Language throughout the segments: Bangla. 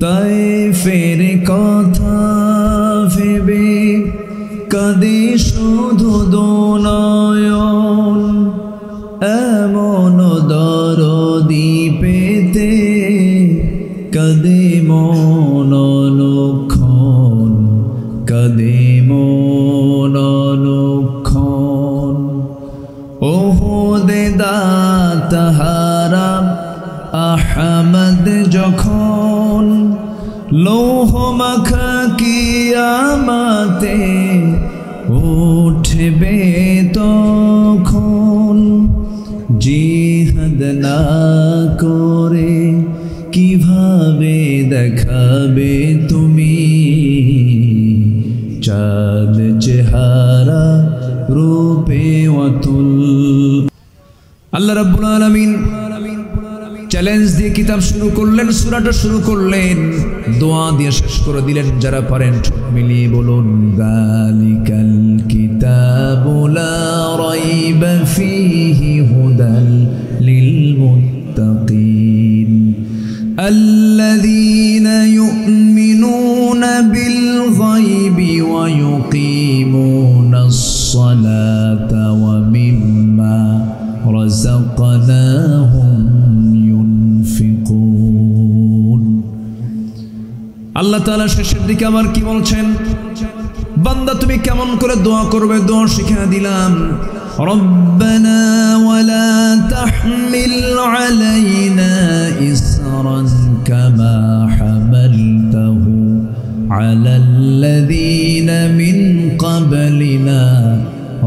তায়েফের কথা ভেবে কাঁদে শুধু দোনয়ন, এমন দরদি পেতে কাঁদে মন অনুক্ষণ, কাঁদে মন অনুক্ষণ। ওহুদে দাতাহারা আহমদ যখন লৌহ মাখা কিয়ামতে উঠবে তখন, জিহাদ না করে কিভাবে দেখাবে তুমি চাঁদ চেহারা রূপে অতুল। আল্লাহ রাব্বুল আলামিন চ্যালেঞ্জ দিয়ে কিতাব শুরু করলেন, সূরাটা শুরু করলেন, দোয়া দিয়ে শেষ করে দিলেন। যারা পারেন ঠোঁট মিলিয়ে বলুন, যালিকাল কিতাবু লা রাইবা ফীহি হুদাল লিল মুত্তাকিন আল্লাযীনা ইউমিনুনা বিল গায়বি ওয়া ইউকিমুনাস সালাতা ওয়া মিম্মা রাযাকনাহুম ইউনফিকুন। আল্লাহ তাআলা শেষের দিকে আবার কি বলছেন, বান্দা তুমি কেমন করে দোয়া করবে, দোয়া শিখিয়ে দিলাম। রব্বানা ওয়ালা তাহমিল আলাইনা ইসরান কামা হামালতাহু আলাল্লাযীনা মিন ক্বাবলিনা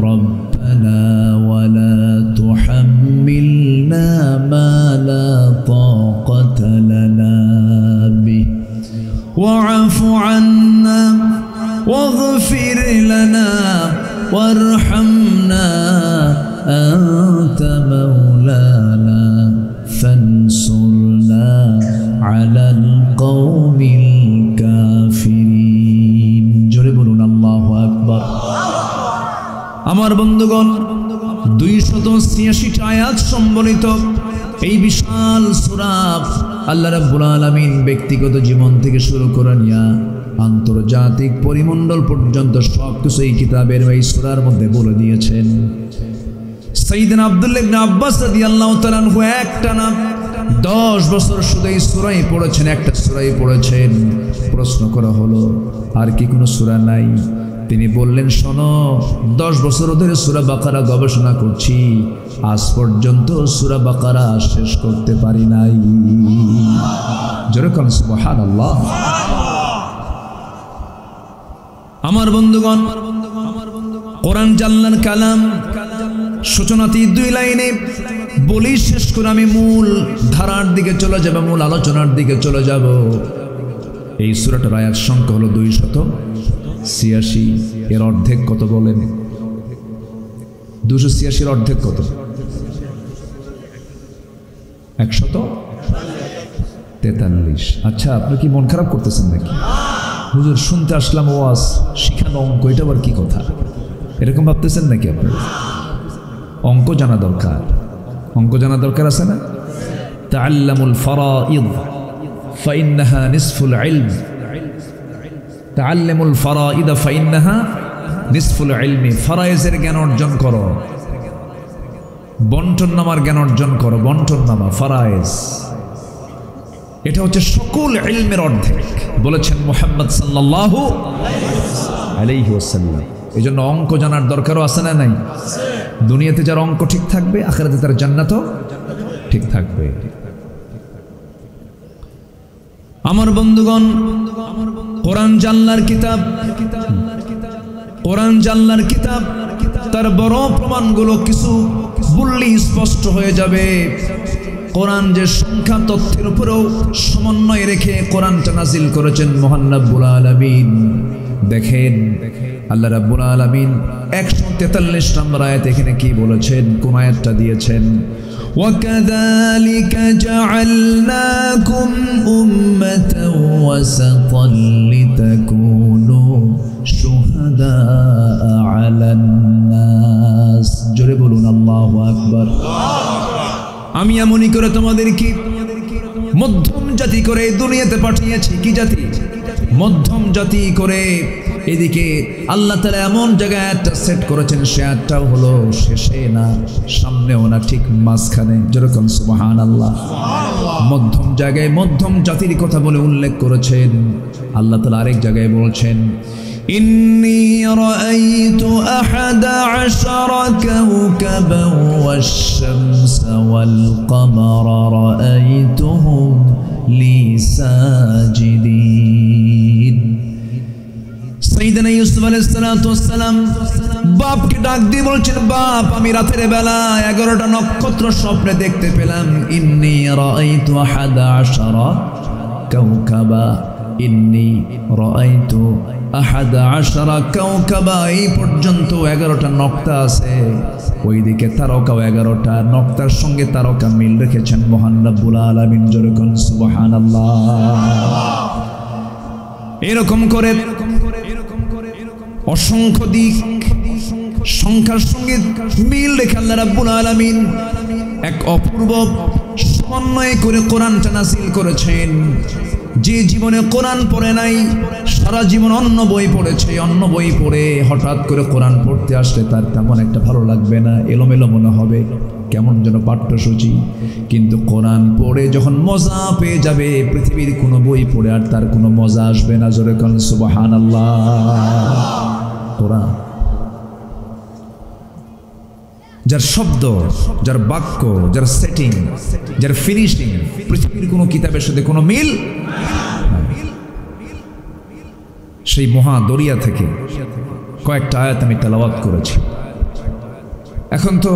রব্বানা ওয়ালা তুহাম্মিলনা মা লা তাকাতা লানা বিহি ওয়া'ফু আন্না واغفر لنا وارحمنا أنت مولانا فانصرنا على القوم الكافرين। জোরে বলুন আল্লাহু আকবার। আমার বন্ধুগণ, 286টা আয়াত সম্বলিত এই বিশাল সূরা আল্লাহ রাব্বুল আলামিন ব্যক্তিগত জীবন থেকে শুরু করে নিয়া আন্তর্জাতিক পরিমণ্ডল পর্যন্ত সবকিছু এই কিতাবের এই সূরার মধ্যে বলে দিয়েছেন। সাইয়েদনা আব্দুল্লাহ ইবনে আব্বাস রাদিয়াল্লাহু তাআলা আনহু একটানা 10 বছর শুধু এই সূরাই পড়েছেন, একটা সূরাই পড়েছেন। প্রশ্ন করা হলো, আর কি কোনো সূরা নাই? তিনি বললেন, শোনো, 10 বছর ধরে সূরা বাকারা গবেষণা করছি, আজ পর্যন্ত সূরা বাকারা শেষ করতে পারি নাই। জোরে বলুন সুবহানাল্লাহ। আমার বন্ধুগণ, কোরআন জাল্লার কালাম সূচনাতে 2 লাইনে বলি শেষ করে আমি মূল ধারার দিকে চলে যাব, মূল আলোচনার দিকে চলে যাব। এই সূরাটার আয়াত সংখ্যা হলো 286। এর অর্ধেক কত বলেন? 286 এর অর্ধেক কত? 143। আচ্ছা, আপনি কি মন খারাপ করতেছেন নাকি? হুজুর শুনতে আসলাম ওয়াজ, শিখানো অঙ্ক, এটা আবার কি কথা? এরকম ভাবতেছেন নাকি আপনারা? অঙ্ক জানা দরকার, অঙ্ক জানা দরকার আছে না? তাআল্লামুল ফারাইদ ফাইন্নাহা নিসফুল ইলম, তাআল্লামুল ফারাইদ ফাইন্নাহা নিসফুল ইলমি। ফারায়েজের জ্ঞান অর্জন করো, বন্টন নামার জ্ঞান অর্জন করো। বন্টন নামা, ফারায়েজ, এটা হচ্ছে সকল ইলমের অর্ধেক বলেছেন মুহাম্মদ সাল্লাল্লাহু আলাইহি ওয়াসাল্লাম। এই জন্য অঙ্ক জানার দরকারও আছে না নাই? দুনিয়াতে যার অঙ্ক ঠিক থাকবে, আখিরাতে তার জান্নাতও ঠিক থাকবে। আমার বন্ধুগণ, কোরআন জাল্লার কিতাব, কোরআন জাল্লার কিতাব, তার বড় প্রমাণগুলো কিছু বললেই স্পষ্ট হয়ে যাবে। কোরআন যে সংখ্যা তথ্যের উপরেও সমন্বয় রেখে কোরআনটা নাজিল করেছেন মহান রব্বুল আলামিন। দেখেন আল্লাহ রাব্বুল আলামিন 143 নম্বর আয়াত এখানে কি বলেছেন, কোন আয়াতটা দিয়েছেন? وَكَذَلِكَ جَعَلْنَاكُمْ أُمَّةً وَسَطًا لِتَكُونُوا شُهَدَاءَ عَلَى النَّاسِ। জোরে বলুন আল্লাহু আকবার। আমি এমনই করে তোমাদেরকে মধ্যম জাতি করে দুনিয়াতে পাঠিয়েছি। কি জাতি? মধ্যম জাতি করে। এদিকে আল্লাহ তাআলা এমন জায়গায় একটা সেট করেছেন, সে একটাও হলো শেষে না, সামনেও না, ঠিক মাঝখানে। যেরকম সুবহানাল্লাহ, মধ্যম জায়গায় মধ্যম জাতির কথা বলে উল্লেখ করেছেন। আল্লাহ তাআলা আরেক জায়গায় বলছেন, ইন্নী রাআইতু আহাদা আশারা কাওকাবান ওয়াশ-শামসা ওয়াল-কামারা রাআইতুহুম লি সাজিদিন। সাইয়েদনা ইউসুফ আলাইহিস সালাতু ওয়াস সালাম বাপকে ডাক দিয়ে বলছেন, বাপ, আমি রাতের বেলা 11টা নক্ষত্র স্বপ্নে দেখতে পেলাম। ইন্নী রাআইতু আহাদা আশারা কাওকাবা, ইন্নী রাআইতু আহাদা আশারা কাওকাবা। এই পর্যন্ত 11টা নক্তা আছে, ওইদিকে তারকাও 11টা, নক্তার সঙ্গে তারকা মিল রেখেছেন মহান রব্বুল আলামিন। যেরকম সুবহানাল্লাহ। এরকম করে অসংখ্য দিক সংখ্যার সঙ্গে মিল রেখে আল্লাহ রাব্বুল আলামিন এক অপূর্ব সমন্বয় করে কোরআনটা নাযিল করেছেন। যে জীবনে কোরআন পড়ে নাই, সারা জীবন অন্য বই পড়েছে, অন্য বই পড়ে হঠাৎ করে কোরআন পড়তে আসলে তার তেমন একটা ভালো লাগবে না, এলোমেলো মনে হবে, কেমন যেন পাঠ্যসূচি। কিন্তু কোরআন পড়ে যখন মজা পেয়ে যাবে, পৃথিবীর কোনো বই পড়ে আর তার কোনো মজা আসবে না। জোরে কোন সুবহানাল্লাহ। কোরআন, যার শব্দ, যার বাক্য, যার সেটিং, যার ফিনিশিং পৃথিবীর কোনো কিতাবের সাথে কোনো মিল, সেই মহা দরিয়া থেকে কয়েকটা আয়াত আমি তেলাওয়াত করেছি। এখন তো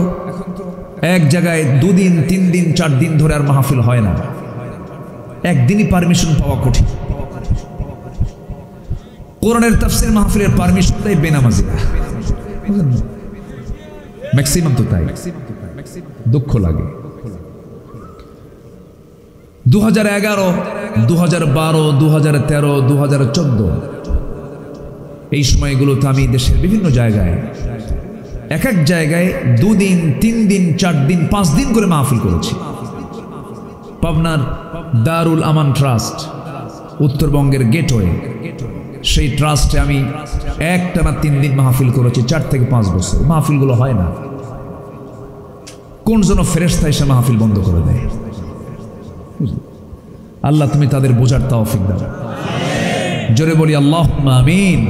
এক জায়গায় 2 দিন 3 দিন 4 দিন ধরে আর মাহফিল হয় না, একদিনই পারমিশন পাওয়া কঠিন। কোরআনের তাফসীর মাহফিলের পারমিশন দেয় বেনামাজিরা, ম্যাক্সিমাম তো তাই, দুঃখ লাগে। 2011, 2012, 2013, 2014 এই সময়গুলোতে আমি দেশের বিভিন্ন জায়গায় এক এক জায়গায় 2 দিন 3 দিন 4 দিন 5 দিন করে মাহফিল করেছি। পাবনার দারুল আমান ট্রাস্ট, উত্তরবঙ্গের গেটওয়ে, সেই ট্রাস্টে আমি একটানা 3 দিন মাহফিল করেছি, 4 থেকে 5 বছর। মাহফিলগুলো হয় না, কোন যেন ফেরেশতা এসে মাহফিল বন্ধ করে দেয়। আল্লাহ তুমি তাদের বোঝার তৌফিক দাও। জোরে বলি আল্লাহুম্মা আমিন।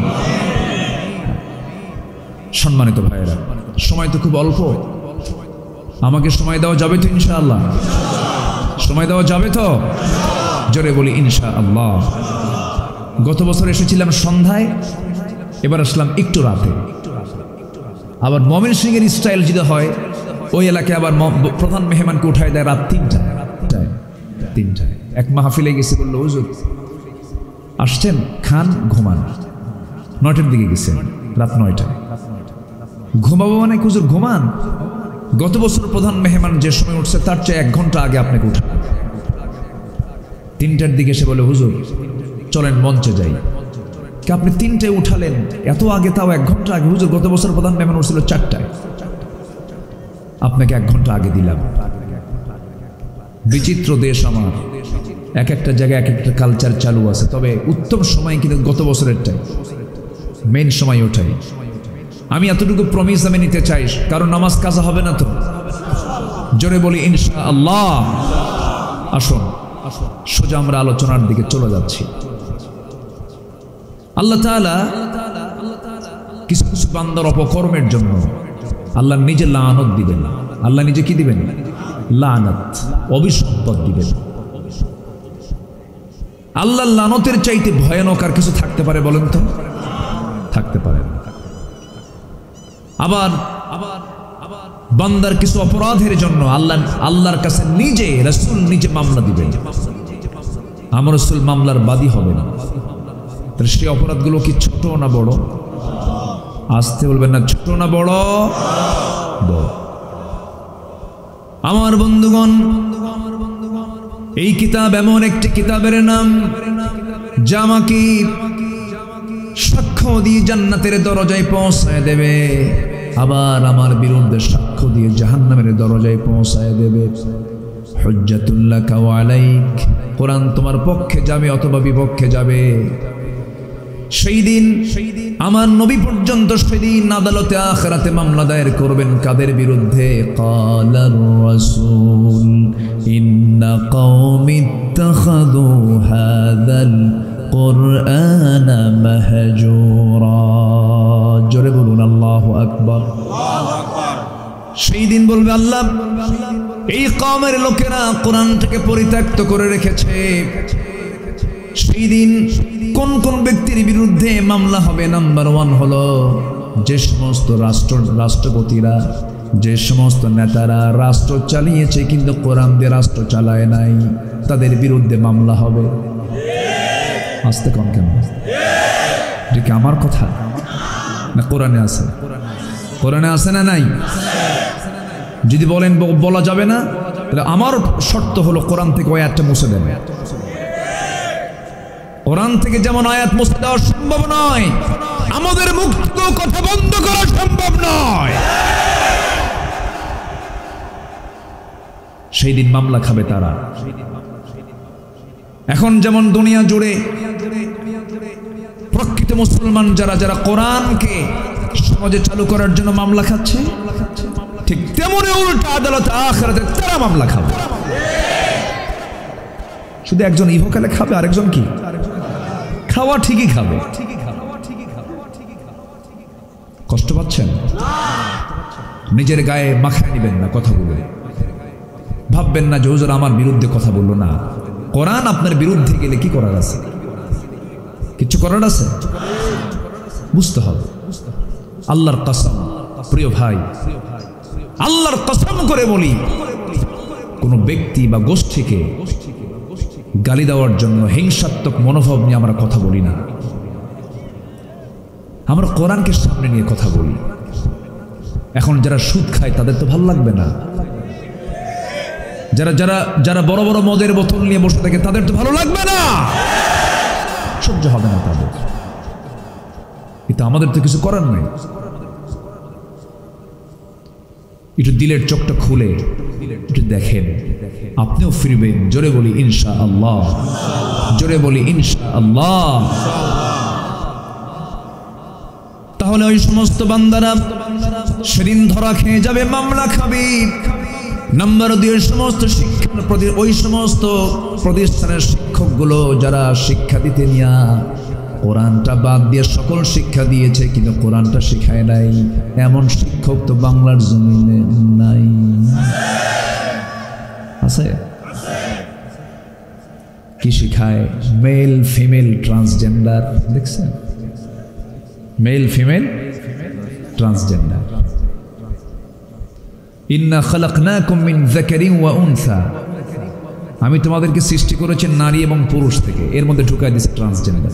সম্মানিত ভাইয়েরা, সময় তো খুব অল্প, আমাকে সময় দেওয়া যাবে তো ইনশাআল্লাহ? সময় দেওয়া যাবে তো? জোরে বলি ইনশাআল্লাহ। গত বছর এসেছিলাম সন্ধ্যায়, এবার আসলাম একটু রাতে। আবার ময়মনসিংহের স্টাইল যদি হয়, ওই এলাকায় আবার প্রধান মেহমানকে উঠায় দেয় রাত 3টায়। এক মাহফিলে গেছে, বললো হুজুর আসছেন, খান, ঘুমান। 9টার দিকে গেছেন, রাত 9টায়। ঘুমাবো মানে হুজুর ঘুমান? গত বছর প্রধান মেহমান যে সময় উঠছে তার চেয়ে 1 ঘন্টা আগে আপনাকে উঠান। 3টার দিকে এসে বলে হুজুর চলেন মঞ্চে যাই। আপনি 3টায় উঠালেন, এত আগে, তাও 1 ঘন্টা আগে। হুজুর গত বছর প্রধান মেহমান উঠছিল 4টায়, আপনাকে 1 ঘন্টা আগে দিলাম। বিচিত্র দেশ আমার, এক একটা জায়গায় এক একটা কালচার চালু আছে, তবে উত্তম সময় কিন্তু গত বছরেরটাই, মেন সময় ওঠাই। আমি এতটুকু প্রমিস আমি নিতে চাই, কারণ নামাজ কাজা হবে না তো? জোরে বলি ইনশাআল্লাহ। আসুন সোজা আমরা আলোচনার দিকে চলে যাচ্ছি। আল্লাহ তাআলা কিছু কিছু বান্দার অপকর্মের জন্য আল্লাহ নিজে লানত দিবেন। আল্লাহ নিজে কি দিবেন? লানত, অভিসম্পদ দিবেন। আল্লাহ লানতের চাইতে ভয়ানক আর কিছু থাকতে পারে বলেন তো? থাকতে পারে না। আবার বান্দার কিছু অপরাধের জন্য আল্লাহর কাছে নিজে রাসূল নিজে মামলা দিবেন। আমার রাসূল মামলার বাদী হবে না। তাহলে সেই অপরাধগুলো কি ছোট না বড়? আসতে বলবেন না, ছোট না বড়? বড়। আমার বন্ধুগণ, এই কিতাব এমন একটি কিতাবের নাম যা আমাকে সাক্ষ্য দিয়ে জান্নাতের দরজায় পৌঁছায় দেবে, আবার আমার বিরুদ্ধে সাক্ষ্য দিয়ে জাহান্নামের দরজায় পৌঁছায় দেবে। হুজ্জাতুল লাকা ওয়া আলাইক, কোরআন তোমার পক্ষে যাবে অথবা বিপক্ষে যাবে। সেই দিন আমার নবী পর্যন্ত সেদিন আদালতে আখিরাতে মামলা দায়ের করবেন কাদের বিরুদ্ধে? ক্বালার রাসূল ইন্না কওমি ইত্তাখাযু হাযাল কুরআনা মাহজুরা। জোরে বলুন আল্লাহু আকবার। সেই দিন বলবে আল্লাহ, এই কওমের লোকেরা কোরআনটাকে পরিত্যক্ত করে রেখেছে। সেই দিন কোন কোন ব্যক্তির বিরুদ্ধে মামলা হবে? নাম্বার 1 হলো যে সমস্ত রাষ্ট্রপতিরা, যে সমস্ত নেতারা রাষ্ট্র চালিয়েছে কিন্তু কোরআন দিয়ে রাষ্ট্র চালায় নাই, তাদের বিরুদ্ধে মামলা হবে। আসতে কম কেন? এটা কি আমার কথা না কোরআনে আছে? কোরআনে আছে না নাই? যদি বলেন বলা যাবে না, তাহলে আমার শর্ত হলো কোরআন থেকে ওই আয়াতটা মুছে দেবে। কোরআন থেকে যেমন আয়াত মুছে দেওয়া সম্ভব নয়, আমাদের মুখ থেকেও কথা বন্ধ করা সম্ভব নয়। সেই দিন মামলা খাবে তারা। এখন যেমন দুনিয়া জুড়ে প্রকৃত মুসলমান যারা যারা কোরআনকে সমাজে চালু করার জন্য মামলা খাচ্ছে, ঠিক তেমনি উল্টা আদালতে আখিরাতে তারা মামলা খাবে। শুধু একজন ইহকালে খাবে, আরেকজন কি খাওয়া ঠিকই খাবে। কষ্ট পাচ্ছেন? নিজের গায়ে মাখায় নিবেন না কথাগুলো। ভাববেন না যে হুজুর আমার বিরুদ্ধে কথা বললো না। কোরআন আপনার বিরুদ্ধে গেলে কি করার আছে? কিছু করার আছে? বুঝতে হবে। আল্লাহর কসম, প্রিয় ভাই, আল্লাহর কসম করে বলি, কোন ব্যক্তি বা গোষ্ঠীকে গালি দেওয়ার জন্য হিংসাত্মক মনোভাব নিয়ে আমরা কথা বলি না। আমরা কোরআনকে সামনে নিয়ে কথা বলি। এখন যারা সুদ খায় তাদের তো ভালো লাগবে না, যারা যারা যারা বড় বড় মদের বোতল নিয়ে বসে থাকে তাদের তো ভালো লাগবে না, সহ্য হবে না তাদের। কিন্তু আমাদের তো কিছু করার নেই। একটু দিলের চোখটা খুলে একটু দেখেন, আপনিও ফিরবেন। জোরে বলি ইনশাআল্লাহ, জোরে বলি ইনশাআল্লাহ। তাহলে ওই সমস্ত বান্দারা সেদিন ধরা খেয়ে যাবে, মামলা খাবে। নাম্বার 2, ওই সমস্ত প্রতিষ্ঠানের শিক্ষকগুলো যারা শিক্ষা দিতে নিয়া কোরআনটা বাদ দিয়ে সকল শিক্ষা দিয়েছে কিন্তু কোরআনটা শিখায় নাই, এমন শিক্ষক তো বাংলার জমিনে নাই। আছে? কি শিখায়? Male female transgender. দেখছেন? Male female transgender. ইন্না খালাকনাকুম মিন যাকারিন ওয়া উনসা, আমি তোমাদেরকে সৃষ্টি করেছি নারী এবং পুরুষ থেকে, এর মধ্যে ঢুকাই দিয়েছে ট্রান্সজেন্ডার।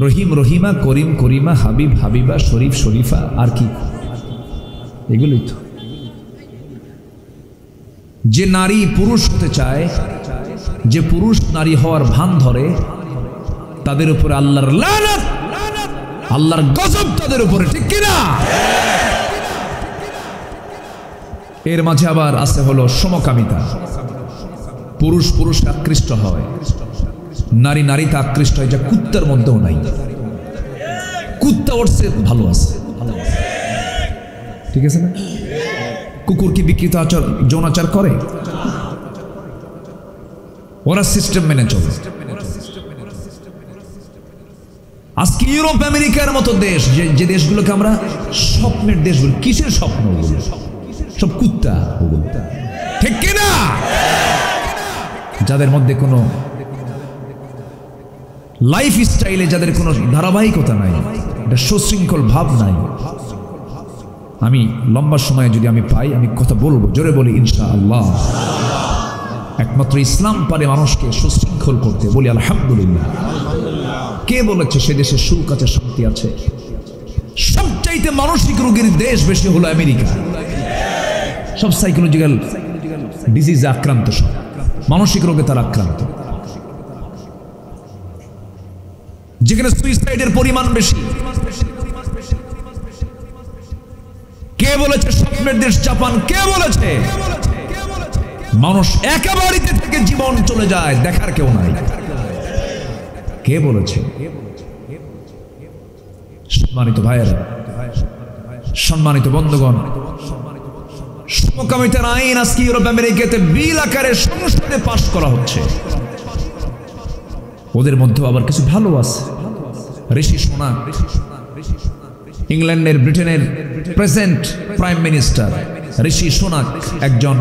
রহিম রহিমা, করিম করিমা, হাবিব হাবিবা, শরীফ শরীফা, আর কি? এগুলোই তো। যে নারী পুরুষ হতে চায়, যে পুরুষ নারী হওয়ার ভান ধরে, তাদের উপরে আল্লাহর লানত, আল্লাহর গজব তাদের উপরে, ঠিক কিনা? এর মাঝে আবার আছে হলো সমকামিতা। পুরুষ পুরুষ আকৃষ্ট হয়, নারী নারীতে আকৃষ্ট হয়, যা কুত্তার মধ্যেও নাই। কুত্তা উঠছে ভালো আছে, ঠিক আছে না? কুকুর কি বিকৃত আচার যৌনাচার করে? ওরা সিস্টেম মেনে চলে। আজকে ইউরোপ আমেরিকার মতো দেশ, যে দেশগুলোকে আমরা স্বপ্নের দেশ বলি, কিসের স্বপ্ন? সব কুত্তা, ঠিক কিনা? যাদের মধ্যে কোনো লাইফ স্টাইলে যাদের কোনো ধারাবাহিকতা নাই, এটা সুশৃঙ্খল ভাব নাই। আমি লম্বা সময়ে যদি আমি পাই, আমি কথা বলবো, জোরে বলি ইনশাআল্লাহ। একমাত্র ইসলাম পারে মানুষকে সুশৃঙ্খল করতে, বলি আলহামদুলিল্লাহ। কে বলেছে সে দেশে সুখ আছে, শান্তি আছে? সবচাইতে মানসিক রোগের দেশ বেশি হলো আমেরিকা। সব সাইকোলজিক্যাল ডিজিজে আক্রান্ত, সব মানসিক রোগে তারা আক্রান্ত। যেখানে সুইসাইডের পরিমাণ বেশি। কে বলেছে স্বপ্নের দেশ জাপান? কে বলেছে? মানুষ একা বাড়িতে থেকে জীবন চলে যায়, দেখার কেউ নাই। কে বলেছে? সম্মানিত ভাইয়েরা, সম্মানিত বন্ধুগণ, সমকামিতার আইন আজকে ইউরোপ আমেরিকাতে বিল আকারে সংসদে পাশ করা হচ্ছে। ওদের মধ্যে আবার কিছু ভালো আছে। ঋষি সোনাক, ইংল্যান্ডের ব্রিটেনের প্রেজেন্ট প্রাইম মিনিস্টার ঋষি সোনাক একজন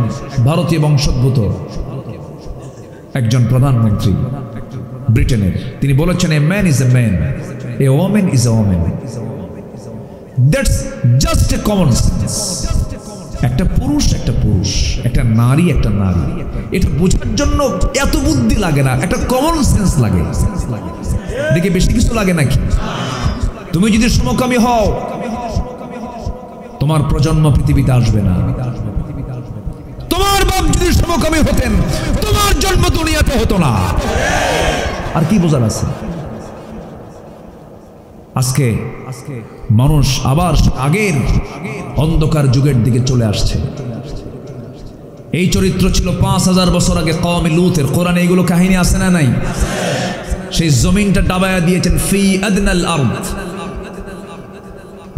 ভারতীয় বংশোদ্ভূত একজন প্রধানমন্ত্রী ব্রিটেনের। তিনি বলেছেন, a man is a man, A women is a women, that's just a common sense. একটা পুরুষ একটা পুরুষ, একটা নারী একটা নারী, এটা বোঝার জন্য এত বুদ্ধি লাগে না, একটা কমন সেন্স লাগে। দেখে বেশি কিছু লাগে নাকি? তুমি যদি সমকামী হও, তোমার প্রজন্ম পৃথিবীতে আসবে না। তোমার বাপ যদি সমকামী হতেন, তোমার জন্ম দুনিয়াতে হতো না। আর কি বোঝার আছে? আজকে মানুষ আবার আগের অন্ধকার যুগের দিকে চলে আসছে। এই চরিত্র ছিল 5000 বছর আগে কওমে লূতের। কোরআনে এগুলো কাহিনী আছে না নাই? সেই জমিনটা ডাবায়া দিয়েছেন ফি আদনাল আরদ,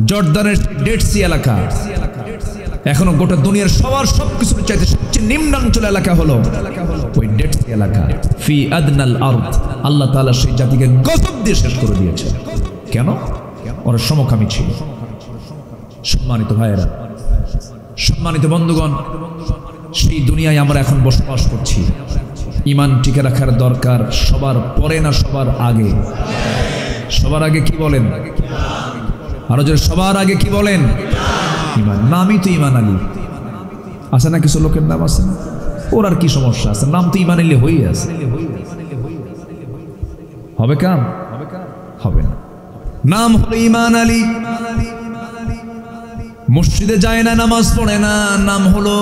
জর্দানের ডেড সি এলাকা। এখনো গোটা দুনিয়ার সবার সবকিছুর চাইতে সবচেয়ে নিম্নাঞ্চল এলাকা হলো ওই ডেড সি এলাকা, ফি আদনাল আরদ। আল্লাহ তাআলা সেই জাতিকে গজব দিয়ে শেষ করে দিয়েছে। কেন? ওরা সমকামী ছিল। সম্মানিত ভাইয়েরা, সম্মানিত বন্ধুগণ, সেই দুনিয়ায় আমরা এখন বসবাস করছি। ঈমান টিকে রাখার দরকার সবার পরে না সবার আগে? সবার আগে কি বলেন? আরো জোরে, সবার আগে কি বলেন? ঈমান। নামই তো ঈমান আলী। আছে না কিছু লোকের নাম আছে না? ওর আর কি সমস্যা আছে? নাম তো ঈমান আলী হয়ে আছে। হবে কাম? হবে না। নাম হলো ঈমান আলী। মসজিদে যায় না, নামাজ পড়ে না। নাম হলো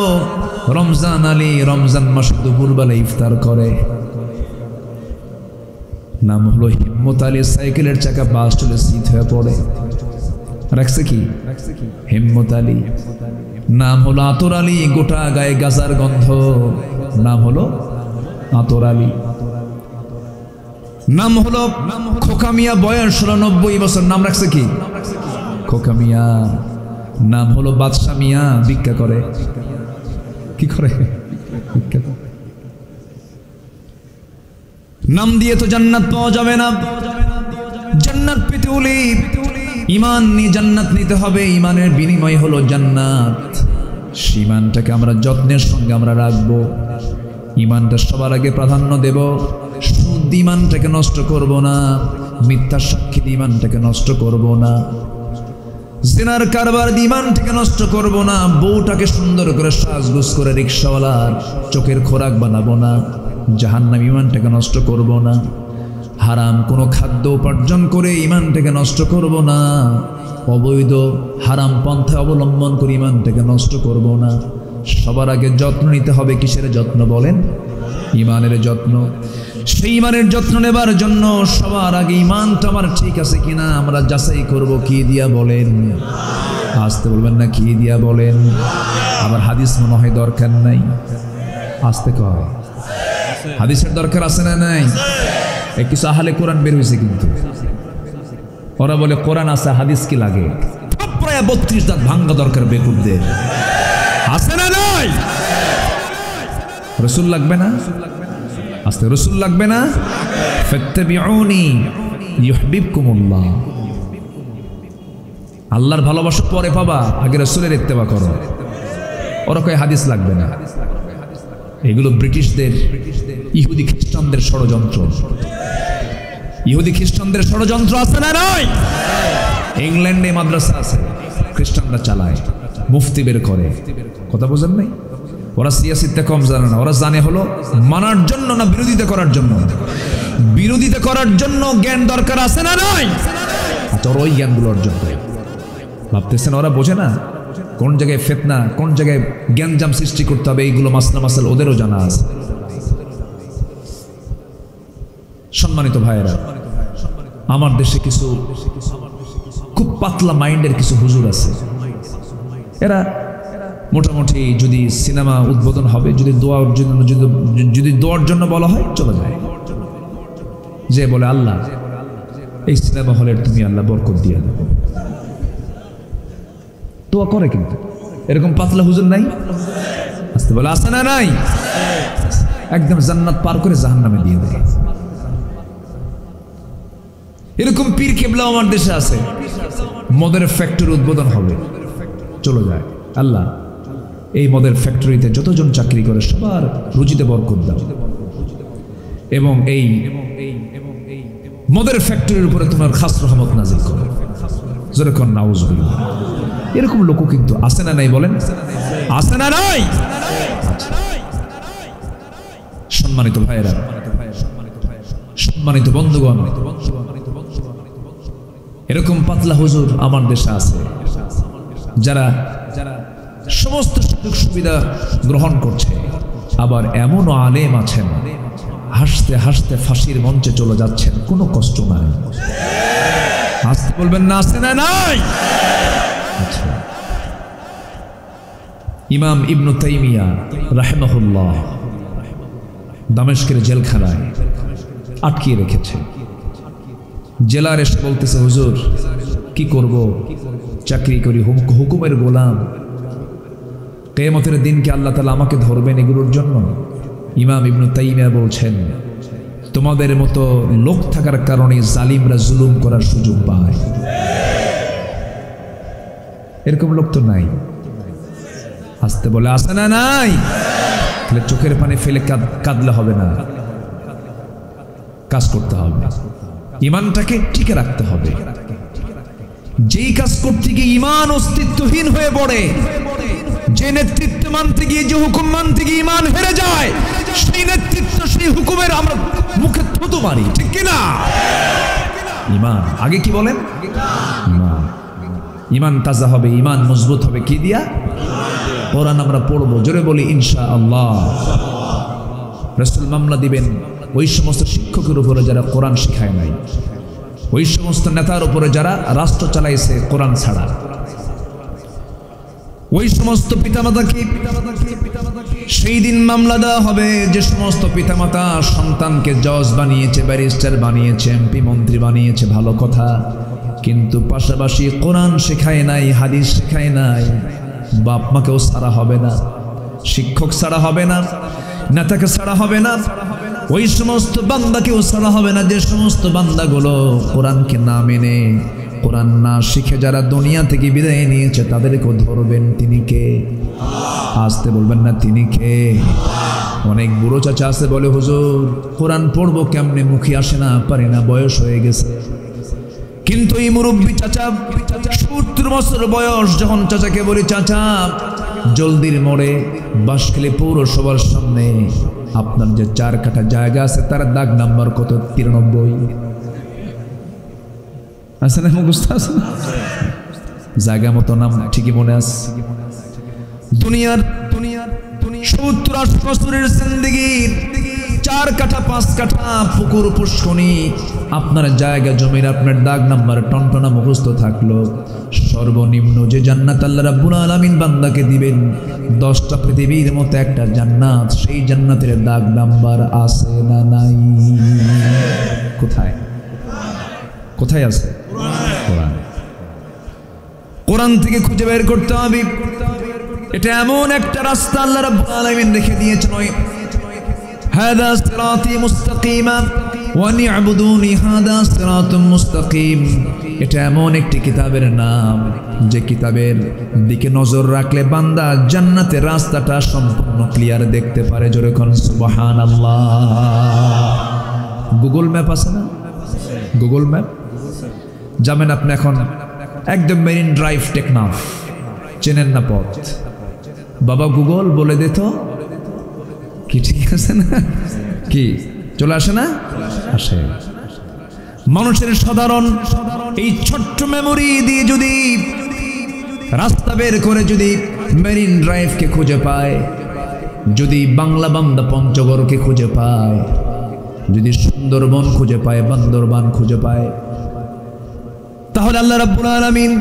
রমজান আলী। রমজান মাসে দুপুরবেলা ইফতার করে। নাম হলো হিম্মত আলী। সাইকেলের চাকা বাস চলে শীত হয়ে পড়ে। রাখছে কি? হিম্মত আলী। নাম হলো আতর আলী। গোটা গায়ে গাজার গন্ধ। নাম হলো আতর আলী। নাম হলো খোকা মিয়া। বয়স হলো 90 বছর। নাম রাখছে কি? খোকা মিয়া। নাম হলো বাদশা মিয়া। ভিক্ষা করে। কি করে? ভিক্ষা করে। নাম দিয়ে তো জান্নাত পাওয়া যাবে না। জান্নাত পেতে হলে ঈমান নিয়ে জান্নাত নিতে হবে। ঈমানের বিনিময় হলো জান্নাত। ঈমানটাকে আমরা যত্নের সঙ্গে আমরা রাখবো। ঈমানটা সবার আগে প্রাধান্য দেব। সুদ ঈমানটাকে নষ্ট করব না। মিথ্যা সাক্ষী ঈমানটাকে নষ্ট করব না। জিনার কারবার ঈমানটাকে নষ্ট করব না। বউটাকে সুন্দর করে সাজগোজ করে রিকশাওয়ালার চোখের খোরাক বানাবো না। জাহান্নামী ঈমানটাকে নষ্ট করব না। হারাম কোনো খাদ্য উপার্জন করে ঈমানটাকে নষ্ট করব না। অবৈধ হারাম পন্থা অবলম্বন করে ঈমানটাকে নষ্ট করব না। সবার আগে যত্ন নিতে হবে। কিসের যত্ন বলেন? ঈমানের যত্ন। সেই ঈমানের যত্ন নেবার জন্য সবার আগে ঈমানটা আমার ঠিক আছে কিনা আমরা যাচাই করব। কি দিয়া বলেন? আসতে বলবেন না, কি দিয়া বলেন? আবার হাদিস মনে হয় দরকার নাই। আসতে কয় হাদিসের দরকার আছে না নাই? কিছু আহলে কোরআন বের হয়েছে, কিন্তু ওরা বলে কোরআন আছে, হাদিস কি লাগে? প্রায় 32 দাঁত ভাঙ্গা দরকার বেকুবদের। আছে না নাই? রসুল লাগবে না? আস্তে রসুল লাগবে না? ফাত্তাবিউনি ইউহিব্বুকুমুল্লাহ। আল্লাহর ভালোবাসা পরে পাবা, আগে রসুলের ইত্তেবা করো। ওরা কয় হাদিস লাগবে না। এগুলো ব্রিটিশদের, ইহুদি খ্রিস্টানদের ষড়যন্ত্র। ইহুদি খ্রিস্টানদের ষড়যন্ত্র আছে না নাই? ইংল্যান্ডে মাদ্রাসা আছে, খ্রিস্টানরা চালায়, মুফতি বের করে। কথা বোঝেন নাই? ওরা সিয়াসিতে কম জানে না। ওরা জানে হলো মানার জন্য না বিরোধিতা করার জন্য? বিরোধিতা করার জন্য জ্ঞান দরকার আছে না নাই? আচ্ছা, ওরা ওই জ্ঞানগুলো অর্জন করে। ভাবতেছেন ওরা বোঝে না কোন জায়গায় ফিতনা, কোন জায়গায় জ্ঞানজাম সৃষ্টি করতে হবে? এইগুলো মাসলা মাসাল ওদেরও জানা আছে। সম্মানিত ভাইয়েরা, আমার দেশে কিছু খুব পাতলা মাইন্ডের কিছু হুজুর আছে। এরা মোটামুটি যদি সিনেমা উদ্বোধন হবে, যদি দোয়ার জন্য বলা হয় চলে যায়, যে বলে আল্লাহ এই সিনেমা হলের তুমি আল্লাহ বরকত দিয়ে দাও, দোয়া করে। কিন্তু এরকম পাতলা হুজুর নাই? আসতে বলে আসে না? নাই। একদম জান্নাত পার করে জাহান্নামে দিয়ে দেয়। এরকম পীর কেবলা আমার দেশে আছে। মদের ফ্যাক্টরি উদ্বোধন হবে, চলে যায়, আল্লাহ এই মদের ফ্যাক্টরিতে যতজন চাকরি করে সবার রুজিতে বরকত দাও, এবং এই মদের ফ্যাক্টরির উপরে তোমার খাস রহমত নাজিল করো। যেরকম নাউজুবিল্লাহ। এরকম লোকও কিন্তু আছে না নাই? বলেন আছে না নাই? সম্মানিত ভাইয়েরা, সম্মানিত বন্ধুগণ, এরকম পাতলা হুজুর আমার দেশে আছে, যারা সমস্ত সুযোগ সুবিধা গ্রহণ করছে। আবার এমনও আলেম আছেন হাসতে হাসতে ফাঁসির মঞ্চে চলে যাচ্ছেন, কোনো কষ্ট নাই। হাসতে বলবেন না, আছে না নাই? ইমাম ইবনু তাইমিয়া রাহিমাহুল্লাহ দামেস্কের জেলখানায় আটকিয়ে রেখেছে। জেলার এসে বলতেছে, হুজুর কি করব, চাকরি করি, হুকুমের গোলাম, কিয়ামতের দিনকে আল্লাহ তাআলা আমাকে ধরবেন এগুলোর জন্য। ইমাম ইবনু তাইমিয়া বলছেন, তোমাদের মতো লোক থাকার কারণে জালিমরা জুলুম করার সুযোগ পায়। এরকম লোক তো নাই। আসতে বলে আসে না নাই? তাহলে চোখের পানি ফেলে কাঁদলে হবে না, কাজ করতে হবে, ইমানটাকে টিকে রাখতে হবে। যেই কাজ করতে গিয়ে ইমান অস্তিত্বহীন হয়ে পড়ে, যে নেতৃত্ব মানতে গিয়ে, যে হুকুম মানতে গিয়ে ইমান হেরে যায়, সেই নেতৃত্ব সেই হুকুমের আমরা মুখে থুতু মারি, ঠিক কিনা? ইমান আগে কি বলেন? ইমান। ইমান তাজা হবে, ইমান মজবুত হবে কি দিয়া? কোরআন আমরা পড়বো, জোরে বলি ইনশাআল্লাহ। রাসূল মামলা দিবেন ওই সমস্ত শিক্ষকের উপরে যারা কোরআন শিখায় নাই, ওই সমস্ত নেতার উপরে যারা রাষ্ট্র চালাইছে কোরআন ছাড়া, ওই সমস্ত পিতামাতাকে সেই দিন মামলা দেওয়া হবে যে সমস্ত পিতামাতা সন্তানকে জজ বানিয়েছে, ব্যারিস্টার বানিয়েছে, এমপি মন্ত্রী বানিয়েছে, ভালো কথা, কিন্তু পাশাপাশি কোরআন শেখায় নাই, হাদিস শেখায় নাই। বাপ মাকেও ছাড়া হবে না, শিক্ষক ছাড়া হবে না, নেতাকে ছাড়া হবে না, ওই সমস্ত বান্দাকেও ছাড়া হবে না যে সমস্ত বান্দাগুলো কোরআনকে না মেনে, কোরআন না শিখে যারা দুনিয়া থেকে বিদায় নিয়েছে, তাদেরকেও ধরবেন। তিনি কে? আসতে বলবেন না, তিনি কে? অনেক বুড়ো চাচা আছে বলে, হুজুর কোরআন পড়বো কেমনে, মুখে আসে না, পারি না, বয়স হয়ে গেছে। কিন্তু এই মুরব্বী চাচা 70 বছর বয়স, যখন চাচাকে বলি, চাচা জলদির মোড়ে বাঁশখালী পৌরসভার সামনে আপনার যে 4 কাঠা জায়গা আছে তার দাগ নাম্বার কত? 93 আছে না? মুখস্থ আছে না? জায়গা মতো নাম ঠিকই মনে আছে। দুনিয়ার 70-80 বছরের জিন্দেগির 4 কাঠা 5 কাঠা পুকুর পুষ্কনি আপনার জায়গা জমির আপনার দাগ নাম্বার টনটনা মুখস্থ থাকলো, সর্বনিম্ন যে জান্নাত আল্লাহ রাব্বুল আলামিন বান্দাকে দিবেন 10টা পৃথিবীর মতো একটা জান্নাত, সেই জান্নাতের দাগ নাম্বার আছে না নাই? কোথায়? কোথায় আছে? কোরআন। কোরআন থেকে খুঁজে বের করতে হবে। এটা এমন একটা রাস্তা আল্লাহ রাব্বুল আলামিন রেখে দিয়েছেন, হাদা সিরাতি মুস্তাকিমা ওয়া নি'বুদুনি হাদা সিরাতুম মুস্তাকিম। এটা এমন একটি কিতাবের নাম যে কিতাবের দিকে নজর রাখলে বান্দা জান্নাতের রাস্তাটা সম্পূর্ণ ক্লিয়ার দেখতে পারে। জোরে কোন সুবহানাল্লাহ। গুগল ম্যাপ আছে না? গুগল ম্যাপ যাবেন আপনি এখন, একদম মেরিন ড্রাইভ টেকনাফ, চেনেন না পথ, বাবা গুগল বলে দে তো, কি ঠিক আছে না? কি চলে আসে না? আসে। মানুষের সাধারণ এই ছোট্ট মেমোরি দিয়ে যদি রাস্তা বের করে, যদি মেরিন ড্রাইভকে খুঁজে পায়, যদি বাংলা বান্দা পঞ্চগড়কে খুঁজে পায়, যদি সুন্দরবন খুঁজে পায়, বান্দরবান খুঁজে পায়, তাহলে তাহলে আল্লাহ রাব্বুল আলামিন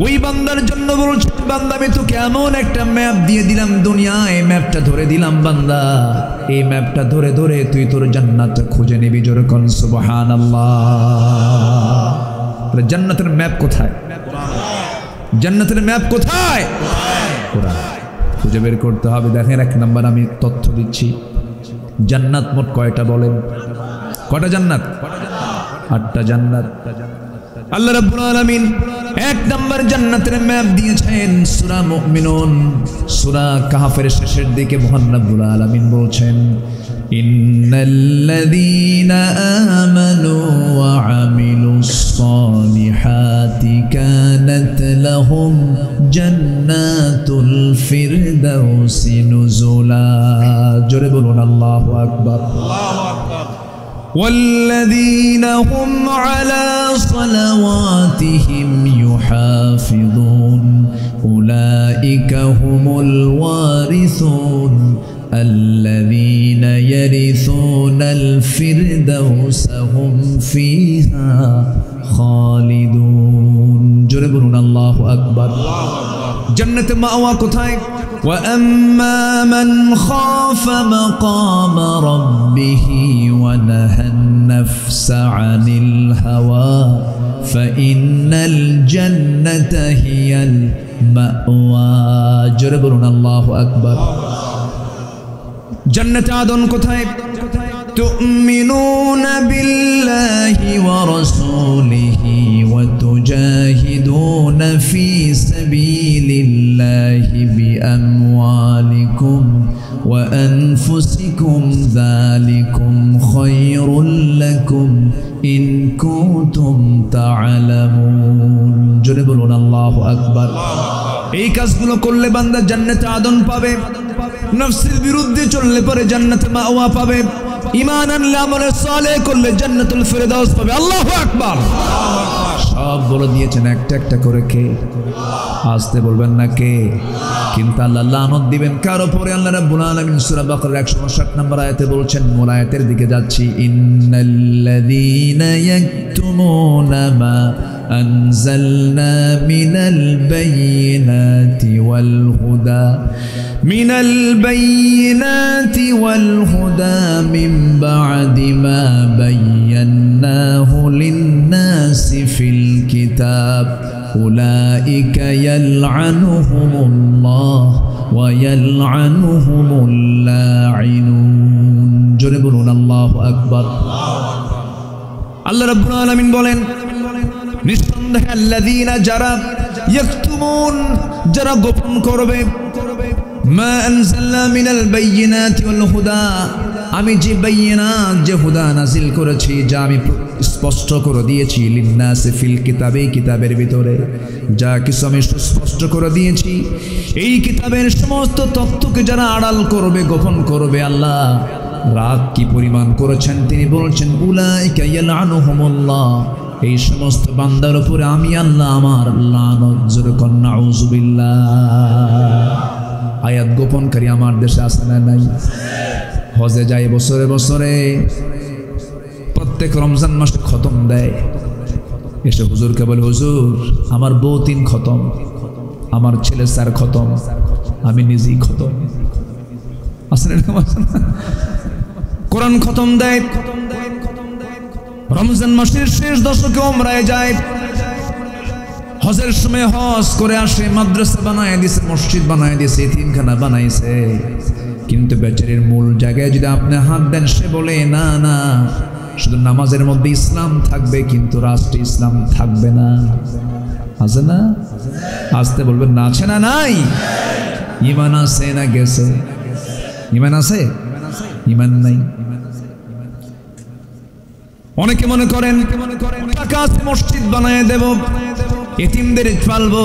ওই বান্দার জন্য বলছেন, বান্দা আমি তোকে এমন একটা ম্যাপ দিয়ে দিলাম দুনিয়ায়, ম্যাপটা ধরে দিলাম বান্দা, এই ম্যাপটা ধরে ধরে তুই তোর জান্নাতটা খুঁজে নিবি। জোরে কোন সুবহানাল্লাহ। জান্নাতের ম্যাপ কোথায়? জান্নাতের ম্যাপ কোথায়? কোরআন। খুঁজে বের করতে হবে। দেখেন, এক নাম্বার আমি তথ্য দিচ্ছি, জান্নাত মোট কয়টা বলেন? কয়টা জান্নাত? 8টা জান্নাত। আল্লাহ রাব্বুল আলামিন এক নাম্বার জান্নাতের ম্যাপ দিয়েছেন সূরা মুমিনুন, সূরা কাহফের শেষের দিকে মহান রাব্বুল আলামিন বলছেন, ইন্নাল্লাযীনা আমানু ওয়া আমিলুস সালিহাতি কানাত লাহুম জান্নাতুল ফিরদাউসি নুজুলা। জোরে বলুন আল্লাহু আকবার। আল্লাহু আকবার। والذين هم على صلواتهم يحافظون أولئك هم الوارثون الذين يرثون الفردوس هم فيها خالدون. জোরে বলুন আল্লাহু আকবার। জান্নাতে মাওয়া কোথায়? وأما من خاف مقام ربه ونهى النفس عن الهوى فإن الجنة هي المأوى. জোরে বলুন আল্লাহু আকবার। জান্নাতে আদন কোথায়? تؤمنون بالله ورسوله وتجاهدون في سبيل الله بأموالكم وأنفسكم ذلكم خير لكم إن كنتم تعلمون. জোরে বলুন আল্লাহু আকবার। এই কাজগুলো করলে বান্দা জান্নাতে আদন পাবে, নফসের বিরুদ্ধে চললে পরে জান্নাতে মাওয়া পাবে, ঈমান আনলে আমলে সালেহ করলে জান্নাতুল ফিরদাউস পাবে। আল্লাহু আকবার। সব বলে দিয়েছেন একটা একটা করে। কে? আসতে বলবেন না কে? কিন্তু আল্লাহ লানত দিবেন কার উপরে? আল্লাহ রাব্বুল আলামিন সূরা বাকারার 160 নম্বর আয়াতে বলছেন, মূল আয়াতের দিকে যাচ্ছি, ইন্নাল্লাযীনা ইয়াকতুমুনা মা আনজালনা মিনাল বায়িনাতি ওয়াল হুদা মিন বা'দি মা বায়্যানাহু লিন-নাসি ফিল কিতাব উলাইকা ইয়ালআনুহুমুল্লাহ ওয়া ইয়ালআনুহুমুল লাঈনুন। জোরে বলুন আল্লাহু আকবার। আল্লাহ রাব্বুল আলামিন বলেন, নিঃসন্দেহে আল্লাযীনা যারা ইয়াকতুমুন, যারা গোপন করবে, মা আনজালনা মিনাল বায়িনাতি ওয়াল হুদা, আমি যে বায়িনাত, যে হুদা নাজিল করেছি, যা আমি স্পষ্ট করে দিয়েছি, লিন্নাসি ফিল কিতাবে, কিতাবের ভিতরে যা কিছু আমি স্পষ্ট করে দিয়েছি, এই কিতাবের সমস্ত তথ্যকে যারা আড়াল করবে, গোপন করবে, আল্লাহ রাগ কি পরিমাণ করেছেন তিনি বলছেন, উলাইকা ইয়ালআনুহুমুল্লাহ, এই সমস্ত বান্দার উপরে আমি আল্লাহ আমার লানত। জোরে কোন নাউযুবিল্লাহ। আয়াত গোপনকারী আমার দেশে আছে না নাই? হজে যায় বছরে বছরে, প্রত্যেক রমজান মাসে খতম দেয়, এসে হুজুরকে বলে, হুজুর আমার বউ 3 খতম, আমার ছেলে 4 খতম, আমি নিজেই খতম। আসেন এরকম আছে না? কোরআন খতম দেয়, রমজান মাসের শেষ দশকে উমরায় যায়, হজের সময় হজ করে আসে, মাদ্রাসা বানায় দিয়েছে, মসজিদ বানায় দিয়েছে, এতিমখানা বানাইছে, কিন্তু বেচারির মূল জায়গায় যদি আপনি হাত দেন, সে বলে না না, শুধু নামাজের মধ্যে ইসলাম থাকবে কিন্তু রাষ্ট্রে ইসলাম থাকবে না। আছে না? আসতে বলবেন না আছে না নাই? ইমান আছে না গেছে? ইমান আছে? ইমান নাই। অনেকে মনে করেন টাকা আছে মসজিদ বানায় দেব, এতিমদের পালবো,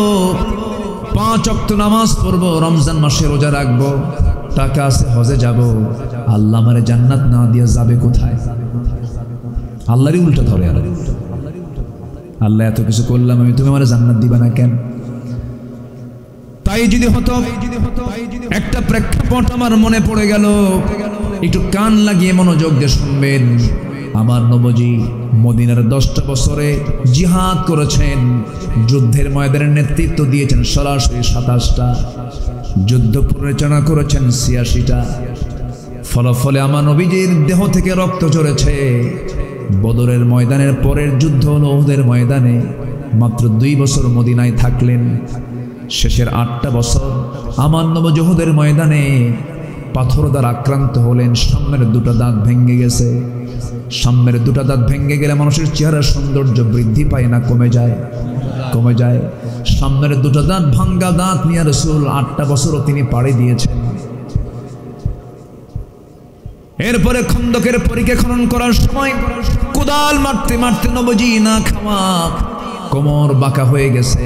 5 ওয়াক্ত নামাজ পড়বো, রমজান মাসে রোজা রাখবো, টাকা আছে হজে যাব, আল্লাহ আমারে জান্নাত না দিয়ে যাবে কোথায়? আল্লাহরই উল্টা ধরে। আল্লাহ এত কিছু করলাম আমি, তুমি আমারে জান্নাত দিবা না কেন? তাই যদি হতো, একটা প্রেক্ষাপট আমার মনে পড়ে গেল, একটু কান লাগিয়ে মনোযোগ দিয়ে শুনবেন। আমার নবজি মদিনার 10টা বছরে জিহাদ করেছেন, যুদ্ধের ময়দানের নেতৃত্ব দিয়েছেন সরাসরি 27টা, যুদ্ধ পরিচালনা করেছেন 86টা। ফলাফলে আমার নবীজির দেহ থেকে রক্ত ঝরেছে। বদরের ময়দানের পরের যুদ্ধ হলো উহুদের ময়দানে। মাত্র 2 বছর মদিনায় থাকলেন। শেষের 8টা বছর আমার নবী উহুদের ময়দানে পাথর দ্বারা আক্রান্ত হলেন। সামনের 2টা দাঁত ভেঙে গেছে। সামনের 2টা দাঁত ভেঙে গেলে মানুষের চেহারার সৌন্দর্য বৃদ্ধি পায় না, কমে যায়? কমে যায়। সামনের 2টা দাঁত ভাঙ্গা দাঁত নিয়ে রাসূল 8টা বছরও তিনি পাড়ি দিয়েছেন। এরপরে খন্দকের পরীক্ষা খনন করার সময় কোদাল মারতে মারতে নবজি না খাওয়া কোমর বাঁকা হয়ে গেছে।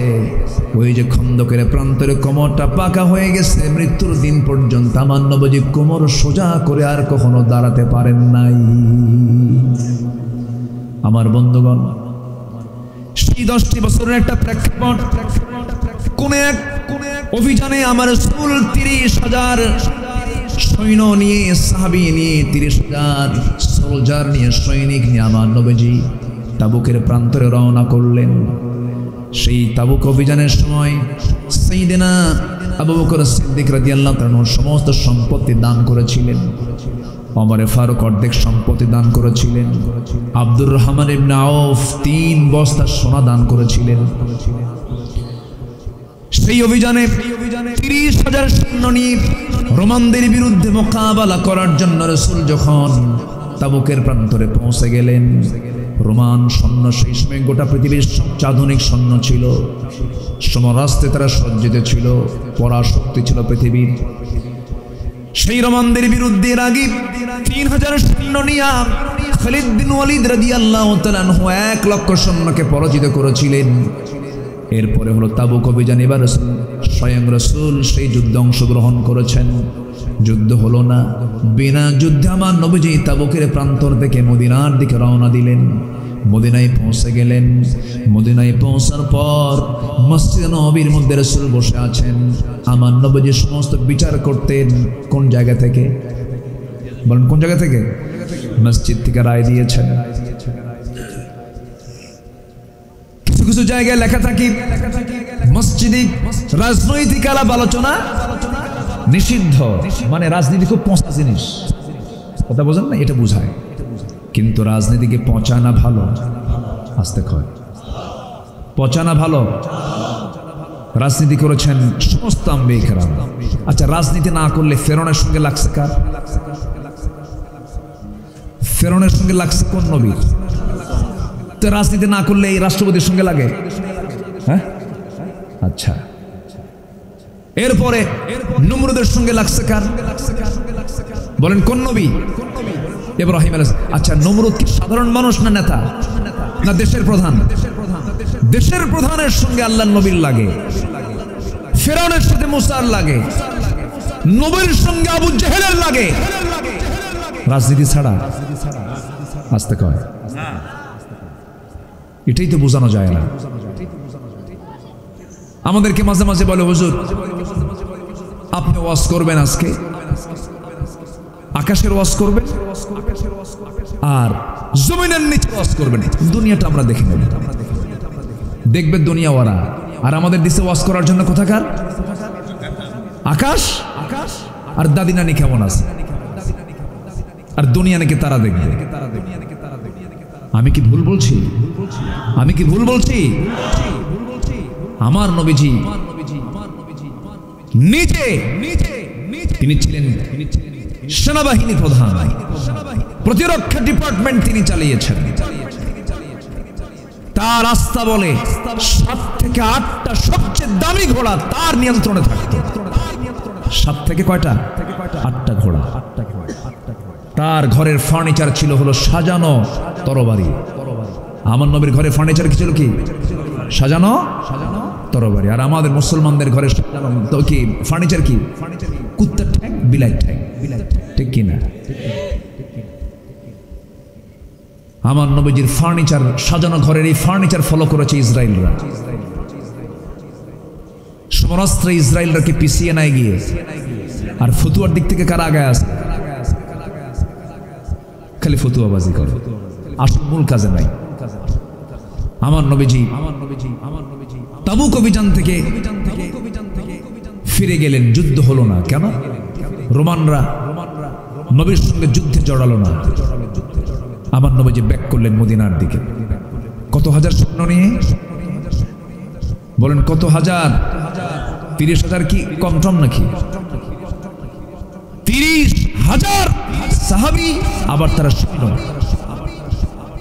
ওই যে খন্দকের প্রান্তরে কোমরটা বাঁকা হয়ে গেছে। মৃত্যুর দিন পর্যন্ত আমার নবজি কোমর সোজা করে আর কখনো দাঁড়াতে পারেন নাই। আমার বন্ধুগণ, সেই 10টি বছরের একটা প্রেক্ষাপট, কোন এক অভিযানে আমার রাসূল 30,000 সৈন্য নিয়ে, সাহাবী নিয়ে, 30,000 সোলজার নিয়ে, সৈনিক নিয়ে আমার নবীজি তাবুকের প্রান্তরে রওনা করলেন। সেই তাবুক অভিযানের সময় সাইয়েদনা আবু বকর সিদ্দিক রাদিয়াল্লাহু তাআলা সমস্ত সম্পত্তি দান করেছিলেন। ওমরে ফারুক অর্ধেক সম্পত্তি দান করেছিলেন। আব্দুর রহমান ইবনে আউফ 3 বস্তা সোনা দান করেছিলেন। সেই অভিযানে 30,000 সৈন্য নিয়ে রোমানদের বিরুদ্ধে মোকাবেলা করার জন্য রাসূল যখন তাবুকের প্রান্তরে পৌঁছে গেলেন, রোমান সৈন্য সেই সময় গোটা পৃথিবীর সবচেয়ে আধুনিক সৈন্য ছিল। সমরাস্ত্রে তারা সজ্জিত ছিল, পরাশক্তি ছিল পৃথিবীর। সেই রোমানদের বিরুদ্ধে রাগী 3,000 সৈন্য নিয়ে খালিদ বিন ওয়ালিদ রাদিয়াল্লাহু তাআলা 1 লক্ষ সৈন্যকে পরাজিত করেছিলেন। এরপরে হলো তাবুক অভিযান। এবার স্বয়ং রাসূল সেই যুদ্ধে অংশগ্রহণ করেছেন। যুদ্ধ হলো না। বিনা যুদ্ধে আমার নবীজি তাবুকের প্রান্তর থেকে মদিনার দিকে রওনা দিলেন। মদিনায় পৌঁছে গেলেন। মদিনায় পৌঁছার পর মসজিদে নববীর মধ্যে রাসূল বসে আছেন। আমার নবীজি সমস্ত বিচার করতেন। কোন জায়গা থেকে বলেন? কোন জায়গা থেকে? মসজিদ থেকে রায় দিয়েছেন। কিছু কিছু জায়গায় লেখা থাকে মসজিদে রাজনৈতিক আলাপ আলোচনা নিষিদ্ধ, মানে রাজনীতি খুব পচা জিনিস। কথা বোঝেন না? এটা বোঝায়। কিন্তু রাজনীতিকে পচানা ভালো। আস্তে কয়, পচানা ভালো। রাজনীতি করেছেন সমস্ত আম্বিয়া কেরাম। আচ্ছা, রাজনীতি না করলে ফেরনের সঙ্গে লাগছে কার? ফেরনের সঙ্গে লাগছে কোন নবীর? তো রাজনীতি না করলে এই রাষ্ট্রপতির সঙ্গে লাগে? হ্যাঁ, আচ্ছা। এরপরে নমরুদের সঙ্গে লাগছে কার? বলেন কোন নবী? ইব্রাহিম আলাইহিস। আচ্ছা, নমরুদ কি সাধারণ মানুষ না নেতা না দেশের প্রধান? দেশের প্রধানের সঙ্গে আল্লাহর নবীর লাগে। ফেরাউনের সাথে মুসার লাগে। নবীর সঙ্গে আবু জেহেলের লাগে। রাজনীতি ছাড়া আসতে কয়, এটাই তো বোঝানো যায় না। আমাদেরকে মাঝে মাঝে বলে, হুজুর আপনি ওয়াজ করবেন, আজকে আকাশের ওয়াজ করবেন আর জমিনের নিচে ওয়াজ করবেন। দুনিয়াটা আমরা দেখে নেব। দেখবে দুনিয়া ওরা, আর আমাদের দেশে ওয়াজ করার জন্য কোথাকার? আকাশ আর দাদি নানি কেমন আছে, আর দুনিয়া নাকি তারা দেখবে। আমি কি ভুল বলছি? আমি কি ভুল বলছি? আমার নবীজি নিজে তিনি ছিলেন সেনাবাহিনী প্রধান, প্রতিরক্ষা ডিপার্টমেন্ট তিনি চালিয়েছেন। তার রাস্তা বলে 7 থেকে 8টা সবচেয়ে দামি ঘোড়া তার নিয়ন্ত্রণে থাকতো। 7 থেকে কয়টা? 8টা ঘোড়া। তার ঘরের ফার্নিচার ছিল হলো সাজানো তরবারি। আমার নবীর ঘরে ফার্নিচার কি ছিল? কি সাজানো তরবারি। আর আমাদের মুসলমানদের ঘরে তো কি ফার্নিচার? কি কুত্তার ঠ্যাং, বিলাই ঠ্যাং, ঠিক কিনা? আমার নবীজির ফার্নিচার সাজানো ঘরের এই ফার্নিচার ফলো করেছে ইসরায়েলরা। সমরাস্ত্রে ইসরায়েলরা কি পিছিয়ে নাই গিয়ে? আর ফতুয়ার দিক থেকে কারা আগে আছে? খালি ফতুয়াবাজি করে। আসল মূল কাজে নাই। আমার নবীজি তাবুক অভিযান থেকে ফিরে গেলেন, যুদ্ধ হলো না। কেন? রোমানরা নবীর সঙ্গে যুদ্ধে জড়ালো না। আমার নবীজি ব্যাক করলেন মদিনার দিকে। কত হাজার সৈন্য নিয়ে? বলেন কত হাজার? 30,000 কি কম টম নাকি? 30,000 সাহাবী, আবার তারা সৈন্য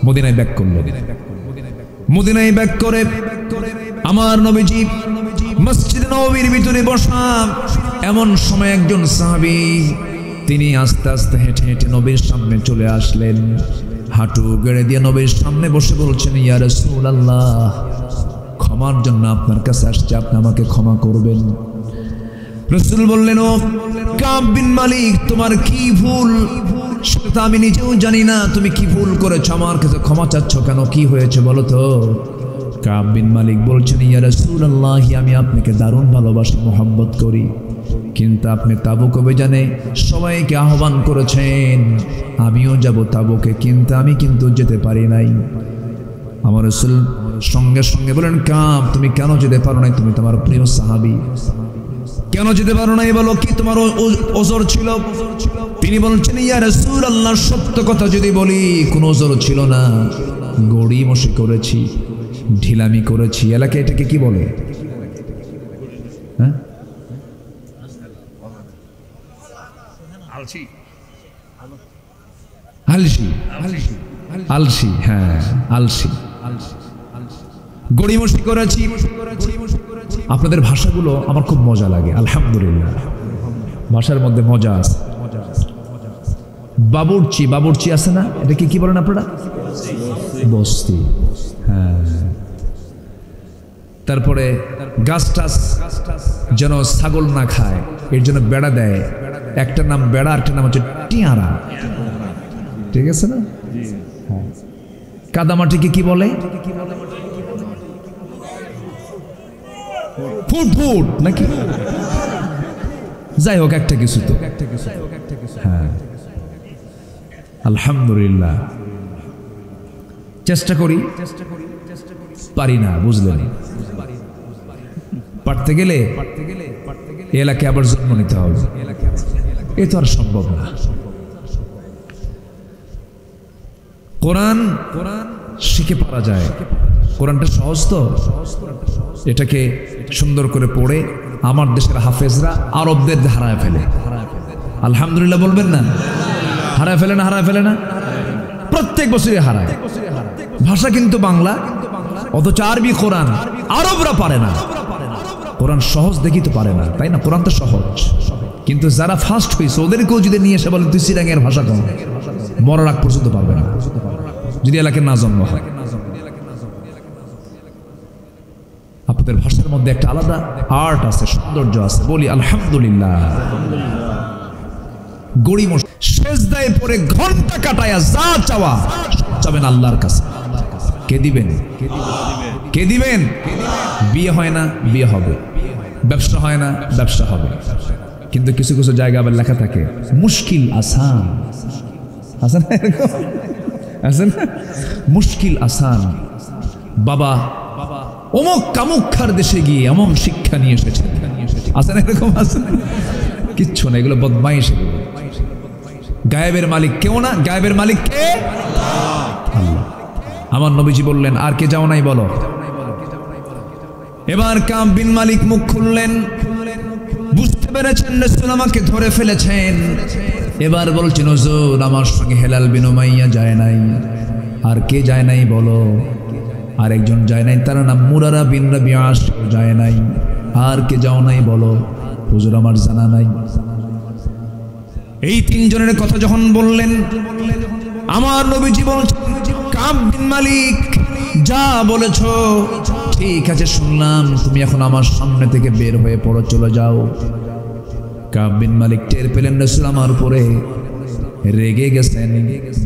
মদিনায় ব্যাক করল। মদিনায় ব্যাক করে আমার নবীজি মসজিদ নববীর ভিতরে বসা। এমন সময় একজন সাহাবী তিনি আস্তে আস্তে হেঁটে হেঁটে নবীর সামনে চলে আসলেন। হাঁটু গেড়ে দিয়ে নবীর সামনে বসে বলছেন, ইয়া রাসূলুল্লাহ, ক্ষমার জন্য আপনার কাছে আসছে, আপনি আমাকে ক্ষমা করবেন। রাসূল বললেন, ও কাব বিন মালিক, তোমার কি ভুল সেটা আমি নিজেও জানি না। তুমি কি ভুল করেছো, আমার কাছে ক্ষমা চাচ্ছ কেন? কি হয়েছে বলো তো? কাব বিন মালিক বলছেন, ইয়া রাসূলুল্লাহ, আমি আপনাকে দারুণ ভালোবাসি, মোহাব্বত করি, কিন্তু আপনি তাবুক অভিযানে সবাইকে আহ্বান করেছেন, আমিও যাব তাবুকে, কিন্তু আমি যেতে পারি নাই। আমার রাসূল সঙ্গে সঙ্গে বলেন, কাব তুমি কেন যেতে পারো নাই? তুমি তোমার প্রিয় সাহাবী, কেন যেতে পারো নাই? বলো, কি তোমার ওজর ছিল? তিনি বলছেন, ইয়া রাসূলুল্লাহ, সত্য কথা যদি বলি কোনো ওজর ছিল না। গড়িমসি করেছি, ঢিলামি করেছি। এলাকায় এটাকে কি বলে? হ্যাঁ, আলসি। আলসি, হ্যাঁ আলসি। গড়িমসি করেছি। আপনাদের ভাষাগুলো আমার খুব মজা লাগে, আলহামদুলিল্লাহ, ভাষার মধ্যে মজা আছে। বাবুর্চি, বাবুর্চি আছে না? এটাকে কি বলেন আপনারা? বস্তি, হ্যাঁ। তারপরে গাছ টাছ যেন ছাগল না খায় এর জন্য বেড়া দেয়। একটা নাম বেড়া, একটা নাম হচ্ছে টিয়ারা, ঠিক আছে না? কাদামাটিকে কি বলে? ফুট নাকি? যাই হোক, একটা কিছু তো। হ্যাঁ, আলহামদুলিল্লাহ, চেষ্টা করি, পারি না, বুঝলেন? পারতে গেলে এলাকায় আবার জন্ম নিতে হবে, এ তো আর সম্ভব না। কোরআন শিখে পারা যায়। কোরআনটা সহজ তো, এটাকে সুন্দর করে পড়ে আমার দেশের হাফেজরা আরবদের হারায় ফেলে। আলহামদুলিল্লাহ বলবেন না? হারায় ফেলে না? হারায় ফেলে না? প্রত্যেক বছরই হারায়। ভাষা কিন্তু বাংলা, অথচ আরবি কোরআন আরবরা পারে না। কোরআন সহজ দেখি তো পারে না, তাই না? কোরআন তো সহজ, কিন্তু যারা ফার্স্ট হয়েছে ওদেরকেও যদি নিয়ে এসে বলেন তুই সিরাঙের ভাষা কম, মরার আগ পর্যন্ত পারবে না, যদি এলাকার না জন্ম হয়। আপনাদের ভাষার মধ্যে একটা আলাদা আর্ট আছে, সৌন্দর্য আছে, বলি আলহামদুলিল্লাহ। গড়িমস সেজদায় পড়ে ঘন্টা কাটায়া যা চাওয়া চাবেন আল্লাহর কাছে। কে দিবেন? কে দিবেন? বিয়ে হয় না, বিয়ে হবে। ব্যবসা হয় না, ব্যবসা হবে। কিন্তু কিছু কিছু জায়গা আবার লেখা থাকে মুশকিল আসান। আসান আসান, মুশকিল আসান। বাবা অমুক কামুক্ষার দেশে গিয়ে এমন শিক্ষা নিয়ে এসেছে, আছেন এরকম? আছে কিচ্ছু না, এগুলো বদমাইশ। এগুলো গায়েবের মালিক কেউ না, গায়েবের মালিক কে? আল্লাহ। আমার নবীজি বললেন, আর কে যাও নাই বলো? এবার কাব বিন মালিক মুখ খুললেন, বুঝতে পেরেছেন রাসূল আমাকে ধরে ফেলেছেন। এবার বলছেন, হুজুর আমার সঙ্গে হেলাল বিন উমাইয়া যায় নাই। আর কে যায় নাই বলো? আরেকজন যায় নাই, তার নাম মুরারা বিন রাবিআ, যায় নাই। আর কে যাও নাই বলো? হুজুর আমার জানা নাই। এই তিনজনের কথা যখন বললেন, আমার নবীজি বলছেন, কাব বিন মালিক যা বলেছো ঠিক আছে, শুনলাম, তুমি এখন আমার সামনে থেকে বের হয়ে পড়ো, চলে যাও। কাব বিন মালিক টের পেলেন রাসূল আমার উপরে রেগে গেছেন,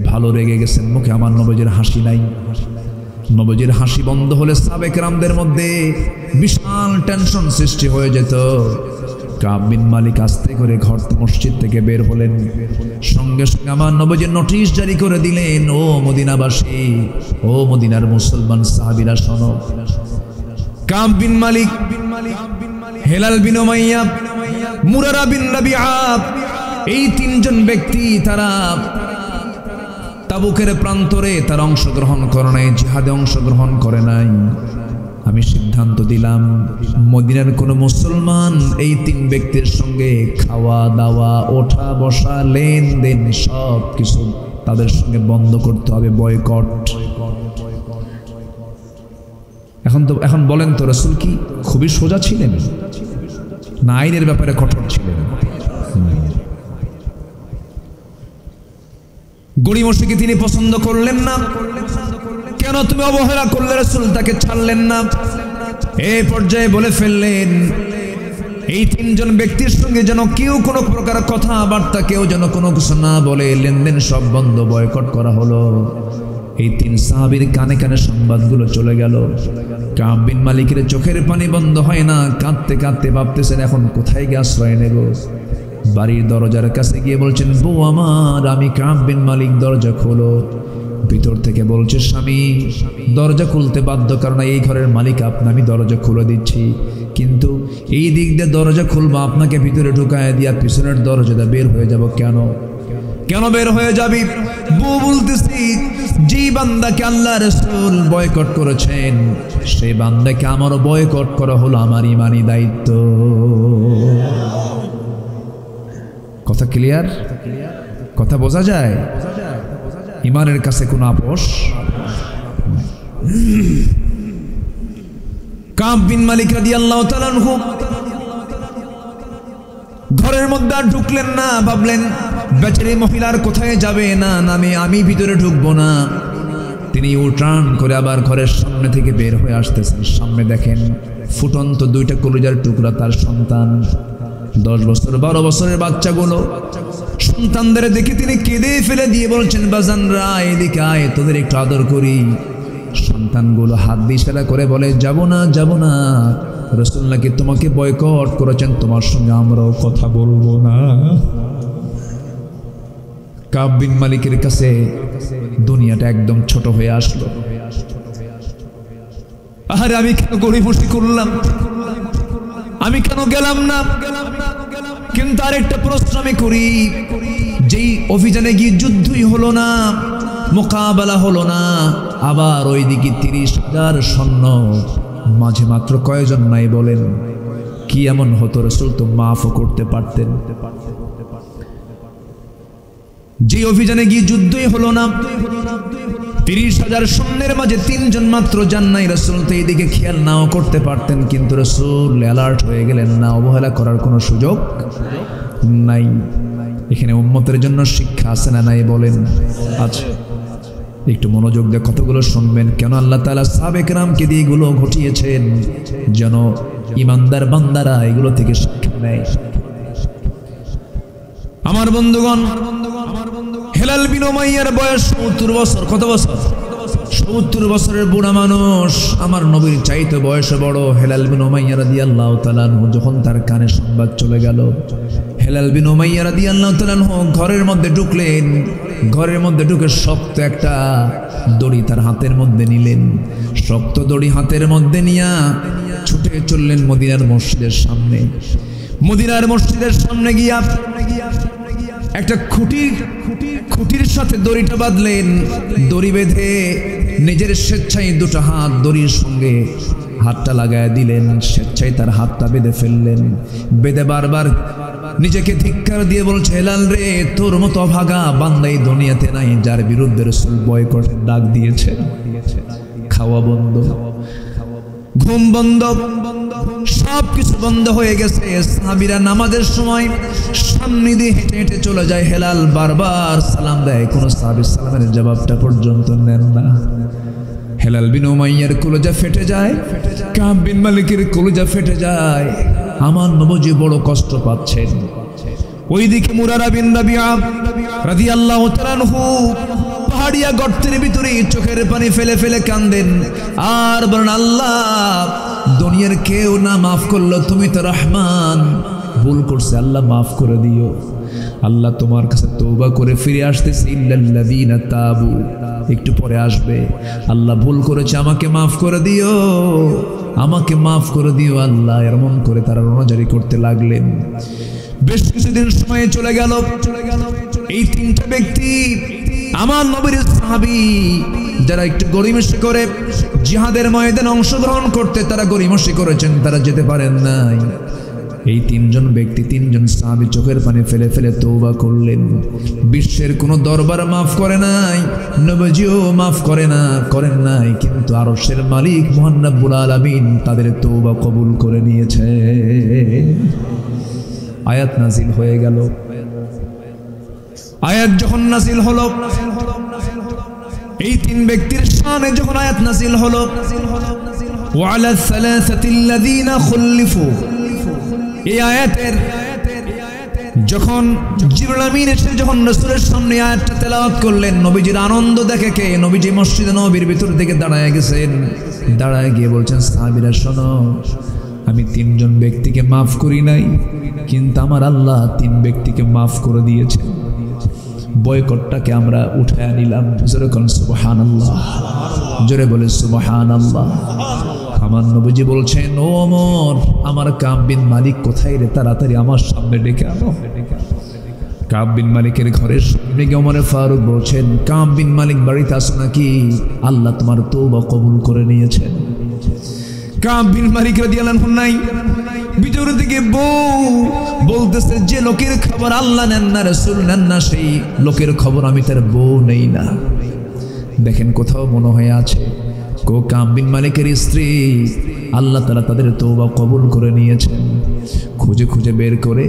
ভালো রেগে গেছেন। মুখে আমার নবীজির হাসি নাই। নবীজির হাসি বন্ধ হলে সাহাবায়ে কেরামদের মধ্যে বিশাল টেনশন সৃষ্টি হয়ে যেত। কাব বিন মালিক আস্তে করে ঘর মসজিদ থেকে বের হলেন। সঙ্গে সঙ্গে আমার নবীজি নোটিশ জারি করে দিলেন, ও মদিনাবাসী, ও মদিনার মুসলমান সাহাবীরা শোনো, কাব বিন মালিক, হেলাল বিন উমাইয়া, মুরারা বিন রাবিআ, এই তিনজন ব্যক্তি তারা তাবুকের প্রান্তরে তারা অংশগ্রহণ করে নাই, জিহাদে অংশগ্রহণ করে নাই। আমি সিদ্ধান্ত দিলাম মদিনার কোন মুসলমান এই তিন ব্যক্তির সঙ্গে খাওয়া দাওয়া, ওঠা বসা, লেনদেন সব কিছু তাদের সঙ্গে বন্ধ করতে হবে, বয়কট। এখন বলেন তো রাসূল কি খুবই সোজা ছিলেন না আইনের ব্যাপারে কঠোর ছিলেন? গড়িমসিকে তিনি পছন্দ করলেন না, কেন তুমি অবহেলা করলে রাসূল তাকে ছাড়লেন না? এই পর্যায়ে বলে ফেললেন, এই তিনজন ব্যক্তির সঙ্গে যেন কেউ কোনো প্রকার কথাবার্তা, কেউ যেন কোনো কিছু না বলে, লেনদেন সব বন্ধ, বয়কট করা হলো। এই তিন সাহাবীর কানে কানে সংবাদগুলো চলে গেল। কাব বিন মালিকের চোখের পানি বন্ধ হয় না, কাঁদতে কাঁদতে ভাবতেছেন এখন কোথায় গিয়ে আশ্রয় নেব। বাড়ির দরজার কাছে গিয়ে বলছেন, বউ আমার, আমি কাব বিন মালিক, দরজা খোলো। ভিতর থেকে বলছে, স্বামী দরজা খুলতে বাধ্য, কারণ এই ঘরের মালিক আপনি, আমি দরজা খুলে দিচ্ছি, কিন্তু এই দিক দিয়ে দরজা খুলবো, আপনাকে ভিতরে ঢুকায় দিয়া পিছনের দরজাটা বের হয়ে যাব। কেন কেন বের হয়ে যাবি? বউ বলতেছি, যে বান্দাকে আল্লাহ রাসূল বয়কট করেছেন, সেই বান্দাকে আমারও বয়কট করা হলো আমার ইমানি দায়িত্ব। কথা ক্লিয়ার? কথা বোঝা যায়? ইমানের কাছে কোনো আপোষ। কাব বিন মালিক রাদিয়াল্লাহু তাআলা আনহু ঘরের মধ্যে আর ঢুকলেন না, ভাবলেন বেচারি মহিলার কোথায় যাবে, না আমি ভিতরে ঢুকবো না। তিনি উঠান করে আবার ঘরের সামনে থেকে বের হয়ে আসতেছেন। সামনে দেখেন ফুটন্ত দুইটা কলিজার টুকরা তার সন্তান, 10 বছর 12 বছরের বাচ্চাগুলো। সন্তানদের দেখে তিনি কেঁদে ফেলে দিয়ে বলছেন, বাজানরা এদিকে আয়, তোদের একটু আদর করি। সন্তানগুলো হাত দিয়ে ইশারা করে বলে, যাব না যাব না, রাসূল নাকি তোমাকে বয়কট করেছেন, তোমার সঙ্গে আমরাও কথা বলবো না। কাব বিন মালিকের কাছে দুনিয়াটা একদম ছোট হয়ে আসলো। আরে আমি কেন গড়িমসি করলাম, আমি কেন গেলাম না? কিন্তু আরেকটা প্রশ্ন আমি করি, যেই অভিযানে গিয়ে যুদ্ধই হলো না, মোকাবেলা হলো না, আবার ওইদিকে 30,000 সৈন্য, মাঝে মাত্র কয়জন নাই বলেন? কি এমন হতো রাসূল তো মাফও করতে পারতেন। যে অভিযানে গিয়ে যুদ্ধই হলো না, 30,000 সৈন্যের মাঝে 3 জন মাত্র যান নাই, রাসূল তো এইদিকে খেয়াল নাও করতে পারতেন, কিন্তু রাসূল অ্যালার্ট হয়ে গেলেন না, অবহেলা করার কোনো সুযোগ নাই। এখানে উম্মতের জন্য শিক্ষা আছে না নাই বলেন? আচ্ছা, একটু মনোযোগ দিয়ে কতগুলো শুনবেন, কেন আল্লাহ তাআলা সাহাবে কেরামকে দিয়ে এগুলো ঘটিয়েছেন, যেন ইমানদার বান্দারা এগুলো থেকে শিক্ষা নেয়। আমার বন্ধুগণ, হেলাল বিন উমাইয়ার বয়স 70 বছর। কত বছর? 70 বছরের বুড়া মানুষ, আমার নবীর চাইতে বয়সে বড়। হেলাল বিন উমাইয়া রাদিয়াল্লাহু তাআলা আনহু যখন তার কানে সংবাদ চলে গেল, হেলাল বিন উমাইয়া রাদিয়াল্লাহু তাআলা আনহু ঘরের মধ্যে ঢুকলেন। ঘরের মধ্যে ঢুকে শক্ত একটা দড়ি তার হাতের মধ্যে নিলেন। শক্ত দড়ি হাতের মধ্যে নিয়া ছুটে চললেন মদিনার মসজিদের সামনে। মদিনার মসজিদের সামনে গিয়া একটা খুঁটির সাথে দড়িটা বাঁধলেন। দড়ি বেঁধে নিজের স্বেচ্ছায় দুটো হাত দড়ির সঙ্গে হাতটা লাগায় দিলেন, স্বেচ্ছায় তার হাতটা বেঁধে ফেললেন। বেঁধে বারবার নিজেকে ধিক্কার দিয়ে বলছে, হেলাল রে, তোর মতো অভাগা বান্দা এই দুনিয়াতে নাই যার বিরুদ্ধে রাসূল বয়কটের ডাক দিয়েছে। খাওয়া বন্ধ, ঘুম বন্ধ, সব কিছু বন্ধ হয়ে গেছে। সাহাবীরা নামাজের সময় সামনে দিয়ে হেঁটে হেঁটে চলে যায়। হেলাল বারবার সালাম দেয়, কোনো সাহাবীর সালামের জবাবটা পর্যন্ত নেন না। হেলাল বিন উমাইয়ার কলিজা ফেটে যায়, কাব বিন মালিকের কলিজা ফেটে যায়। আমার নবী বড় কষ্ট পাচ্ছেন। ওইদিকে মুরারা বিন রাবিআ রাদিয়াল্লাহু তাআলা আনহু পাহাড়িয়া গর্তের ভিতরে চোখের পানি ফেলে ফেলে কাঁদেন আর বলেন, আল্লাহ, দুনিয়ার কেউ না মাফ করলো, তুমি তো রহমান, ভুল করছে, আল্লাহ মাফ করে দিও। আল্লাহ তোমার কাছে তওবা করে ফিরে আসতেছে, ইল্লাল্লাযীনা তাবু, একটু পরে আসবে। আল্লাহ ভুল করেছে, আমাকে মাফ করে দিও, আমাকে মাফ করে দিও আল্লাহ। এমন করে তারা রোনাজারি করতে লাগলেন। বেশ কিছুদিন সময় চলে গেল। এই তিনটা ব্যক্তি আমার নবীর সাহাবী, যারা একটু গড়িমসি করে জিহাদের ময়দানে অংশগ্রহণ করতে তারা গড়িমসি করেছেন, তারা যেতে পারেন নাই। এই তিনজন ব্যক্তি, তিনজন সাহাবী চোখের পানি ফেলে ফেলে তওবা করলেন। বিশ্বের কোনো দরবার মাফ করে নাই, নবীজিও মাফ করেন নাই, কিন্তু আরশের মালিক মহান রব্বুল আলামিন তাদের তওবা কবুল করে নিয়েছে। আয়াত নাজিল হয়ে গেল। আয়াত যখন নাজিল হলো, এই তিন ব্যক্তির শানে যখন আয়াত নাজিল হলো, ওয়ালা সালাসাতিল্লাযীনা খুল্লিফু, এই আয়াতের যখন জিবরিল আমিন এসে যখন রাসূলের সামনে আয়াতটা তেলাওয়াত করলেন, নবীজির আনন্দ দেখে কে নবীজি মসজিদে নববীর ভিতর থেকে দাঁড়ায় গেছেন। দাঁড়ায় গিয়ে বলছেন, সাহাবীরা শোনো, আমি তিনজন ব্যক্তিকে মাফ করি নাই, কিন্তু আমার আল্লাহ তিন ব্যক্তিকে মাফ করে দিয়েছে। বয়কটটাকে আমরা উঠায় নিলাম। জোরে বলেন সুবহানাল্লাহ, জোরে বলে সুবহানাল্লাহ। আমার নবীজি বলছেন, ও ওমর, আমার কাব বিন মালিক কোথায় রে? তাড়াতাড়ি আমার সামনে ডেকে আনো। কাব বিন মালিকের ঘরের সামনে গিয়ে ওমর ফারুক বলছেন, কাব বিন মালিক বাড়িতে আসো নাকি? আল্লাহ তোমার তওবা কবুল করে নিয়েছেন। কাব বিন মালিক রাদিয়াল্লাহু আনহু নাই, ভিতর থেকে বউ বলতেছে, যে লোকের খবর আল্লাহ নেন না, রাসূল নেন না, সেই লোকের খবর আমি তার বউ নেই না। দেখেন কোথাও মনে হয়ে আছে কাব বিন মালিকের স্ত্রী, আল্লাহ তাআলা তাদের তওবা কবুল করে নিয়েছেন। খুঁজে খুঁজে বের করে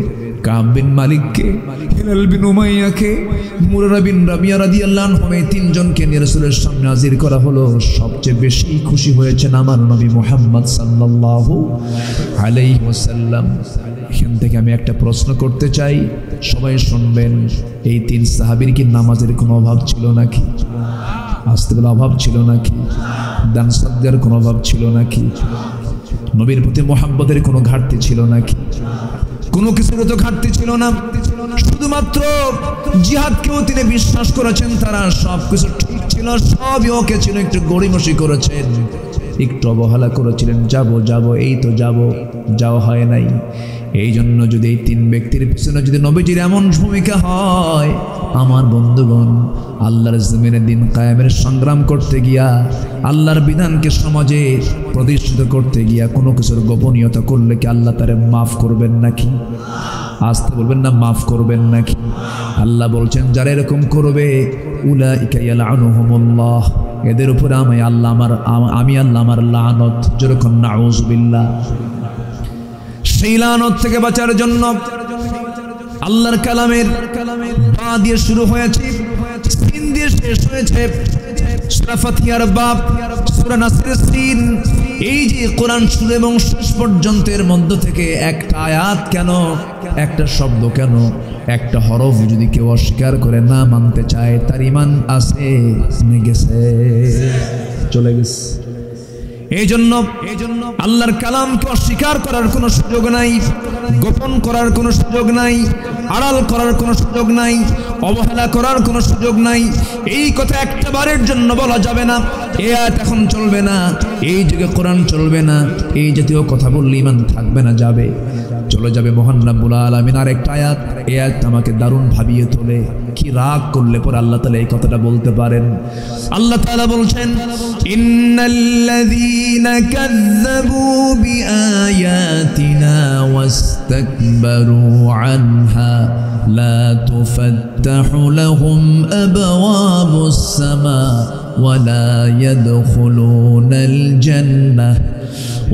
কাব বিন মালিককে, হিলাল বিন উমাইয়াকে, মুরারা বিন রাবিয়া রাদিয়াল্লাহু আনহু, এই তিনজনকে নিয়ে রাসূলের সামনে হাজির করা হলো। সবচেয়ে বেশি খুশি হয়েছেন আমার নবী মুহাম্মদ সাল্লাল্লাহু আলাইহি ওয়াসাল্লাম। এখান থেকে আমি একটা প্রশ্ন করতে চাই, সবাই শুনবেন। এই তিন সাহাবীর কি নামাজের কোনো অভাব ছিল নাকি? আসতে বলে অভাব ছিল নাকি? দান সদকার কোনো অভাব ছিল নাকি? নবীর প্রতি মুহাব্বতের কোনো ঘাটতি ছিল নাকি? কোনো কিছুর তো ঘাটতি ছিল না। শুধুমাত্র জিহাদকেও তিনি বিশ্বাস করেছেন, তারা সব কিছু ঠিক ছিল, সবই ওকে ছিল। একটু গড়িমসি করেছেন, একটু অবহেলা করেছিলেন, যাব এই তো যাওয়া হয় নাই। এই জন্য যদি এই তিন ব্যক্তির পিছনে যদি নবীজির এমন ভূমিকা হয়, আমার বন্ধুগণ, আল্লাহর জমিনে দিন কায়েমের সংগ্রাম করতে গিয়া, আল্লাহর বিধানকে সমাজে প্রতিষ্ঠিত করতে গিয়া কোনো কিছুর গোপনীয়তা করলে কি আল্লাহ তারে মাফ করবেন নাকি? আসতে বলবেন না, মাফ করবেন নাকি? আল্লাহ বলছেন, যারা এরকম করবে, উলাইকা ইয়ালআনুহুমুল্লাহ, এদের উপরে আমি আল্লাহ আমার লানত। যেরকম নাউযুবিল্লাহ। সেই লানত থেকে বাঁচার জন্য আল্লাহর কালামের বা দিয়ে শুরু হয়েছে, সিন দিয়ে শেষ হয়েছে। সূরা ফাতিহার বাব, সূরা নাসের সিন। এই যে কোরআন শুরু এবং শেষ পর্যন্তের মধ্য থেকে একটা আয়াত কেন, একটা শব্দ কেন, একটা হরফ যদি কেউ অস্বীকার করে, না মানতে চায়, তার ঈমান আছে গেছে, চলে গেছে। এই জন্য আল্লাহর কালামকে অস্বীকার করার কোনো সুযোগ নাই, গোপন করার কোনো সুযোগ নাই, আড়াল করার কোনো সুযোগ নাই, অবহেলা করার কোনো সুযোগ নাই। এই কথা একটা বারের জন্য বলা যাবে না, এই আয়াত এখন চলবে না, এই যুগে কোরআন চলবে না, এই জাতীয় কথা বললে ঈমান থাকবে না, চলে যাবে। মহান রব্বুল আলামিন আরেকটা আয়াত, এই আয়াত আমাকে দারুণ ভাবিয়ে তোলে। কি রাগ করলে পরে আল্লাহ তাআলা এই কথাটা বলতে পারেন? আল্লাহ তাআলা বলছেন, ইন্নাল্লাযীনা কাযযাবু বিআয়াতিনা ওয়াস্তাকবারু আনহা লা তুফাত্তাহু লাহুম আবওয়াবুস সামা ওয়ালা ইয়াদখুলুনাল জান্নাহ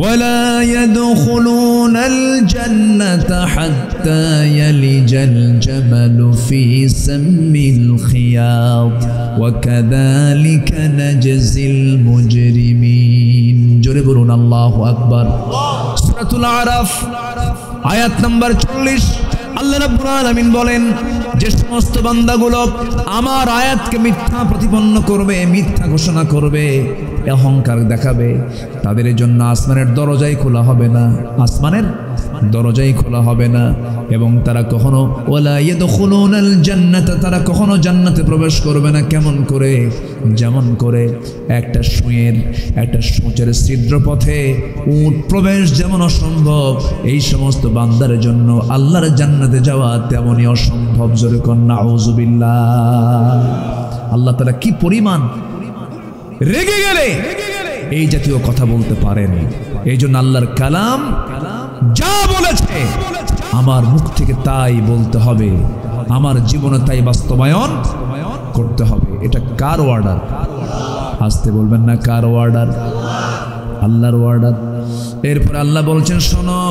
ولا يدخلون الجنة حتى يلج الجمل في سم الخياط وكذلك نجزي المجرمين جربون الله أكبر سورة الأعراف آيات نمبر 40 আল্লাহ রাব্বুল আলামিন বলেন, যে সমস্ত বান্দাগুলো আমার আয়াতকে মিথ্যা প্রতিপন্ন করবে, মিথ্যা ঘোষণা করবে, অহংকার দেখাবে, তাদের জন্য আসমানের দরজাই খোলা হবে না, আসমানের দরজাই খোলা হবে না, এবং তারা কখনো ওয়ালা ইয়াদখুলুনাল জান্নাতা, তারা কখনো জান্নাতে প্রবেশ করবে না। কেমন করে? যেমন করে একটা সূঁচের ছিদ্র পথে উট প্রবেশ যেমন অসম্ভব, এই সমস্ত বান্দার জন্য আল্লাহর জান্নাতে যাওয়া তেমনই অসম্ভব। জোরে কর নাউযুবিল্লাহ। আল্লাহ তাআলা কি পরিমাণ রেগে গেলে এই জাতীয় কথা বলতে পারেন। এই জন্য আল্লাহর কালাম যা বলেছে আমার মুখ থেকে তাই বলতে হবে, আমার জীবনে তাই বাস্তবায়ন করতে হবে। এটা কার অর্ডার? আসতে বলবেন না, কার অর্ডার? আল্লাহর অর্ডার। এরপর আল্লাহ বলছেন, শোনো,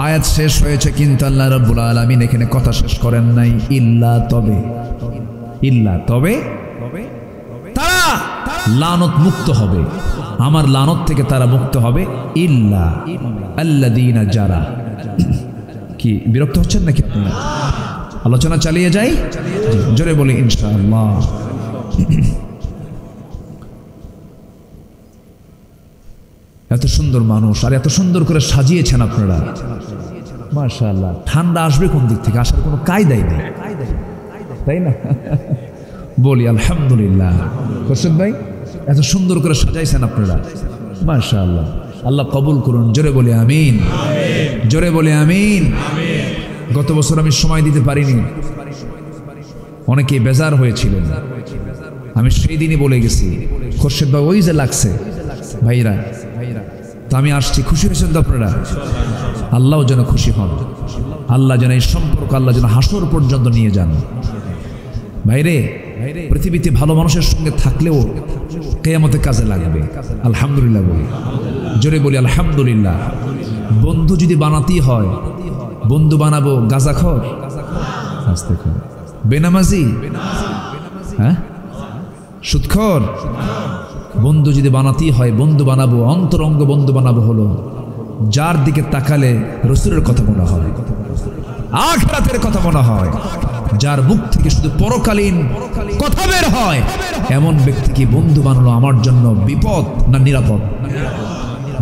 আয়াত শেষ হয়েছে, কিন্তু আল্লাহ রাব্বুল আলামিন এখানে কথা শেষ করেন নাই। ইল্লা তবে তারা লানত মুক্ত হবে, আমার লানত থেকে তারা মুক্ত হবে। ইল্লা আল্লাযীনা, যারা, কি বিরক্ত হচ্ছেন নাকি আপনারা? আলোচনা চালিয়ে যাই, জোরে বলি ইনশাআল্লাহ। এত সুন্দর মানুষ আর এত সুন্দর করে সাজিয়েছেন আপনারা, মাশাআল্লাহ। ঠান্ডা আসবে কোন দিক থেকে? আসার কোনো কায়দাই নেই, তাই না? বলি আলহামদুলিল্লাহ। খোরশেদ ভাই, এত সুন্দর করে সাজাইছেন আপনারা, মাশাআল্লাহ। আল্লাহ কবুল করুন, জোরে বলি আমিন, জোরে বলি আমিন। গত বছর আমি সময় দিতে পারিনি, অনেকে বেজার হয়েছিলেন, আমি সেই দিনই বলে গেছি, খোরশেদ ভাই ওই যে লাগছে ভাইরা, তো আমি আসছি। খুশি হয়েছেন তো আপনারা? আল্লাহ যেন খুশি হন, আল্লাহ যেন এই সম্পর্ক আল্লাহ যেন হাসর পর্যন্ত নিয়ে যান। ভাইরে, পৃথিবীতে ভালো মানুষের সঙ্গে থাকলেও কিয়ামতে কাজে লাগবে। আলহামদুলিল্লাহ বলি, জোরে বলি আলহামদুলিল্লাহ। বন্ধু যদি বানাতেই হয়, বন্ধু বানাবো গাঁজাখোর, বেনামাজি, হ্যাঁ, সুদখোর? বন্ধু যদি বানাতেই হয়, বন্ধু বানাবো, অন্তরঙ্গ বন্ধু বানাবো হলো যার দিকে তাকালে রাসূলের কথা মনে হয়, আখিরাতের কথা মনে হয়, যার মুখ থেকে শুধু পরকালীন কথা বের হয়, এমন ব্যক্তিকে বন্ধু বানানো আমার জন্য বিপদ না নিরাপদ?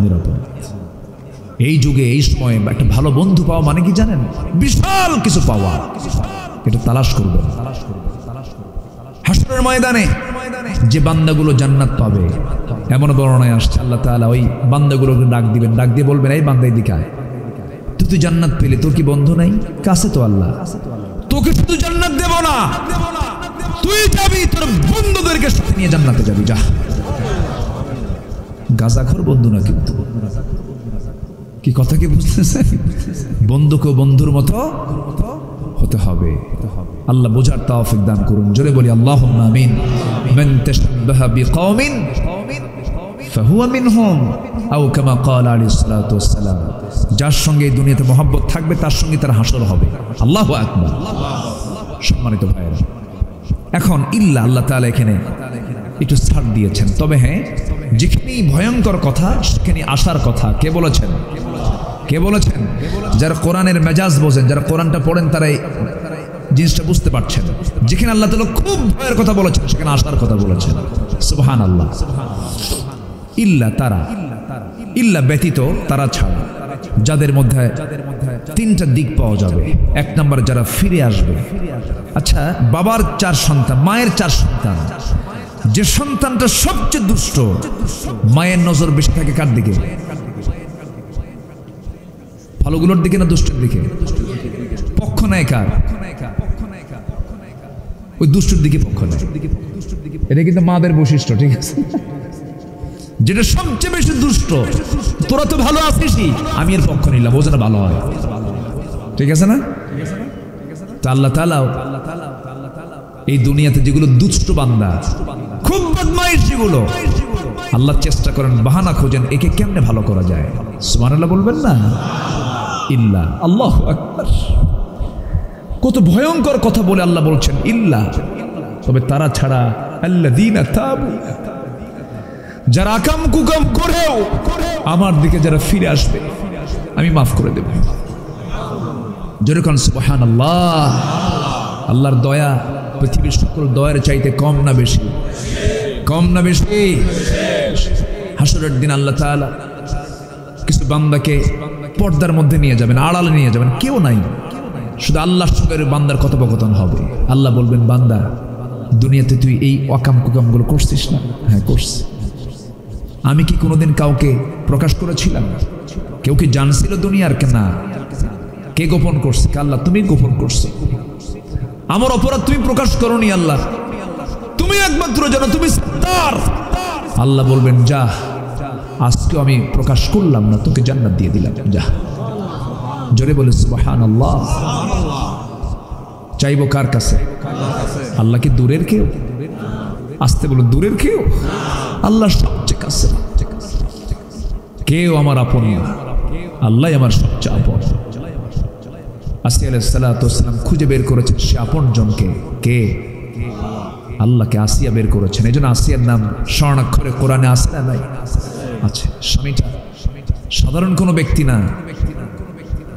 নিরাপদ। এই যুগে, এই সময়ে একটা ভালো বন্ধু পাওয়া মানে কি জানেন? বিশাল কিছু পাওয়া। এটা তালাশ করবেন। হাসরের ময়দানে যে বান্দাগুলো জান্নাত পাবে, এমন বর্ণনায় আসছে, আল্লাহ তাআলা ওই বান্দাগুলোকে ডাক দিবেন, ডাক দিয়ে বলবেন, এই বান্দা এদিকে আয়, তুই জান্নাত পেলে তোর কি বন্ধু নাই? কাছে তো আল্লাহ, তোকে শুধু জান্নাত দেব না, তুই যাবি তোর বন্ধুদেরকে সাথে নিয়ে জান্নাতে যাবি। যা, গাঁজাখোর বন্ধু না কিন্তু। কি কথা কি বুঝতেছেন? বন্ধুকে বন্ধুর মতো হতে হবে। আল্লাহ বোঝার তৌফিক দান করুন, জোরে বলি আল্লাহুম্মা আমিন। মান তাশাব্বাহা বিকওমিন ফাহুয়া মিনহুম আও কামা ক্বালা আলাইহিস সালাতু ওয়াস সালাম। যার সঙ্গে এই দুনিয়াতে মহব্বত থাকবে, তার সঙ্গে তার হাসর হবে। আল্লাহু আকবার। সম্মানিত ভাইয়েরা, এখন ইল্লা আল্লাহ তাআলা এখানে একটু ছাড় দিয়েছেন। তবে হ্যাঁ, যেখানেই ভয়ঙ্কর কথা সেখানে আসার কথা কে বলেছেন? কে বলেছেন? যারা কোরআনের মেজাজ বোঝেন, যারা কোরআনটা পড়েন, তারাই জিনিসটা বুঝতে পারছেন। যেখানে আল্লাহ তাআলা খুব ভয়ের কথা বলেছেন, সেখানে আসার কথা বলেছেন। সুবহানাল্লাহ। ইল্লা, তারা, ইল্লা ব্যতীত, তারা ছাড়া, যাদের মধ্যে তিনটা দিক পাওয়া যাবে। এক নম্বর, যারা ফিরে আসবে। আচ্ছা, বাবার 4 সন্তান, মায়ের 4 সন্তান, যে সন্তানটা সবচেয়ে দুষ্ট, মায়ের নজর বেশি থাকে কার দিকে? ভালোগুলোর দিকে না দুষ্টের দিকে? পক্ষ নেয় কার? ওই দুষ্টুর দিকে পক্ষ নেয়। এটা কিন্তু মাদের বৈশিষ্ট্য, ঠিক আছে? যেটা সবচেয়ে বেশি দুষ্ট, তোরা তো ভালো আছিসই, আমি এর পক্ষ নিলাম, ও যেন ভালো হয়, ঠিক আছে না? তা আল্লাহ তাআলা এই দুনিয়াতে যেগুলো দুষ্ট বান্দা, খুব বদমাইশ যেগুলো, আল্লাহ চেষ্টা করেন, বাহানা খোঁজেন, একে কেমনে ভালো করা যায়। সুবহানাল্লাহ বলবেন না? ইল্লা, আল্লাহু আকবার। কত ভয়ঙ্কর কথা বলে আল্লাহ বলছেন ইল্লা, তবে তারা ছাড়া, আল্লাযীনা তাবু, যারা আকাম কুকাম করেও আমার দিকে যারা ফিরে আসবে, আমি মাফ করে দেব। জোরে কোন সুবহানাল্লাহ। আল্লাহর দয়া পৃথিবীর সকল দয়ার চাইতে কম না বেশি? কম না বেশি? হাসরের দিন আল্লাহ তাআলা কিছু বান্দাকে পর্দার মধ্যে নিয়ে যাবেন, আড়ালে নিয়ে যাবেন, কেউ নাই, শুধু আল্লাহর সঙ্গে বান্দার কথোপকথন হবে। আল্লাহ বলবেন, বান্দা দুনিয়াতে তুই এই অকাম কুকামগুলো করছিস না? হ্যাঁ করছি। আমি কি কোনোদিন কাউকে প্রকাশ করেছিলাম? কেউ কি জানছিল দুনিয়ার? না। কে গোপন করছে? আল্লাহ তুমি গোপন করছো। আমার অপরাধ তুমি প্রকাশ করনি আল্লাহ, তুমি একমাত্র জানো, তুমি সত্তার। আল্লাহ বলবেন, যা, আজকে আমি প্রকাশ করলাম না, তোকে জান্নাত দিয়ে দিলাম, যা। জোরে বলে সুবহানাল্লাহ। চাইবো কার কাছে? আল্লাহ কি দূরের কেউ? আসতে বলো, দূরের কেউ? আল্লাহ সবচেয়ে কাছে। কেউ আমার আপন না, আল্লাহ আমার সবচেয়ে আপন। আসিয়া আলাইহিস সালাতু ওয়াস সালাম খুঁজে বের করেছেন সে আপন জনকে। কে? আল্লাহকে আসিয়া বের করেছেন। এই জন্য আসিয়ার নাম স্বর্ণাক্ষরে কোরআনে আছে না? নাই? আছে। স্বামীটা সাধারণ কোনো ব্যক্তি না,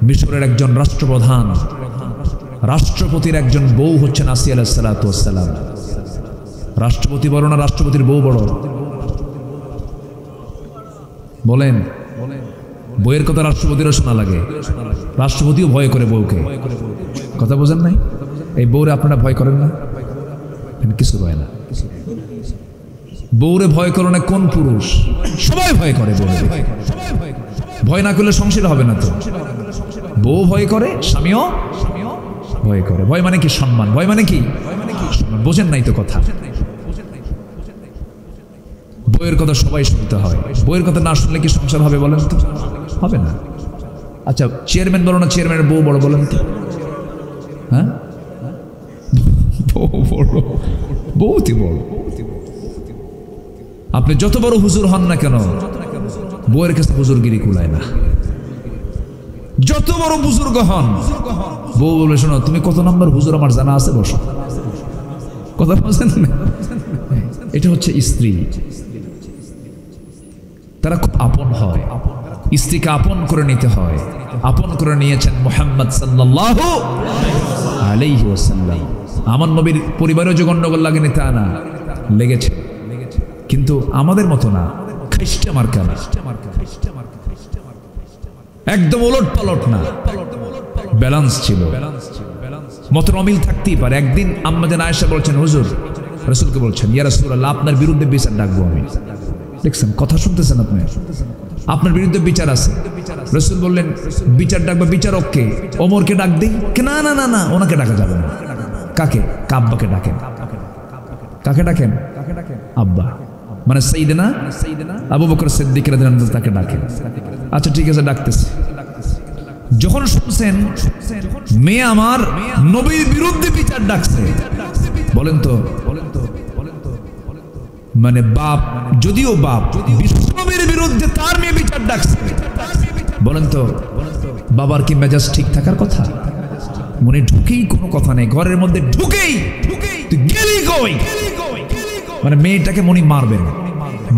মিশরের একজন রাষ্ট্রপ্রধান, রাষ্ট্রপতির একজন বউ হচ্ছেন আসিয়া আলাইহিস সালাতু ওয়াস সালাম। রাষ্ট্রপতি বড় না রাষ্ট্রপতির বউ বড়? বলেন। বইয়ের কথা রাষ্ট্রপতিরও শোনা লাগে, রাষ্ট্রপতিও ভয় করে বউকে। কথা বোঝেন নাই? এই বউরে আপনারা ভয় করেন না? কিছু ভয় না। বউরে ভয় করে না কোন পুরুষ? সবাই ভয় করে বউরে। ভয় না করলে সংসার হবে না তো। বউ ভয় করে, স্বামীও ভয় করে। ভয় মানে কি? সম্মান। ভয় মানে কি? বোঝেন নাই তো কথা। বইয়ের কথা সবাই শুনতে হয়। বইয়ের কথা না শুনলে কি সংসার হবে বলেন তো? হবে না। আচ্ছা, চেয়ারম্যান বলো না চেয়ারম্যানের বউ বড় বলেন তো? হ্যাঁ, বউ বড়, বউতি বড়। আপনি যত বড় হুজুর হন না কেন, বউয়ের কাছে হুজুরগিরি কুলায় না। যত বড় বুজুর্গ হন, বউ বলে, শোনো তুমি কত নম্বর হুজুর আমার জানা আছে, বসো। কথা বলছেন না? এটা হচ্ছে স্ত্রী। তারা খুব আপন হয়। স্ত্রীকে আপন করে নিতে হয়। আপন করে নিয়েছেন মুহাম্মদ সাল্লাল্লাহু আলাইহি ওয়াসাল্লাম। আমার নবীর পরিবারেও যে গন্ডগোল লাগেনি তা না, লেগেছে, কিন্তু আমাদের মতো না, খ্রিস্টা মার্কা না, একদম ওলট পালট না, ব্যালেন্স ছিল। মতের অমিল থাকতেই পারে। একদিন আম্মা জান আয়েশা বলছেন, হুজুর, রাসূলকে বলছেন, ইয়া রাসূলুল্লাহ, আপনার বিরুদ্ধে বিচার ডাকবো আমি। দেখছেন, কথা শুনতেছেন আপনি? আপনার বিরুদ্ধে বিচার আছে। রাসূল বললেন, বিচার ডাকবে, বিচারককে? ওমরকে ডাক দেই? না না না না, ওনাকে ডাকা যাবে না। কাকে? আব্বাকে ডাকেন। কাকে ডাকেন? আব্বা, মানে সাইয়েদনা আবু বকর সিদ্দিক রাদিয়াল্লাহু আনহু, তাকে ডাকেন। আচ্ছা ঠিক আছে, ডাকতেছে। যখন শুনছেন মেয়ে আমার নবীর বিরুদ্ধে বিচার ডাকছে, বলেন তো, মানে বাপ, যদিও বাপ, বিশ্বনবীর বিরুদ্ধে তার মেয়ে বিচার ডাকছে, বলেন তো বাবার কি মেজাজ ঠিক থাকার কথা? মনে ঢুকেই কোনো কথা নেই, ঘরের মধ্যে ঢুকেই তুই গেলি কই, মানে মেয়েটাকে মনি মারবেন।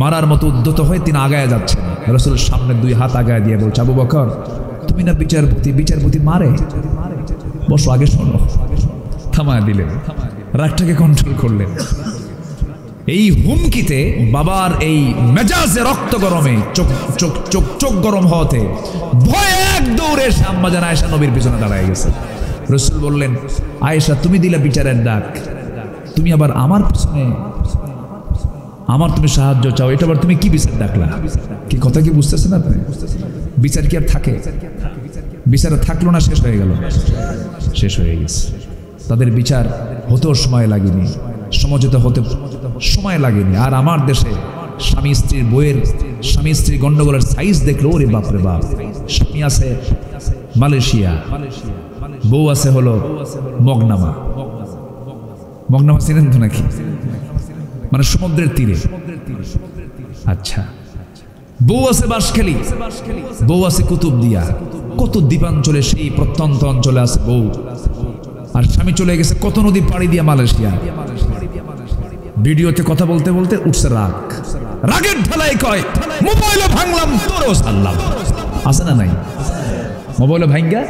মারার মতো উদ্যত হয়ে তিনি আগায় যাচ্ছেন। রাসূল সামনে দুই হাত আগায় দিয়ে বলছে, আবু বকর, তুমি না বিচারপতি, বিচারপতি মারে, বসো, আগে শোনো। থামায় দিলেন, রাগটাকে কন্ট্রোল করলেন। এই হুমকিতে বাবার এই মেজাজে রক্ত গরমে চোখ চোখ চোখ চোখ গরম হওয়াতে ভয়ে এক দৌড়ে আম্মা জান আয়েশা নবীর পিছনে দাঁড়ায় গেছে। রাসূল বললেন, আয়েশা, তুমি দিলা বিচারের ডাক, তুমি আবার আমার পিছনে, আমার তুমি সাহায্য চাও, এটা আবার তুমি কি বিচার ডাকলা? কি কথা কি বুঝতেছেন আপনি? বিচার কি আর থাকে? বিচার থাকলো না, শেষ হয়ে গেল, শেষ হয়ে গেছে। তাদের বিচার হতেও সময় লাগেনি, সমঝোতা হতে সময় লাগেনি। আর আমার দেশে স্বামী স্ত্রীর বইয়ের, স্বামী স্ত্রীর গন্ডগোলের সাইজ দেখলো, ওরে বাপরে বাপ। স্বামী আছে মালয়েশিয়া, বউ আছে হলো মগনামা। মগনামা চিনেন তো নাকি? মানে সমুদ্রের তীরে। আচ্ছা, বউ আছে বাঁশখালী, বউ আছে কুতুবদিয়া। কত দ্বীপাঞ্চলে, সেই প্রত্যন্ত অঞ্চলে আছে বউ। আর স্বামী চলে গেছে কত নদী পাড়ি দিয়া মালয়েশিয়া। ভিডিওতে কথা বলতে বলতে উঠছে রাগ, রাগের ঠেলায় কয়, মোবাইলও ভাঙলাম, তোরও সারলাম। আছে না নাই? মোবাইলও ভাঙ্গা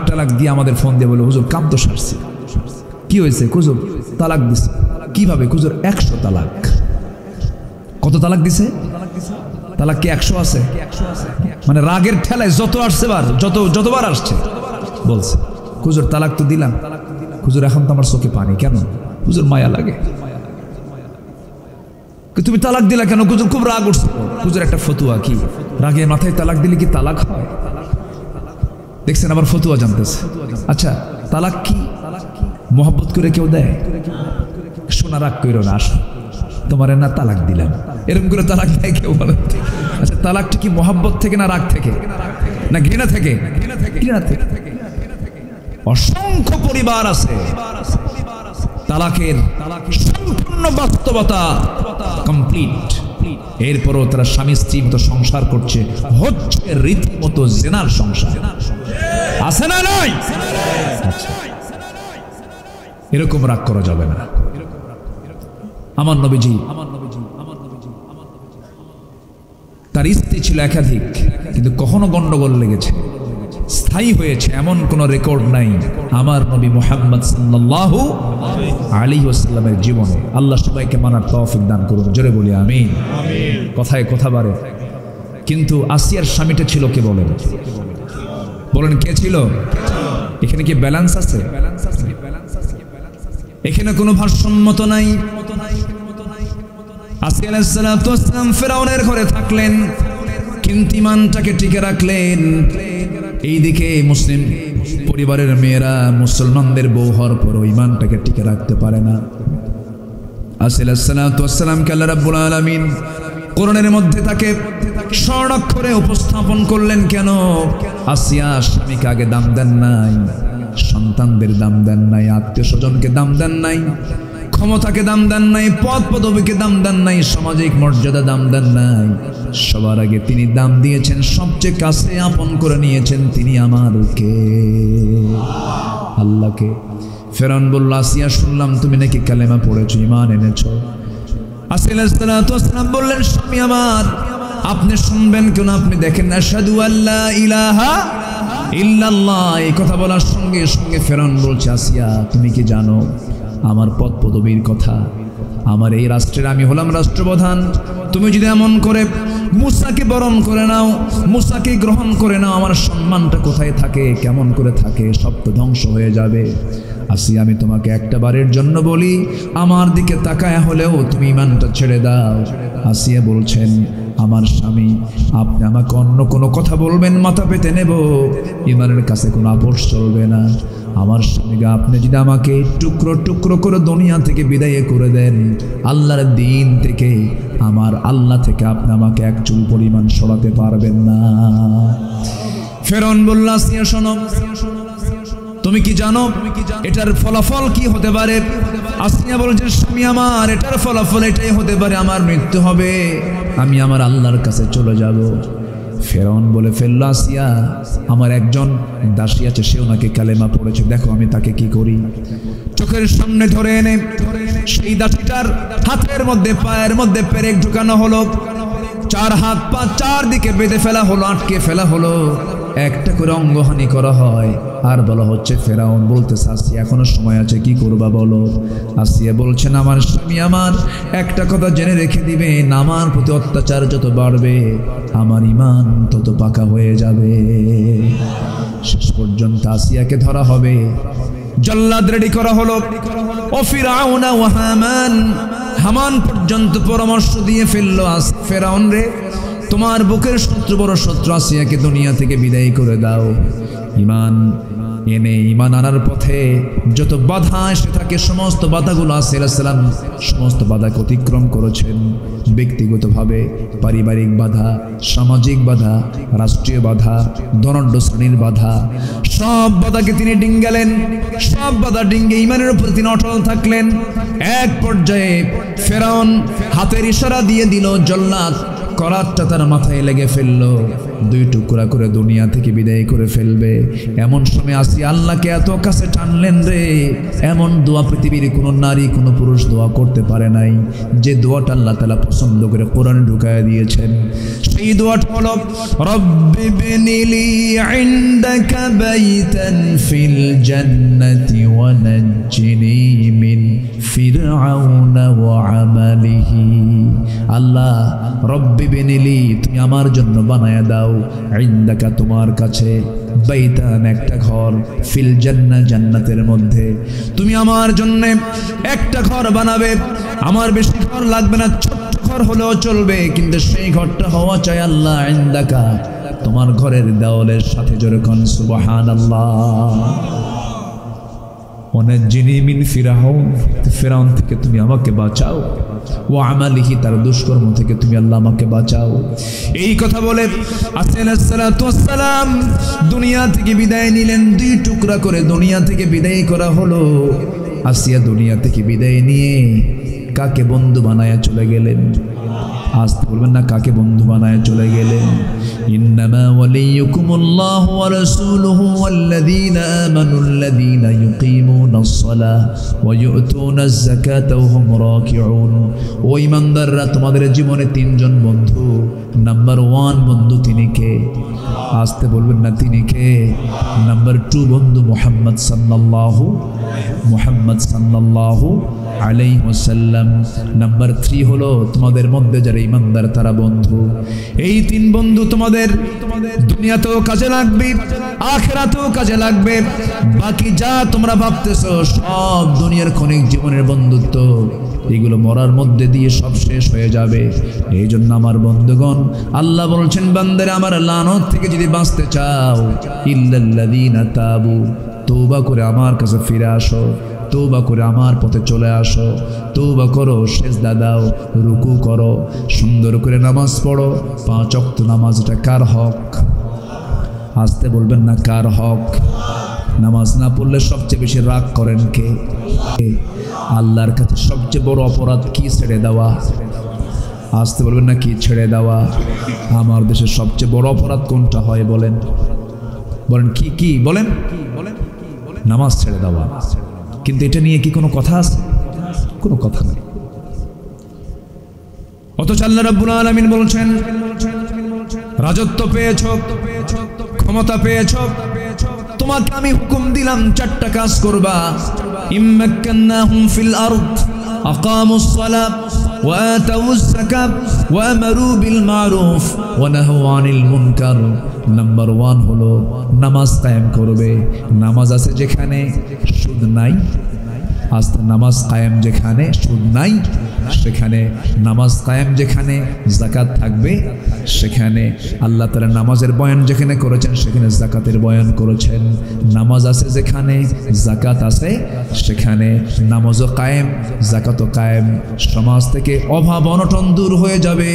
তালাক দিয়ে আমাদের ফোন দিয়ে বলে হুজুর কাম তো সারছি। কি হয়েছে? হুজুর তালাক দিছে। কিভাবে? হুজুর 100 তালাক। কত তালাক দিছে? তালাক কি 100 আছে? মানে রাগের ঠেলায় যত আসছে বার, যতবার আসছে বলছে হুজুর তালাক তো দিলাম, হুজুর এখন তো আমার চোখে পানি। কেন? হুজুর মায়া লাগে। তুমি তালাক দিলা কেন? হুজুর খুব রাগ উঠছে। হুজুর একটা ফতুয়া, কি রাগে মাথায় তালাক দিলে কি তালাক হয়? দেখছেন আবার ফতুয়া জানতেছে। আচ্ছা তালাক কি মোহাব্বত করে কেউ দেয়? শোনা রাগ কইরো না, আসো তোমারে না তালাক দিলাম, এরকম করে তালাক দেয় কেউ? বলে আচ্ছা তালাকটা কি মোহাব্বত থেকে না রাগ থেকে না ঘৃণা থেকে? ঘৃণা থেকে। অসংখ্য পরিবার আছে তালাকের সম্পূর্ণ বাস্তবতা কমপ্লিট, এরপরও তারা স্বামী স্ত্রীর মতো সংসার করছে, হচ্ছে রীতিমতো জেনার সংসার। আছে না নাই? এরকম রাগ করা যাবে না। আমার নবীজি তার স্ত্রী ছিল একাধিক, কিন্তু কখনো গন্ডগোল লেগেছে, স্থায়ী হয়েছে এমন কোন রেকর্ড নাই আমার নবী মুহাম্মদ সাল্লাল্লাহু আলাইহি ওয়াসাল্লামের জীবনে। আল্লাহ সবাইকে মানার তৌফিক দান করুন, জোরে বলি আমিন। কথায় কথা বাড়ে। কিন্তু আসিয়ার স্বামীটা ছিল কে? বলেন কে ছিল? এখানে কি ব্যালেন্স আছে? এখানে কোনো ভারসাম্য নাই। আসিয়া আলাইহিস সালাতু ওয়াস সালাম ফিরআউনের ঘরে থাকলেন, কিন্তু ঈমানটাকে টিকে রাখলেন। এইদিকে মুসলিম পরিবারের মেয়েরা মুসলমানদের বউ হওয়ার পর ঈমানটাকে টিকে রাখতে পারে না। আসিয়া আলাইহিস সালাতু ওয়াস সালামকে আল্লাহ রাব্বুল আলামিন কোরআনের মধ্যে তাকে স্বর্ণাক্ষরে উপস্থাপন করলেন। কেন? আসিয়া স্বামীকে আগে দাম দেন নাই, সন্তানদের দাম দেন নাই, আত্মীয় স্বজনকে দাম দেন নাই, ক্ষমতাকে দাম দেন নাই, পদ পদবীকে দাম দেন নাই, সামাজিক মর্যাদা দাম দেন নাই। সবার আগে তিনি দাম দিয়েছেন, সবচেয়ে কাছে আপন করে নিয়েছেন তিনি আমার কে? আল্লাহকে। ফেরাউন বলল, আসিয়া শুনলাম তুমি নাকি কালেমা পড়েছো, ঈমান এনেছো। আসিয়া আলাইহিস সালাতু ওয়াস সালাম বললেন, স্বামী আমার আপনি শুনবেন কেন? আপনি দেখেন না আশহাদু আল্লা ইলাহা ইল্লাল্লাহ, এই কথা বলার সঙ্গে সঙ্গে ফেরাউন বলছে, আসিয়া তুমি কি জানো আমার পদ পদবীর কথা? আমার এই রাষ্ট্রের আমি হলাম রাষ্ট্রপ্রধান। তুমি যদি এমন করে মুসাকে বরণ করে নাও, মুসাকে গ্রহণ করে নাও, আমার সম্মানটা কোথায় থাকে, কেমন করে থাকে? সব তো ধ্বংস হয়ে যাবে। আসিয়া আমি তোমাকে একটা বারের জন্য বলি, আমার দিকে তাকায় হলেও তুমি ঈমানটা ছেড়ে দাও। আসিয়া বলছেন, আমার স্বামী আপনি আমাকে অন্য কোনো কথা বলবেন মাথা পেতে নেব, ঈমানের কাছে কোনো আপোষ চলবে না। আমার স্বামীকে আপনি যদি আমাকে টুকরো টুকরো করে দুনিয়া থেকে বিদায় করে দেন, আল্লাহর দিন থেকে, আমার আল্লাহ থেকে আপনি আমাকে এক চুল পরিমাণ সরাতে পারবেন না। ফেরাউন বলল, আসিয়া শোনো, তুমি কি জানো এটার ফলাফল কি হতে পারে? আসিয়া বলছে, স্বামী আমার এটার ফলাফল এটাই হতে পারে, আমার মৃত্যু হবে, আমি আমার আল্লাহর কাছে চলে যাব। ফেরাউন বলে ফেলল, আসিয়া আমার একজন দাসী আছে, সে ওনাকে কালেমা পড়েছে, দেখো আমি তাকে কি করি। চোখের সামনে ধরে এনে সেই দাসীটার হাতের মধ্যে পায়ের মধ্যে পেরেক ঢুকানো হলো, 4 হাত পা 4 দিকে বেঁধে ফেলা হলো, আটকে ফেলা হলো, একটা করে অঙ্গহানি করা হয়। আর বলা হচ্ছে, ফেরাউন বলতেছে, আসিয়া এখনো সময় আছে, কি করবা বলো? আসিয়া বলছেন, আমার স্বামী আমার একটা কথা জেনে রেখে দিবে, আমার প্রতি অত্যাচার যত বাড়বে আমার ঈমান তত পাকা হয়ে যাবে। শেষ পর্যন্ত আসিয়াকে ধরা হবে, জল্লাদ রেডি করা হলো। ও ফিরাউন ও হামান, হামান পর্যন্ত পরামর্শ দিয়ে ফেললো, ফেরাউন রে তোমার বুকের শত্রু বড় শত্রু, আসিয়াকে দুনিয়া থেকে বিদায় করে দাও। ঈমান এনে ঈমান আনার পথে যত বাধা এসে থাকে, সমস্ত বাধাগুলো আসিয়া আলাইহিস সালাম সমস্ত বাধাকে অতিক্রম করেছেন। ব্যক্তিগতভাবে পারিবারিক বাধা, সামাজিক বাধা, রাষ্ট্রীয় বাধা, ধনাঢ্য শ্রেণীর বাধা, সব বাধাকে তিনি ডিঙ্গালেন। সব বাধা ডিঙ্গে ঈমানের উপর তিনি অটল থাকলেন। এক পর্যায়ে ফেরাউন হাতের ইশারা দিয়ে দিল, জল্লাদ করাতটা তার মাথায় লেগে ফেললো, দুই টুকরা করে দুনিয়া থেকে বিদায় করে ফেলবে। এমন সময় আসিয়া আল্লাহকে এত কাছে টানলেন রে, এমন দোয়া পৃথিবীর কোনো নারী কোনো পুরুষ দোয়া করতে পারে নাই, যে দোয়াটা আল্লাহ তাআলা পছন্দ করে কোরআনে ঢুকায় দিয়েছেন। সেই দোয়াটা হলো রব্বি বিনিলি ইনদাকা বাইতান ফিল জান্নাতি ওয়া নাজ্জিনি মিন ফিরআউনা ওয়া আমালিহি। আল্লাহ রব্বি বিনিলি, তুমি আমার জন্য বানায়া দাও, ইনদাকা তোমার কাছে, বাইতান একটা ঘর, ফিল জান্নাহ জান্নাতের মধ্যে, তুমি আমার জন্য একটা ঘর বানাবে। আমার বেশি ঘর লাগবে না, ছোট্ট ঘর হলেও চলবে, কিন্তু সেই ঘরটা হওয়া চাই আল্লাহ ইনদাকা, তোমার ঘরের দেওয়ালের সাথে। জোরে কোন সুবহানাল্লাহ। ওয়ানাজ্জিনি মিন ফিরআউন, ফিরআউন থেকে তুমি আমাকে বাঁচাও, ওয়া আমালিহি, তার দুষ্কর্ম থেকে তুমি আল্লাহ আমাকে বাঁচাও। এই কথা বলে আসিয়া আলাইহিস সালাতু ওয়াস সালাম দুনিয়া থেকে বিদায় নিলেন। দুই টুকরা করে দুনিয়া থেকে বিদায় করা হলো। আসিয়া দুনিয়া থেকে বিদায় নিয়ে কাকে বন্ধু বানায়া চলে গেলেন? আসতে বলবেন না, কাকে বন্ধু বানায় চলে গেলেন? ইন্নামা ওয়ালিয়ুকুমুল্লাহু ওয়া রাসূলুহু ওয়াল্লাযীনা আমানুল্লাযীনা ইউকিমুনাস সালাহ ওয়া ইউতুনাজ যাকাতা ওয়া হুম রাকিউন। ও ঈমানদাররা, তোমাদের জীবনে তিনজন বন্ধু। নাম্বার 1 বন্ধু তিনি কে? আসতে বলবেন না, তিনি কে? নাম্বার 2 বন্ধু মুহাম্মদ সাল্লাল্লাহু আলাইহি ওয়াসাল্লাম। নাম্বার 3 হলো তোমাদের মধ্যে যারা ঈমানদার তারা বন্ধু। এই 3 বন্ধু তোমাদের দুনিয়াতেও কাজে লাগবে, আখিরাতেও কাজে লাগবে। বাকি যা তোমরা ভাবতেছো সব দুনিয়ার ক্ষণিক জীবনের বন্ধুত্ব, এগুলো মরার মধ্যে দিয়ে সব শেষ হয়ে যাবে। এই জন্য আমার বন্ধুগণ, আল্লাহ বলছেন বান্দারে আমার লানত থেকে যদি বাঁচতে চাও, ইল্লাল্লাযীনা তাবু, তওবা করে আমার কাছে ফিরে আসো, তওবা করে আমার পথে চলে আসো, তওবা করো, সেজদা দাও, রুকু করো, সুন্দর করে নামাজ পড়ো। 5 ওয়াক্ত নামাজ, এটা কার হক? আসতে বলবেন না, কার হক? নামাজ না পড়লে সবচেয়ে বেশি রাগ করেন কে? আল্লাহর কাছে সবচেয়ে বড় অপরাধ কি? ছেড়ে দেওয়া। আসতে বলবেন না, কি ছেড়ে দেওয়া? আমার দেশের সবচেয়ে বড় অপরাধ কোনটা হয় বলেন? বলেন কি কি বলেন? নামাজ ছেড়ে দেওয়া। কিন্তু এটা নিয়ে কি কোনো কথা আছে? কোনো কথা নেই। অথচ আল্লাহ রাব্বুল আলামিন বলছেন, রাজত্ব পেয়েছো, ক্ষমতা পেয়েছো, তোমাকে আমি হুকুম দিলাম 4টা কাজ করবা। ইম্মাক্কান্নাহুম ফিল আরদ আকামুস সালাত ওয়া আতাউজ যাকাত ওয়া আমারু বিল মারুফ ওয়া নাহাউ আনিল মুনকার। নাম্বার 1 হলো নামাজ কায়েম করবে। নামাজ আছে যেখানে সুদ নাই, আস্তে নামাজ কায়েম যেখানে সুদ নাই সেখানে, নামাজ কায়েম যেখানে যাকাত থাকবে সেখানে। আল্লাহ তাআলা নামাজের বয়ান যেখানে করেছেন সেখানে যাকাতের বয়ান করেছেন। নামাজ আছে যেখানে যাকাত আছে সেখানে নামাজও কায়েম, যাকাতও কায়েম। সমাজ থেকে অভাব অনটন দূর হয়ে যাবে,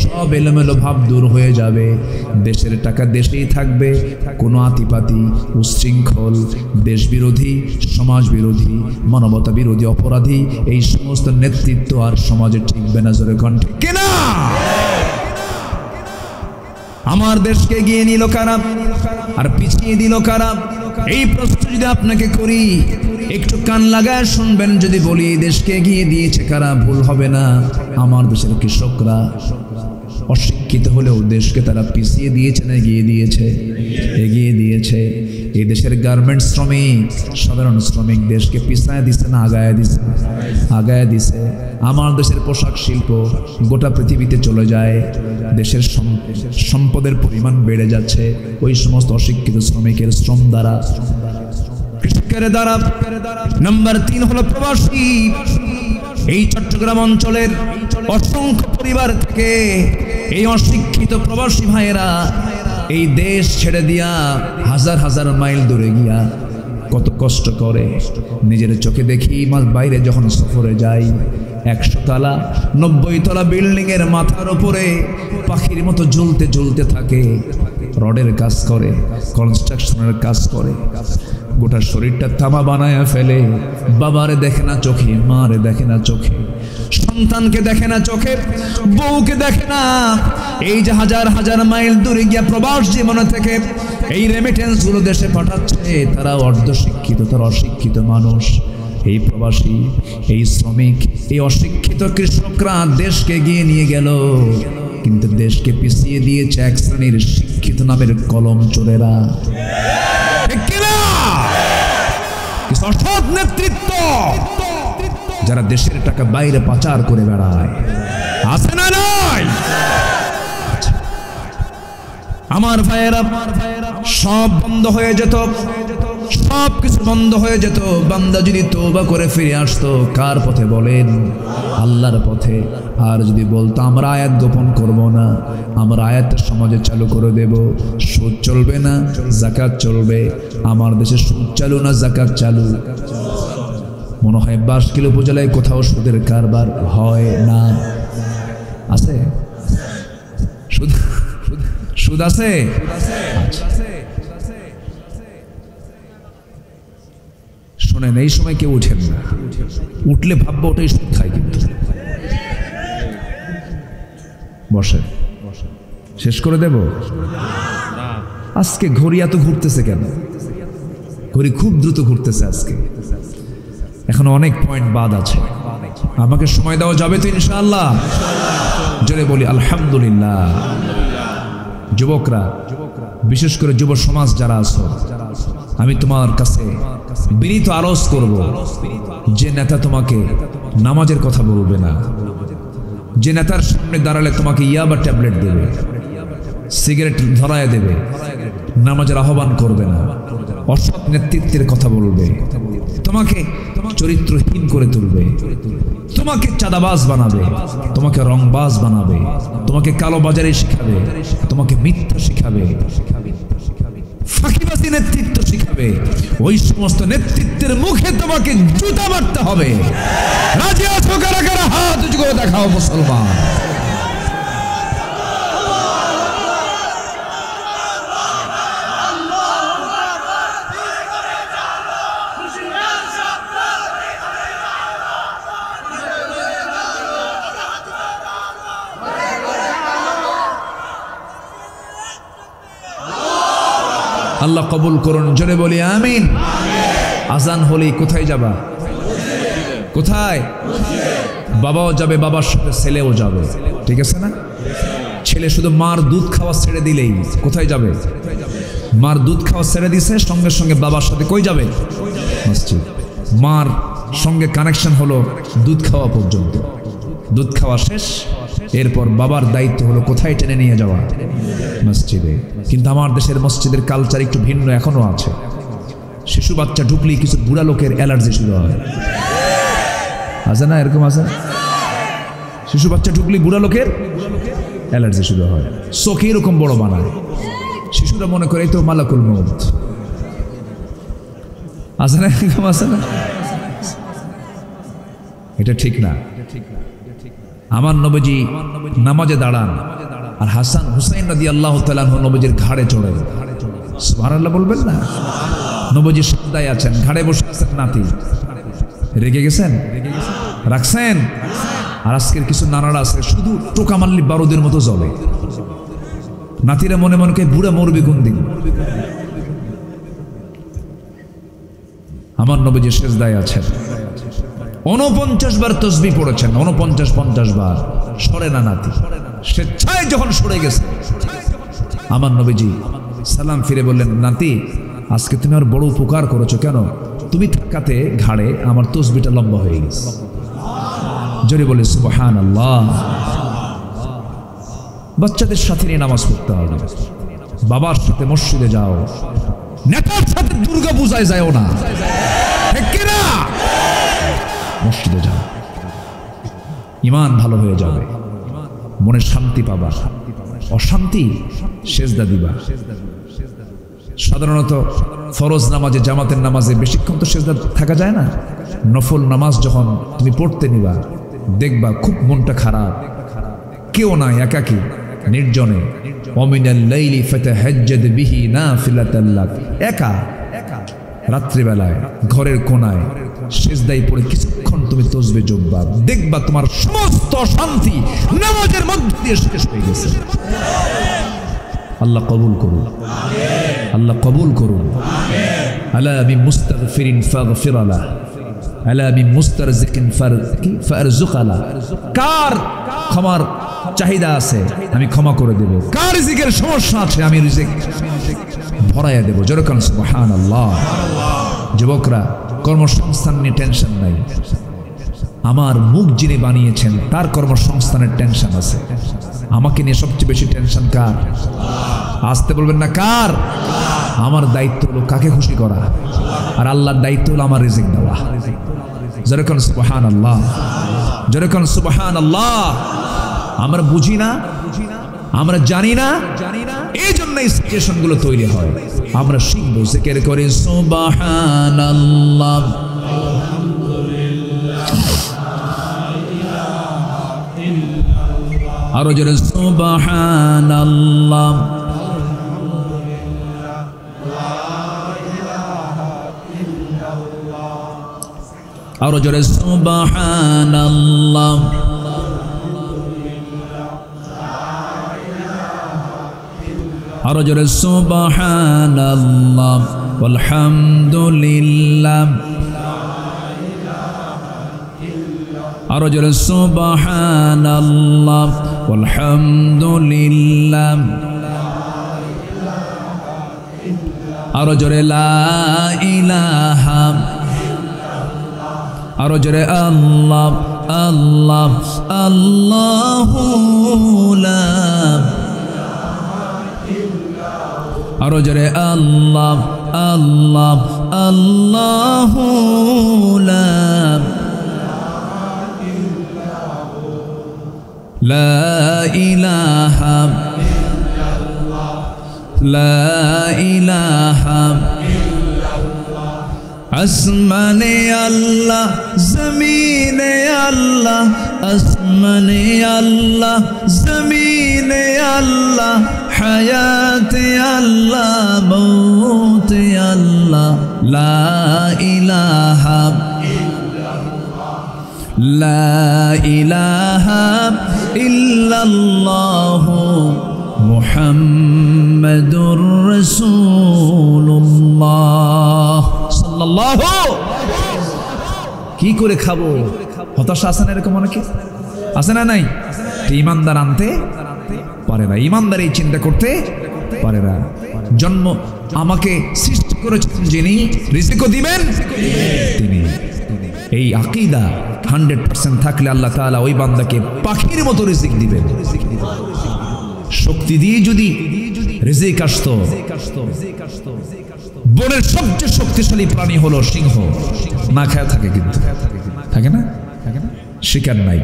সব এলোমেলো ভাব দূর হয়ে যাবে। দেশের টাকা দেশেই থাকবে, কোনো আতিপাতি, উচ্ছৃঙ্খল, দেশ বিরোধী, সমাজ বিরোধী, মানবতা বিরোধী অপরাধী এই সমস্ত নেতৃত্ব আর সমাজে টিকবে না। জোরে কোন ঠিক কিনা? আমার দেশকে এগিয়ে নিল কারা আর পিছিয়ে দিল কারা? এই প্রশ্ন যদি আপনাকে করি, একটু কান লাগায় শুনবেন। যদি বলি দেশকে এগিয়ে দিয়েছে কারা, ভুল হবে না। আমার দেশের কৃষকরা অশিক্ষিত হলেও দেশকে তারা পিছিয়ে দিয়েছে না এগিয়ে দিয়েছে? এগিয়ে দিয়েছে। এই দেশের গার্মেন্টস শ্রমিক, সাধারণ শ্রমিক দেশকে পিছায় দিছে না আগায় দিছে? আগায় দিছে। আমার দেশের পোশাক শিল্প গোটা পৃথিবীতে চলে যায়, দেশের সম্পদের পরিমাণ বেড়ে যাচ্ছে ওই সমস্ত অশিক্ষিত শ্রমিকের শ্রম দ্বারা, কৃষকের দ্বারা। নাম্বার 3 হলো প্রবাসী। এই চট্টগ্রাম অঞ্চলের অসংখ্য পরিবার থেকে এই অশিক্ষিত প্রবাসী ভাইয়েরা এই দেশ ছেড়ে দিয়া হাজার হাজার মাইল দূরে গিয়া কত কষ্ট করে। নিজের চোখে দেখি বাইরে যখন সফরে যাই, 100 তলা 90 তলা বিল্ডিং এর মাথার উপরে পাখির মতো ঝুলতে ঝুলতে থাকে, রডের কাজ করে, কনস্ট্রাকশনের কাজ করে, গোটা শরীরটা তামা বানায় ফেলে। বাবারে দেখে না চোখে, মারে দেখে না চোখে, সন্তানকে দেখে না চোখে, বউকে দেখে না, এই যে হাজার হাজার মাইল দূরে গিয়া প্রবাস জীবনে থেকে এই রেমিটেন্স গুলো দেশে পাঠাচ্ছে, তারা অর্ধশিক্ষিত, তারা অশিক্ষিত মানুষ। এই প্রবাসী, এই শ্রমিক, এই অশিক্ষিত কৃষকরা দেশকে এগিয়ে নিয়ে গেল, কিন্তু দেশকে পিছিয়ে দিয়েছে এক শ্রেণীর শিক্ষিত নামের কলম চোরেরা। কিছু অসৎ নেতৃত্ব যারা দেশের টাকা বাইরে পাচার করে বেড়ায়, আছে না নাই? আমার ভাইয়েরা, সব বন্ধ হয়ে যেত, সব কিছু বন্ধ হয়ে যেত, বান্দা যদি তওবা করে ফিরে আসতো। কার পথে বলেন? আল্লাহর পথে। আর যদি বলতো আমরা আয়াত গোপন করব না, আমরা আয়াত সমাজে চালু করে দেব, সুদ চলবে না, যাকাত চলবে। আমার দেশে সুদ চালু না যাকাত চালু? মনে হয় বাঁশখালী উপজেলায় কোথাও সুদের কারবার হয় না। আছে সুদ? সুদ আছে? শোনেন, এই সময় কেউ উঠেন না, উঠলে ভাববো ওটাই সুদ খায়। কিন্তু বসে, শেষ করে দেব। আজকে ঘড়ি এত ঘুরতেছে কেন? ঘড়ি খুব দ্রুত ঘুরতেছে আজকে, এখন অনেক পয়েন্ট বাদ আছে। আমাকে সময় দেওয়া যাবে তো ইনশাআল্লাহ? জোরে বলি আলহামদুলিল্লাহ। যুবকরা, বিশেষ করে যুব সমাজ যারা আছো, আমি তোমার কাছে বিনীত আরজ করব, যে নেতা তোমাকে নামাজের কথা বলবে না, যে নেতার সামনে দাঁড়ালে তোমাকে ইয়াবা ট্যাবলেট দেবে, সিগারেট ধরায় দেবে, নামাজের আহ্বান করবে না, অসৎ নেতৃত্বের কথা বলবে, তোমাকে চরিত্রহীন করে তুলবে, তোমাকে চাঁদাবাজ বানাবে, তোমাকে রংবাজ বানাবে, তোমাকে কালোবাজারি শিখাবে, তোমাকে মিথ্যা শিখাবে, ফাঁকিবাজি নেতৃত্ব শিখাবে, ওই সমস্ত নেতৃত্বের মুখে তোমাকে জুতা মারতে হবে। রাজি আছো কারা কারা? হাত উঁচু করে দেখাও মুসলমান। আল্লাহ কবুল করুন, জোরে বলি আমিন। আজান হলেই কোথায় যাবা? কোথায়? বাবাও যাবে, বাবার সাথে ছেলেও যাবে, ঠিক আছে না? ছেলে শুধু মার দুধ খাওয়া ছেড়ে দিলেই কোথায় যাবে? মার দুধ খাওয়া ছেড়ে দিছে, সঙ্গে সঙ্গে বাবার সাথে কই যাবে? মসজিদ। মার সঙ্গে কানেকশন হলো দুধ খাওয়া পর্যন্ত, দুধ খাওয়া শেষ, এরপর বাবার দায়িত্ব হলো কোথায় টেনে নিয়ে যাওয়া? মসজিদে। কিন্তু আমার দেশের মসজিদের কালচার একটু ভিন্ন এখনো আছে। শিশু বাচ্চা ঢুকলেই কিছু বুড়া লোকের অ্যালার্জি শুরু হয়, আছে না? এরকম আছে? শিশু বাচ্চা ঢুকলেই বুড়া লোকের অ্যালার্জি শুরু হয়, চোখে এরকম বড় বানায়, শিশুরা মনে করে এই তো মালাকুল মউত। আছে না? এরকম আছে না? এটা ঠিক না। আমার নবীজি নামাজে দাঁড়ান, আর হাসান হুসাইন রাদিয়াল্লাহু তাআলা আনহু নবীজির ঘাড়ে চড়ে। সুবহানাল্লাহ বলবেন না? নবীজি সাজদায় আছেন, ঘাড়ে বসে আছেন নাতি। রেগে গেছেন? রাখছেন? আর আজকের কিছু নানারা আছে শুধু টোকা মারলি বারুদের মতো জ্বলে। নাতিরা মনে মনে কে বুড়া মরবি কোন দিন। আমার নবীজি সেজদায় আছেন, 49 বার তসবিহ পড়েছেন, 49 বার। সরে না নাতি, স্বেচ্ছায় যখন সরে গেছে, আমার নবীজি সালাম ফিরে বললেন, নাতি আজকে তুমি আর বড় উপকার করেছো। কেন? তুমি থাকাতে ঘাড়ে আমার তসবিহটা লম্বা হয়ে গেছে। জোরে বলে সুবহানাল্লাহ। বাচ্চাদের সাথে নিয়ে নামাজ পড়তে হবে, বাবার সাথে মসজিদে যাও, নেতার সাথে দুর্গা পূজায় যাও না, ঠিক কিনা? মসজিদে যাও, ইমান ভালো হয়ে যাবে, মনে শান্তি পাবা। অশান্তি সেজদা দিবা। সাধারণত ফরজ নামাজে, জামাতের নামাজে বেশিক্ষণ তো সেজদা থাকা যায় না। নফল নামাজ যখন তুমি পড়তে নিবা, দেখবা খুব মনটা খারাপ, কেউ নাই, একাকী, নির্জনে। ওমিনাল লাইলি ফাতাহাজ্জাদ বিহি নাফিলাতাল লাক, একা রাত্রিবেলায় ঘরের কোনায় সেজদায় পড়ে কিছুক্ষণ কিছুক্ষণ তুমি তসবিহ জপবা, দেখবা তোমার সমস্ত শান্তি নামাজের মধ্য দিয়ে শেষ হয়ে গেছে। আল্লাহ কবুল করুন, আল্লাহ কবুল করুন। আলা মিন মুস্তাগফিরিন ফাগফির লাহ, আলা মিন মুস্তারজিকিন ফারজুক লাহ। কার ক্ষমার চাহিদা আছে আমি ক্ষমা করে দেব, কার রিজিকের সমস্যা আছে আমি রিজিক ভরাইয়া দেব। যেরকম সুবহানাল্লাহ। যুবকরা, কর্মসংস্থান নিয়ে টেনশন নাই, আমার মুখ যিনি বানিয়েছেন তার কর্মসংস্থানের টেনশন আছে। আমাকে নিয়ে সবচেয়ে বেশি টেনশন কার? আসতে বলবেন না কার? আমার দায়িত্ব হলো কাকে খুশি করা, আর আল্লাহর দায়িত্ব হলো আমার রিজিক দেওয়া। যেরকম সুবহানাল্লাহ, যেরকম সুবহানাল্লাহ। আমরা বুঝি না, আমরা জানি না, এই জন্য এই সিচুয়েশনগুলো তৈরি হয়। আমরা শিখবো, জিকির করি সুবহানাল্লাহ, আরো জোরে সুবহানাল্লাহ, আরো জোরে সুবহানাল্লাহ, আরো জোরে সুবহানাল্লাহ, আলহামদুলিল্লাহ, আরো জোরে সুবহানাল্লাহ, আলহামদুলিল্লাহ, আরো জোরে লা ইলাহা, আরো জোরে আল্লাহ আল্লাহ আল্লাহু লা, আরো জোরে আল্লাহ আল্লাহ আল্লাহু লা, লা ইলাহা, লা ইলাহা। আসমানে আল্লাহ, জমিনে আল্লাহ, আসমানে আল্লাহ, জমিনে আল্লাহ, হায়াতে আল্লাহ, মৌতে আল্লাহ, লা ইলাহা, লা ইলাহা ইল্লাল্লাহ মুহাম্মাদুর রাসূলুল্লাহ সাল্লাল্লাহু। কি করে খাবো? হতাশা আছে না এরকম অনেকে? আছে না নাই? ইমানদার আনতে পারে না, ইমানদার এই চিন্তা করতে পারে না। জন্ম আমাকে সৃষ্টি করেছেন যিনি, রিজিকও দিবেন তিনি। এই আকীদা 100% থাকলে আল্লাহ তাআলা ওই বান্দাকে পাখির মতো রিজিক দিবেন। শক্তি দিয়ে যদি রিজিক আসতো, বনের সবচেয়ে শক্তিশালী প্রাণী হলো সিংহ, না খায় থাকে, কিন্তু থাকে না, শিকার নাই।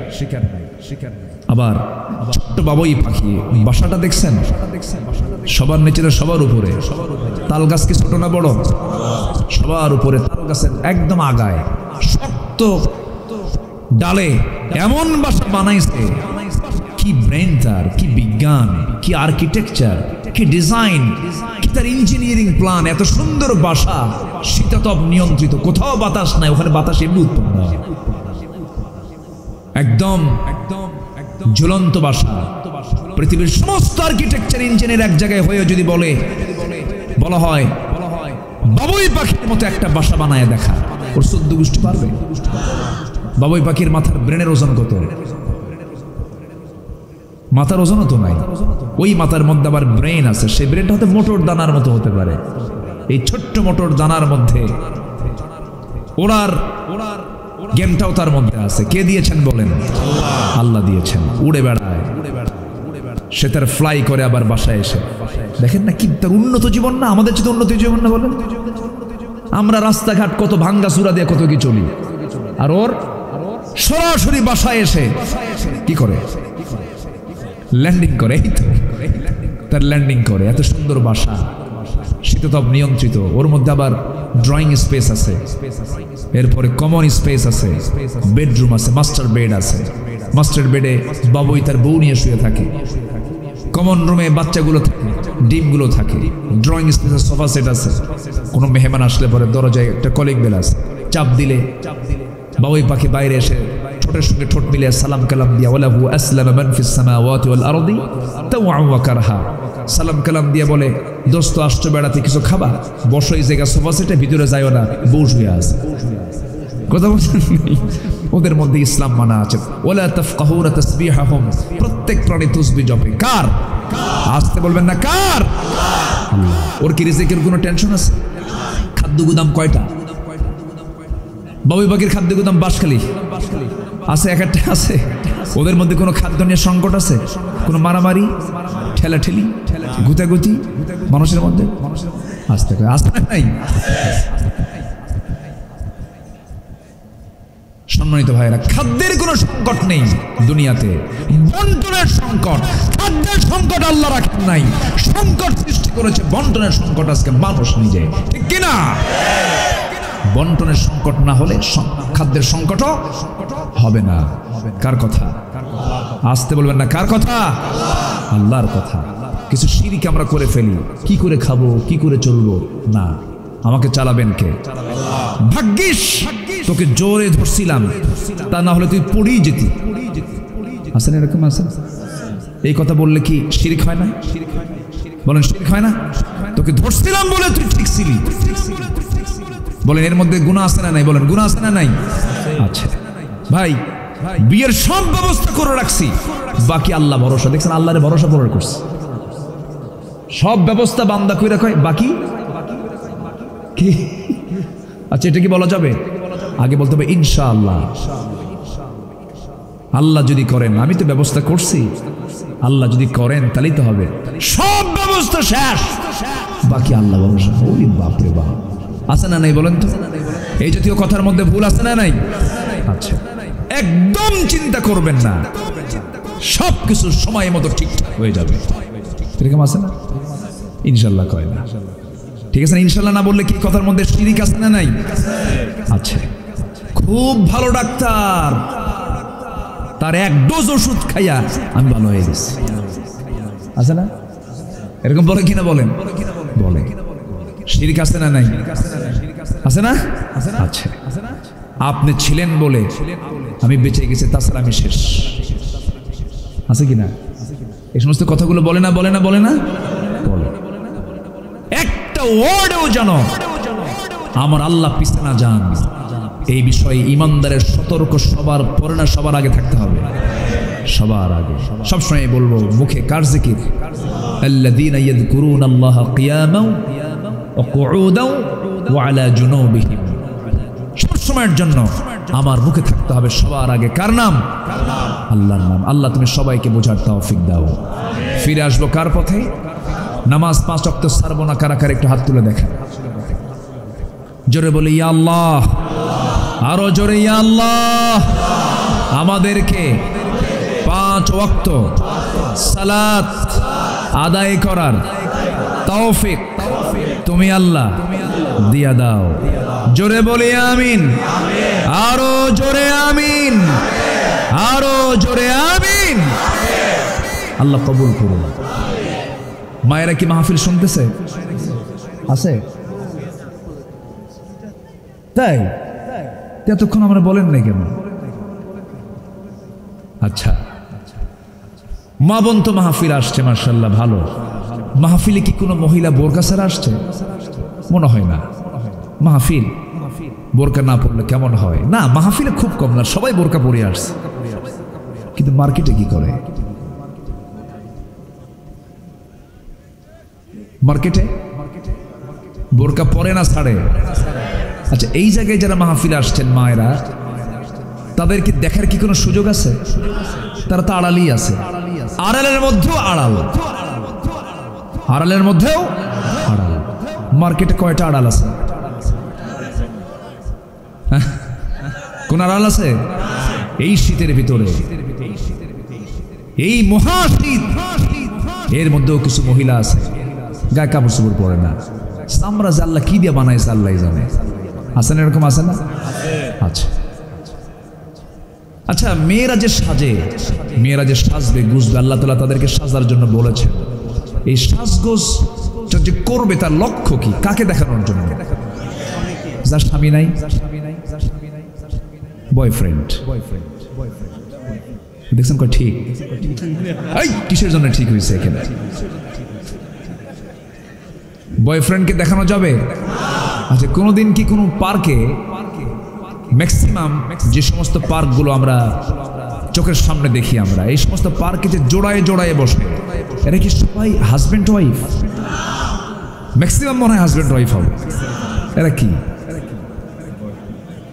আবার ছোট্ট বাবুই পাখি, বাসাটা দেখছেন? সবার নিচে না সবার উপরে? তাল গাছ কি ছোট না বড়? সবার উপরে। তাল গাছের একদম আগায় শক্ত ডালে এমন বাসা বানাইছে। কি ব্রেন তার, কি বিজ্ঞান, কি আর্কিটেকচার, কি ডিজাইন, কি তার ইঞ্জিনিয়ারিং প্ল্যান। এত সুন্দর বাসা, শীতাতপ নিয়ন্ত্রিত, কোথাও বাতাস নাই, ওখানে বাতাস এমনি উৎপন্ন হয়। একদম ঝুলন্ত বাসা। পৃথিবীর সমস্ত আর্কিটেকচার ইঞ্জিনিয়ার এক জায়গায় হয়ে যদি বলা হয় বাবুই পাখির মতো একটা বাসা বানায় দেখা, ওর 14 গোষ্ঠী পারবে? বাবুই পাখির মাথার ব্রেনের ওজন কত? মাথার ওজনও তো নাই। ওই মাথার মধ্যে আবার ব্রেন আছে, সেই ব্রেনটা হয়তো মোটর দানার মতো হতে পারে। এই ছোট্ট মোটর দানার মধ্যে ওড়ার গেমটাও তার মধ্যে আছে। কে দিয়েছেন বলেন? আল্লাহ দিয়েছেন। উড়ে বেড়ায়, সে তার ফ্লাই করে আবার বাসায় এসে। দেখেন না কি তার উন্নত জীবন না? আমাদের চেয়ে উন্নত জীবন না বলেন? আমরা রাস্তাঘাট কত ভাঙ্গা চূড়া দিয়ে কত কি চলি, আর ওর সরাসরি বাসায় এসে কি করে? ল্যান্ডিং করে। এই তো তার ল্যান্ডিং করে। এত সুন্দর বাসা, শীততাপ নিয়ন্ত্রিত, ওর মধ্যে আবার ড্রয়িং স্পেস আছে, এরপরে কমন স্পেস আছে, বেডরুম আছে, মাস্টার বেড আছে। মাস্টার বেডে বাবুই তার বউ নিয়ে শুয়ে থাকে। কমন রুমে বাচ্চাগুলো থাকে, ডিমগুলো থাকে। ড্রয়িং স্পেসে সোফা সেট আছে। কোনো মেহমান আসলে পরে দরজায় একটা কলিং বেল আছে, চাপ দিলে বাবুই পাখি বাইরে এসে ঠোঁটের সঙ্গে ঠোঁট মিলিয়ে সালাম কালাম দিয়া ওয়ালাহু আসলামা মান ফিস সামাওয়াতি ওয়াল আরদি তাওআন ওয়া কারহা, সালাম কালাম দিয়ে বলে দোস্ত আসছো বেড়াতে, কিছু খাবা, বসো এই জায়গা সোফা সেটে, ভিতরে যাইও না, বউ শুয়ে আছে। কথা বলছেন, ওদের মধ্যে ইসলাম মানা আছে। ওয়ালা তাফকাহুনা তাসবিহাহুম, প্রত্যেক প্রাণী তাসবিহ জপে। কার? আসতে বলবেন না, কার? আল্লাহ। ওর কি রিজিকের কোনো টেনশন আছে? খাদ্য গুদাম কয়টা? বাবুই পাখির খাদ্য গুদাম বাঁশখালী আছে, এক একটা আছে। ওদের মধ্যে কোনো খাদ্য নিয়ে সংকট আছে? কোনো মারামারি, ঠেলাঠেলি, গুতাগুতি মানুষের মধ্যে আসতে নাই? সম্মানিত ভাইরা, খাদ্যের কোনো সংকট নেই দুনিয়াতে, বন্টনের সংকট। খাদ্যের সংকট আল্লাহ রাখেন নাই, সংকট সৃষ্টি করেছে বন্টনের সংকট আজকে মানুষ নিজে, ঠিক কিনা? বন্টনের সংকট না হলে খাদ্যের সংকটও হবে না। কার কথা? আসতে বলবেন না, কার কথা? আল্লাহর কথা। কিছু শিরক আমরা করে ফেলি, কি করে খাবো, কি করে চলবো, না, আমাকে চালাবেন কে? ভাগ্যিস তোকে জোরে ধরছিলাম, তা না হলে তুই পড়েই যেতি। আছেন এরকম? আছেন? এই কথা বললে কি শিরক হয় না? বলেন, শিরক হয় না? তোকে ধরছিলাম বলে তুই ঠিক ছিলি। বলেন, এর মধ্যে গুনাহ আছে না নাই? বলেন, গুনাহ আছে না নাই? আচ্ছা ভাই, বিয়ের সব ব্যবস্থা করে রাখছি, বাকি আল্লাহ ভরসা। দেখছেন, আল্লাহরে ভরসা করে করছে, সব ব্যবস্থা বান্দা কইরা কয় বাকি কি? আচ্ছা, এটা কি বলা যাবে? আগে বলতে হবে ইনশাআল্লাহ। আল্লাহ যদি করেন, আমি তো ব্যবস্থা করছি, আল্লাহ যদি করেন তাহলেই তো হবে। সব ব্যবস্থা শেষ, বাকি আল্লাহ ভরসা। ওই বাপরে বাপ, আছে না নাই? বলেন তো, এই জাতীয় কথার মধ্যে ভুল আছে না নাই? আচ্ছা, একদম চিন্তা করবেন না, সবকিছু সময় মতো ঠিকঠাক হয়ে যাবে। এরকম আছে না? ইনশাল্লাহ কয় না, ঠিক আছে না? ইনশাল্লাহ না বললে কি কথার মধ্যে শিরিক আছে না নাই? আচ্ছা, খুব ভালো ডাক্তার, তার এক ডোজ ওষুধ খাইয়া আমি ভালো হয়ে গেছি, আছে না? এরকম বলে কিনা? বলেন, বলে। শিরিক আছে না নাই? আছে না? আচ্ছা, আপনি ছিলেন বলে আমি বেঁচে গেছি, তাছাড়া আমি শেষ, আছে কিনা? এই সমস্ত কথাগুলো বলে না, বলে না, বলে না, বলে। একটা ওয়ার্ডেও জানো আমার আল্লাহ পিছনে না যান, এই বিষয়ে ইমানদারের সতর্ক সবার পরে না সবার আগে থাকতে হবে, সবার আগে। সবসময় বলবো, মুখে কার জিকির? আল্লাযীনা ইয়াযকুরুনাল্লাহা কিয়ামান ওয়া কুউদান ওয়া আলা জুনুবিহিম। সব সময়ের জন্য আমার মুখে থাকতে হবে সবার আগে কার নাম? আল্লাহর নাম। আল্লাহ তুমি সবাইকে বোঝার তৌফিক দাও। ফিরে আসবো কার পথে? নামাজ 5 ওয়াক্ত ছাড়বো না। কারা কারা একটু হাত তুলে দেখেন, জোরে বলি ইয়া আল্লাহ, আরো জোরে ইয়া আল্লাহ। আমাদেরকে 5 ওয়াক্ত সালাত আদায় করার তৌফিক তুমি আল্লাহ দিয়া দাও। জোরে বলি আমিন, আরো জোরে আমিন, আরো জোরে আমিন। আল্লাহ কবুল করুন। মায়েরা কি মাহফিল শুনতেছে? আছে? তাই এতক্ষণ আমরা বলেন নাই কেন? আচ্ছা, মা বোন তো মাহফিল আসছে, মাশাআল্লাহ, ভালো। মাহফিলে কি কোনো মহিলা বোরকা ছাড়া আসছে? মনে হয় না। মাহফিল বোরকা না পড়লে কেমন হয়? না, মাহফিলে খুব কম না, সবাই বোরকা পরে আসছে। কিন্তু মার্কেটে কি করে? মার্কেটে বোরকা পরে না, ছাড়ে। আচ্ছা, এই জায়গায় যারা মাহফিলে আসছেন মায়েরা, তাদেরকে দেখার কি কোনো সুযোগ আছে? তারা তো আড়ালই আছে। আড়ালের মধ্যেও আড়াল, আড়ালের মধ্যেও আড়াল। মার্কেটে কয়টা আড়াল আছে? কোন আড়াল আছে? এই শীতের ভিতরে, এই মহাশীত, এর মধ্যেও কিছু মহিলা আছে গায়ে কাপড় চোপড় পরে না। আমরা যে আল্লাহ কি দিয়ে বানাইছে আল্লাহ জানে। আছে না এরকম? আছে না? আচ্ছা আচ্ছা, মেয়েরা যে সাজে, মেয়েরা যে সাজবে গুজবে, আল্লাহ তাআলা তাদেরকে সাজার জন্য বলেছেন। এই সাজগোজ যে করবে তার লক্ষ্য কি? কাকে দেখানোর জন্য? যার স্বামী নাই, বয়ফ্রেন্ড। দেখছেন কয় ঠিক? এই কিসের জন্য ঠিক হয়েছে এখানে? বয়ফ্রেন্ডকে দেখানো যাবে? আচ্ছা, কোনোদিন কি কোনো পার্কে, ম্যাক্সিমাম যে সমস্ত পার্কগুলো আমরা চোখের সামনে দেখি, আমরা এই সমস্ত পার্কে যে জোড়ায় জোড়ায় বসে, এরা কি সবাই হাজব্যান্ড ওয়াইফ? ম্যাক্সিমাম মনে হয় হাজব্যান্ড ওয়াইফ হবে। এরা কি?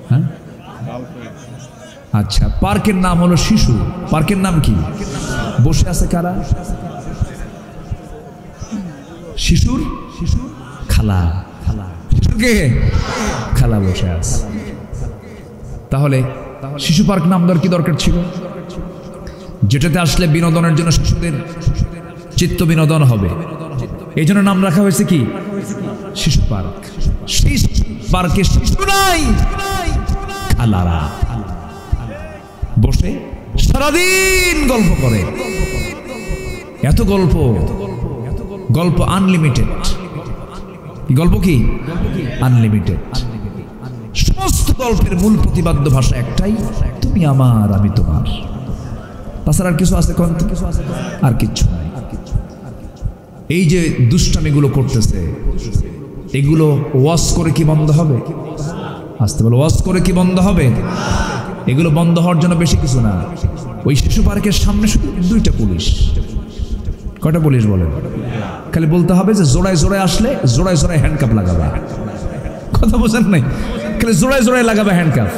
হ্যাঁ, আচ্ছা, পার্কের নাম হলো শিশু। পার্কের নাম কি? বসে আছে কারা? শিশুর খালা। শিশুর কে? খালা বসে আছে। তাহলে শিশু পার্ক নাম দেওয়ার কি দরকার ছিল? যেটাতে আসলে বিনোদনের জন্য শিশুদের চিত্ত বিনোদন হবে, এই জন্য নাম রাখা হয়েছে কি? শিশু পার্ক। সেই পার্কে শিশু নাই, খালারা বসে সারাদিন গল্প করে। এত গল্প, গল্প আনলিমিটেড। গল্প কি? আনলিমিটেড। সমস্ত গল্পের মূল প্রতিবাদ্য ভাষা একটাই, তুমি আমার, আমি তোমার। তাছাড়া আর কিছু আছে? আর কিচ্ছু নাই। এই যে দুষ্টামিগুলো করতেছে, এগুলো ওয়াজ করে কি বন্ধ হবে? আসতে বলো, ওয়াজ করে কি বন্ধ হবে? এগুলো বন্ধ হওয়ার জন্য বেশি কিছু না। ওই শিশু পার্কের সামনে শুধু 2টা পুলিশ। কয়টা পুলিশ বলেন? খালি বলতে হবে যে জোড়ায় জোড়ায় আসলে জোড়ায় জোড়ায় হ্যান্ডকাপ লাগাবা। কথা বোঝেন নাই? খালি জোড়ায় জোড়ায় লাগাবে হ্যান্ডকাপ।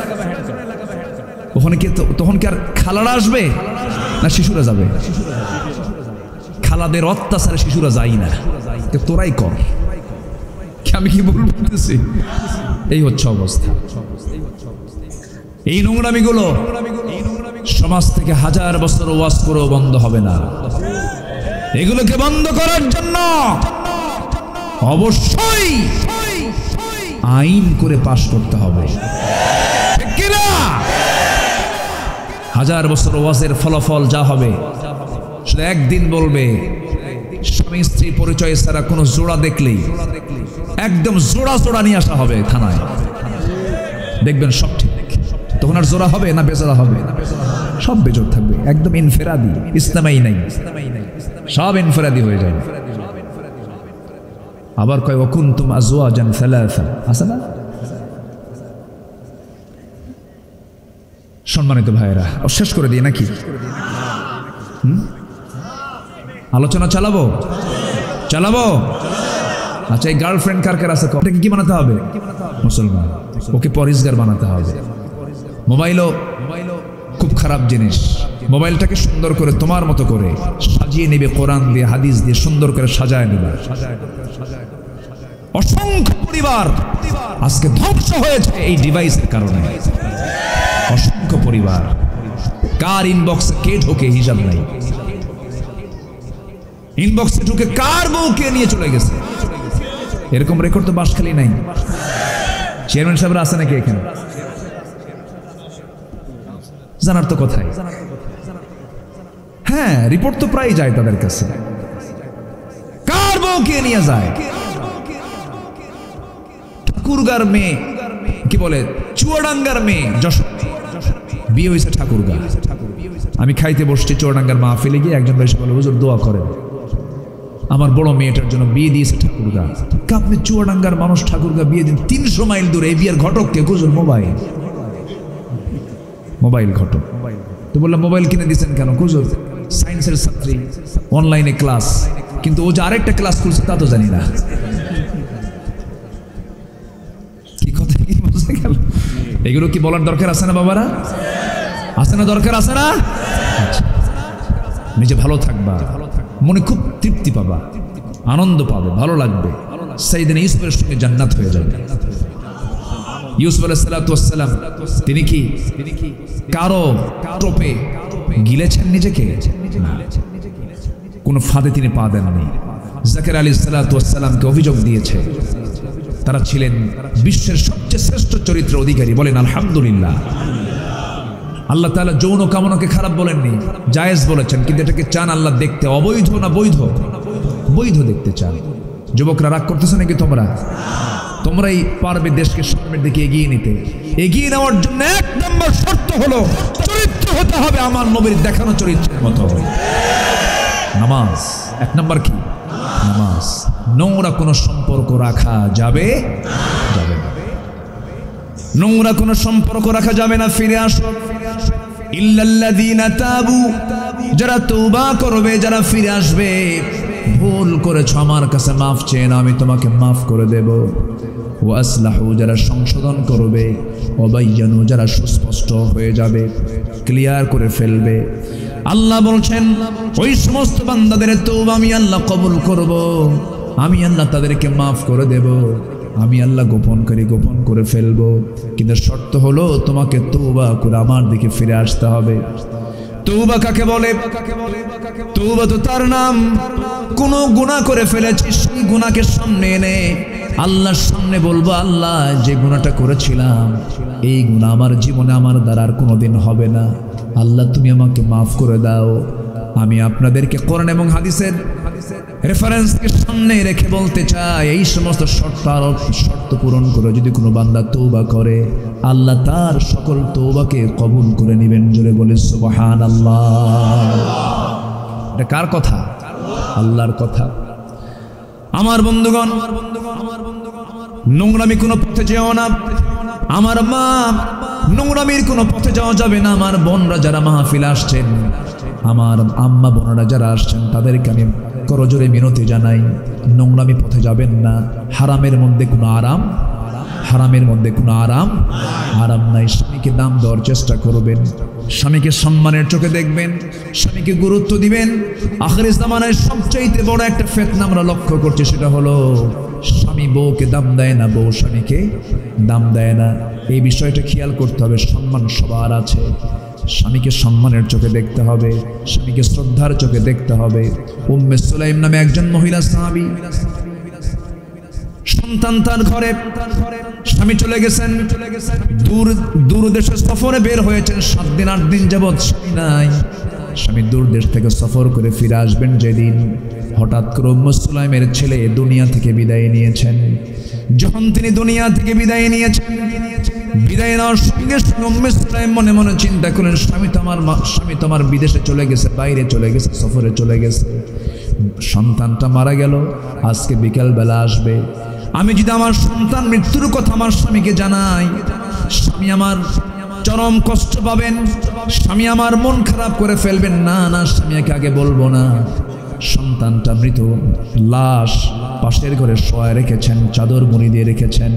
ওখানে কি তখন কি আর খালারা আসবে না শিশুরা যাবে? খালাদের অত্যাচারে শিশুরা যাই না, তোরাই কর। আমি কি বলতেছি? এই হচ্ছে অবস্থা। এই নোংরামিগুলো সমাজ থেকে 1000 বছর ওয়াজ করেও বন্ধ হবে না। এগুলোকে বন্ধ করার জন্য অবশ্যই আইন করে পাশ করতে হবে। 1000 বছর ওয়াজের ফলাফল যা হবে, শুধু একদিন বলবে স্বামী স্ত্রী পরিচয় ছাড়া কোনো জোড়া দেখলেই একদম জোড়া জোড়া নিয়ে আসা হবে থানায়, দেখবেন সব ঠিক। তখন আর জোড়া হবে না বেজোড়া হবে? সব বেজোড় থাকবে, একদম ইনফেরাদি, ইসলামাই নাই, সব ইনফেরাদি হয়ে যাবে। আবার কয় ওয়াকুনতুম আজওয়াজান সালাসা, আছে না? সম্মানিত ভাইয়েরা, শেষ করে দিই নাকি? আলোচনা চালাবো? আচ্ছা, এই গার্লফ্রেন্ড কার কার আছে? ওটাকে কি বানাতে হবে? মুসলমান। ওকে পরিষ্কার বানাতে হবে। মোবাইলও খুব খারাপ জিনিস। মোবাইলটাকে সুন্দর করে তোমার মতো করে সাজিয়ে নেবে, কোরআন দিয়ে হাদিস দিয়ে সুন্দর করে সাজায় নেবে। অসংখ্য পরিবার আজকে ধ্বংস হয়েছে এই ডিভাইসের কারণে। অসংখ্য পরিবার, কার ইনবক্সে কে ঢোকে হিসাব নাই। ইনবক্সে ঢুকে কার বউ কে নিয়ে চলে গেছে, এরকম রেকর্ড তো বাসখালী নাই। চেয়ারম্যান সাহেবরা আছে নাকি এখানে? জানার তো কথাই। হ্যাঁ, রিপোর্ট তো প্রায় যায় তাদের কাছে, কার বউ কে নিয়ে যায়। ঠাকুরগার মেয়ে, কি বলে, চুয়াডাঙ্গার মেয়ে যশোর বিয়ে হয়েছে ঠাকুরগা। আমি খাইতে বসছি চুয়াডাঙ্গার মাহফিলে গিয়ে, একজন ভাই বলে হুজুর দোয়া করেন, আমার বড় মেয়েটার জন্য বিয়ে দিয়েছে ঠাকুরগা। আপনি চুয়াডাঙ্গার মানুষ, ঠাকুরগা বিয়ে দিন 300 মাইল দূরে। এই বিয়ের ঘটককে? হুজুর মোবাইল ঘটক। তো বললাম মোবাইল কিনে দিচ্ছেন কেন? হুজুর সায়েন্সের ছাত্রী, অনলাইনে ক্লাস, কিন্তু ও যে আরেকটা ক্লাস করছে তা তো জানি না। কি কথা, কি বুঝে গেল? এগুলো কি বলার দরকার আছে না বাবারা? আছে না? দরকার আছে না? নিজে ভালো থাকবা, মনে খুব তৃপ্তি পাবা, আনন্দ পাবে, ভালো লাগবে। সাইয়েদনা ইউসুফের সঙ্গে জান্নাত হয়ে যাবে। ইউসুফ আলাইহিস সালাতু ওয়াস সালাম তিনি কি কারো টোপে গিলেছেন নিজেকে? কোন ফাঁদে তিনি পা দেননি। জাকারিয়া আলাইহিস সালাতু ওয়াস সালামকে অভিযোগ দিয়েছে তারা ছিলেন বিশ্বের সবচেয়ে শ্রেষ্ঠ চরিত্রের অধিকারী। বলেন আলহামদুলিল্লাহ। আল্লাহ তাআলা যৌন কামনাকে খারাপ বলেননি, জায়েজ বলেছেন, কিন্তু এটাকে চান আল্লাহ দেখতে অবৈধ না বৈধ? বৈধ দেখতে চান। যুবকরা রাগ করতেছে নাকি তোমরা? তোমরাই পারবে দেশকে সামনের দিকে এগিয়ে নিতে। এগিয়ে নেওয়ার জন্য 1 নম্বর শর্ত হলো চরিত্র হতে হবে আমার নবীর দেখানো চরিত্রের মতো। নামাজ 1 নম্বর কি? নামাজ। নোংরা কোনো সম্পর্ক রাখা যাবে যাবে না, নোংরা কোনো সম্পর্ক রাখা যাবে না। ফিরে আসো। ইল্লাল্লাযীনা তাবু, যারা তওবা করবে, যারা ফিরে আসবে। ভুল করেছো, আমার কাছে মাফ চেয়ে নাও, আমি তোমাকে মাফ করে দেব। ওয়া আসলাহু, যারা সংশোধন করবে। ওয়াবায়্যানু, যারা সুস্পষ্ট হয়ে যাবে, ক্লিয়ার করে ফেলবে। আল্লাহ বলছেন ওই সমস্ত বান্দাদের তওবা আমি আল্লাহ কবুল করব, আমি আল্লাহ তাদেরকে মাফ করে দেব, আমি আল্লাহ গোপন করে ফেলবো। কিন্তু শর্ত হলো তোমাকে তওবা করে আমার দিকে ফিরে আসতে হবে। তওবা কাকে বলে? তওবা তো তার নাম। কোন গুনাহ করে ফেলেছিস, সেই গুনাহকে সামনে এনে আল্লাহর সামনে বলবো, আল্লাহ যে গুনাহটা করেছিলাম এই গুনাহ আমার জীবনে আমার দ্বারা আর কোনোদিন হবে না, আল্লাহ তুমি আমাকে মাফ করে দাও। আমি আপনাদেরকে কোরআন এবং হাদিসের রেফারেন্সকে সামনে রেখে বলতে চাই, এই সমস্ত শর্ত পূরণ করে যদি কোনো বান্দা তওবা করে, আল্লাহ তার সকল তওবাকে কবুল করে নেবেন। জোরে বলে সুবহানাল্লাহ। এটা কার কথা? আল্লাহর কথা। আমার বন্ধুগণ, নোংরামি কোনো পথে যেও না। আমার মা, নোংরামির কোনো পথে যাওয়া যাবে না। আমার বোনরা যারা মাহফিলে আসছেন, আমার আম্মা বোনরা যারা আসছেন, তাদেরকে আমি করজোরে মিনতি জানাই, নোংরামি পথে যাবেন না। হারামের মধ্যে কোনো আরাম, হারামের মধ্যে কোনো আরাম নাই। স্বামীকে দাম দেওয়ার চেষ্টা করবেন, স্বামীকে সম্মানের চোখে দেখবেন, স্বামীকে গুরুত্ব দিবেন। আখির জামানায় সবচাইতে বড় একটা ফিতনা আমরা লক্ষ্য করছি, সেটা হলো স্বামী বউকে দাম দেয় না, বউ স্বামীকে দাম দেয় না। এই বিষয়টা খেয়াল করতে হবে। সম্মান সবার আছে, স্বামীকে সম্মানের চোখে দেখতে হবে, স্বামীকে শ্রদ্ধার চোখে দেখতে হবে। উম্মে সুলাইম নামে একজন মহিলা সাহাবী, সন্তান তার ঘরে, স্বামী চলে গেছেন, দূর দেশে সফরে বের হয়েছেন। 7 দিন 8 দিন যাবৎ স্বামী নাই। স্বামী দূর দেশ থেকে সফর করে ফিরে আসবেন যেদিন, হঠাৎ করে উম্মে সুলাইমের ছেলে দুনিয়া থেকে বিদায় নিয়েছেন। যখন তিনি দুনিয়া থেকে বিদায় নিয়েছেন, বিদায় নেওয়ার সঙ্গে সঙ্গে উম্মে সুলাইম মনে মনে চিন্তা করেন, স্বামী তো আমার বিদেশে চলে গেছে, বাইরে চলে গেছে, সফরে চলে গেছে। সন্তানটা মারা গেল, আজকে বিকালবেলা আসবে। আমি যদি আমার সন্তান মৃত্যুর কথা আমার স্বামীকে জানাই, স্বামী আমার চরম কষ্ট পাবেন, স্বামী আমার মন খারাপ করে ফেলবেন। না, স্বামীকে আগে বলবো না। সন্তানটা মৃত, লাশ পাশের ঘরে শোয়া রেখেছেন, চাদর মুড়ি দিয়ে রেখেছেন।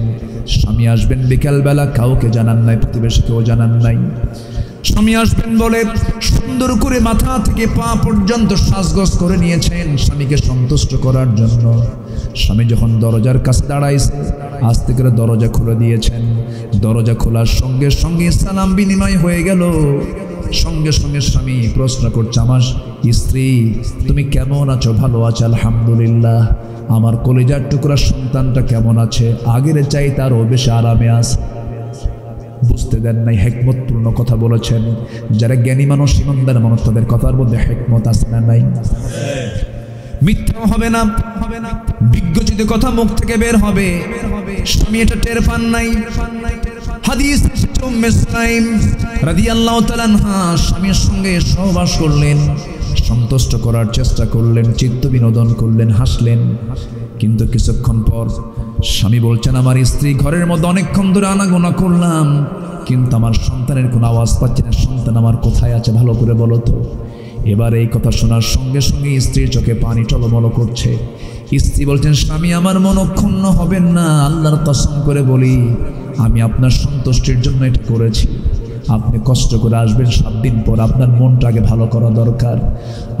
স্বামী আসবেন বিকালবেলা, কাউকে জানান নাই, প্রতিবেশীকেও জানান নাই। স্বামী আসবেন বলে সুন্দর করে মাথা থেকে পা পর্যন্ত সাজগোজ করে নিয়েছেন স্বামীকে সন্তুষ্ট করার জন্য। স্বামী যখন দরজার কাছে দাঁড়াইছে, আস্তে করে দরজা খুলে দিয়েছেন। দরজা খোলার সঙ্গে সঙ্গে সালাম বিনিময় হয়ে গেল। সঙ্গে সঙ্গে স্বামী প্রশ্ন করছে, আমার স্ত্রী তুমি কেমন আছো? ভালো আছো আলহামদুলিল্লাহ। আমার কলিজার টুকরা সন্তানটা কেমন আছে? আগের চাইতে আরও বেশি আরামে আছে। বুঝতে দেন নাই, হিকমতপূর্ণ কথা বলেছেন। যারা জ্ঞানী মানুষ, ইমানদার মানুষ, তাদের কথার মধ্যে হিকমত আছে না নাই? মিথ্যাও হবে না, বিজ্ঞচিত কথা মুখ থেকে বের হবে। স্বামী এটা টের পান নাই। হাদিস উম্মে সুলাইম রাদিয়াল্লাহু তাআলা আনহা স্বামীর সঙ্গে সহবাস করলেন, সন্তুষ্ট করার চেষ্টা করলেন, চিত্ত বিনোদন করলেন, হাসলেন। কিন্তু কিছুক্ষণ পর স্বামী বলছেন, আমার স্ত্রী ঘরের মধ্যে অনেকক্ষণ ধরে আনাগোনা করলাম, কিন্তু আমার সন্তানের কোনো আওয়াজ পাচ্ছি না। সন্তান আমার কোথায় আছে ভালো করে বলো তো। এবার এই কথা শোনার সঙ্গে সঙ্গে স্ত্রীর চোখে পানি টলমল করছে। স্ত্রী বলছেন, স্বামী আমার মনক্ষুণ্ণ হবেন না, আল্লাহর কসম করে বলি আমি আপনার সন্তুষ্টির জন্য এটা করেছি। আপনি কষ্ট করে আসবেন, 7 দিন পর আপনার মনটা আগে ভালো করা দরকার।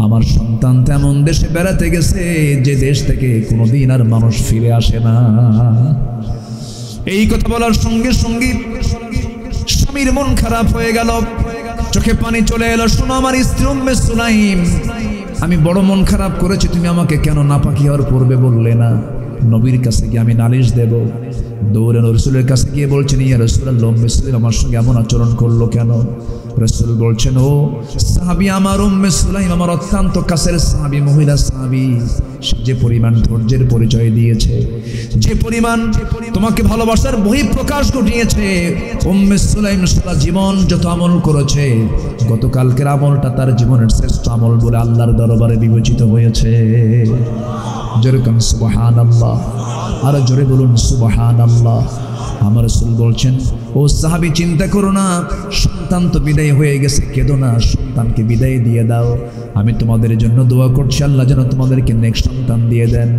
আমার সন্তান তেমন দেশে বেড়াতে গেছে যে দেশ থেকে কোনোদিন আর মানুষ ফিরে আসে না। এই কথা বলার সঙ্গে সঙ্গে স্বামীর মন খারাপ হয়ে গেল, চোখে পানি চলে এলো। শোনো আমার স্ত্রী উম্মে সুলাইম, আমি বড় মন খারাপ করেছি, তুমি আমাকে কেন নাপাকি হওয়ার পূর্বে বললে না? নবীর কাছে গিয়ে আমি নালিশ দেব। দৌড়ে রসুলের কাছে গিয়ে বলছেন, ইয়া রাসূলুল্লাহ, উম্মে সুলাইম আমার সঙ্গে এমন আচরণ করলো কেন? রাসূল বলছেন, ও সাহাবী আমার উম্মে সুলাইম, আমার অত্যন্ত কাছের সাহাবী, মহিলা সাহাবী, যে পরিমাণ ধৈর্যের পরিচয় দিয়েছে, যে পরিমাণ তোমাকে ভালোবাসার বহিঃপ্রকাশ ঘটিয়েছে, উম্মে সুলাইম সারা জীবন যত আমল করেছে, গতকালকের আমলটা তার জীবনের শ্রেষ্ঠ আমল বলে আল্লাহর দরবারে বিবেচিত হয়েছে। জোরে বলুন সুবহানাল্লাহ, আর জোরে বলুন সুবহানাল্লাহ। আমার রাসূল বলছেন, ও সাহাবী চিন্তা করো না, সন্তান তো বিদায় হয়ে গেছে, কেঁদো না, সন্তানকে বিদায় দিয়ে দাও। আমি তোমাদের জন্য দোয়া করছি, আল্লাহ যেন তোমাদেরকে নেক্সট সন্তান দিয়ে দেন।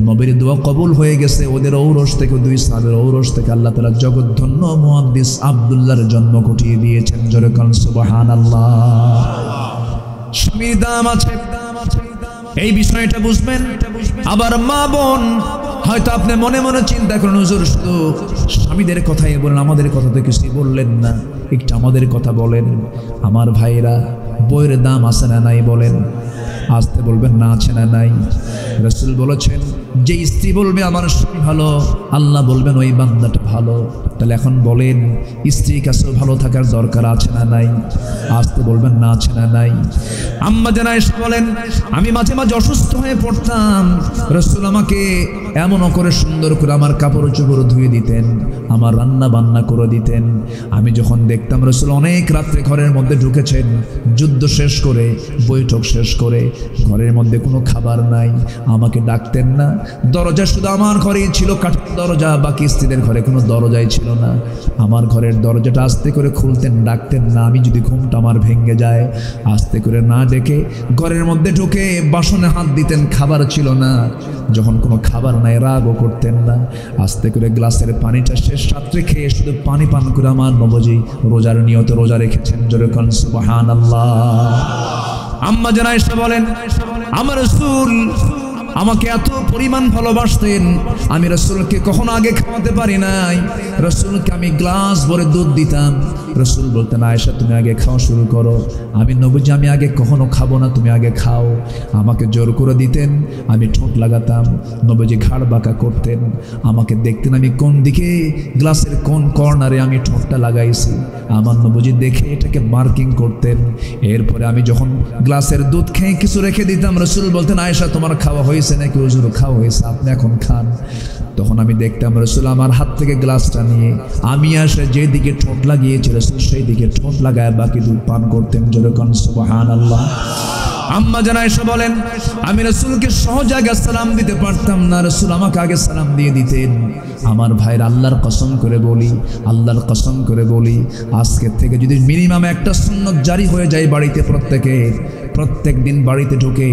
নবীর দোয়া কবুল হয়ে গেছে। ওদের ঔরস থেকে, দুই সাহাবীর ঔরস থেকে আল্লাহ তাআলা জগৎধন্য মুহাদ্দিস আব্দুল্লাহর জন্ম ঘটিয়ে দিয়েছেন। জোরে বলুন সুবহানাল্লাহ। স্বামীর দাম আছে, এই বিষয়টা বুঝবেন। আবার মা বোন, হয়তো আপনি মনে মনে চিন্তা করেন, হুজুর শুধু স্বামীদের কথাই বলেন, আমাদের কথা তো কিছুই বললেন না, একটু আমাদের কথা বলেন। আমার ভাইরা, বইয়ের দাম আছে না নাই বলেন? আসতে বলবেন না, আছে না নাই? রাসূল বলেছেন, যে স্ত্রী বলবে আমার স্বামী ভালো, আল্লাহ বলবেন ওই বান্দাটা ভালো। তাহলে এখন বলেন, স্ত্রীর কাছেও ভালো থাকার দরকার আছে না নাই? আসতে বলবেন না, আছে না নাই? আম্মা জান আয়েশা বলেন, আমি মাঝে মাঝে অসুস্থ হয়ে পড়তাম, রাসূল আমাকে এমন করে সুন্দর করে আমার কাপড় চোপড় ধুয়ে দিতেন, আমার রান্না বান্না করে দিতেন। আমি যখন দেখতাম রাসূল অনেক রাত্রে ঘরের মধ্যে ঢুকেছেন, যুদ্ধ শেষ করে, বৈঠক শেষ করে, ঘরের মধ্যে কোনো খাবার নাই, আমাকে ডাকতেন না। দরজা শুধু আমার ঘরেই ছিল, কাঠের দরজা, বাকি স্ত্রীদের ঘরে কোনো দরজাই ছিল না। আমার ঘরের দরজাটা আস্তে করে খুলতেন, ডাকতেন না। আমি যদি ঘুমটা আমার ভেঙে যায়, আস্তে করে না ডেকে ঘরের মধ্যে ঢুকে বাসনে হাত দিতেন, খাবার ছিল না। যখন কোনো খাবার নাই, রাগও করতেন না। আস্তে করে গ্লাসের পানিটা শেষ রাত্রে খেয়ে শুধু পানি পান করে আমার নবজি রোজার নিয়তে রোজা রেখেছেন। জোরে বলুন সুবহানাল্লাহ। আম্মা জান আয়েশা বলেন, আমার রাসূল আমাকে এত পরিমাণ ভালোবাসতেন, আমি রাসূলকে কখনো আগে খাওয়াতে পারি নাই। রাসূলকে আমি গ্লাস ভরে দুধ দিতাম, রাসূল বলতেন, আয়েশা তুমি আগে খাওয়া শুরু করো। আমি নবীজি, আমি আগে কখনো খাবো না, তুমি আগে খাও। আমাকে জোর করে দিতেন, আমি ঠোঁট লাগাতাম। নবীজি ঘাড় বাঁকা করতেন, আমাকে দেখতেন আমি কোন দিকে, গ্লাসের কোন কর্নারে আমি ঠোঁটটা লাগাইছি। আমার নবীজি দেখে এটাকে মার্কিং করতেন। এরপরে আমি যখন গ্লাসের দুধ খেয়ে কিছু রেখে দিতাম, রাসূল বলতেন, আয়েশা তোমার খাওয়া হয়েছে নাকি? হুজুর খাওয়া হয়েছে, আপনি এখন খান। তখন আমি দেখতাম রাসূল আমার হাত থেকে গ্লাসটা নিয়ে আমি আসে যেদিকে ঠোঁট লাগিয়েছি, রাসূল সেই দিকে ঠোঁট লাগায় বাকি দুধ পান করতেন। জোরে বলুন সুবহানাল্লাহ। আম্মা জান আয়েশা বলেন, আমি রাসূলকে সহজ আগে সালাম দিতে পারতাম না, রাসূল আমাকে আগে সালাম দিয়ে দিতেন। আমার ভাইয়ের, আল্লাহর কসম করে বলি, আল্লাহর কসম করে বলি, আজকের থেকে যদি মিনিমাম একটা সুন্নত জারি হয়ে যায় বাড়িতে, প্রত্যেক দিন বাড়িতে ঢুকে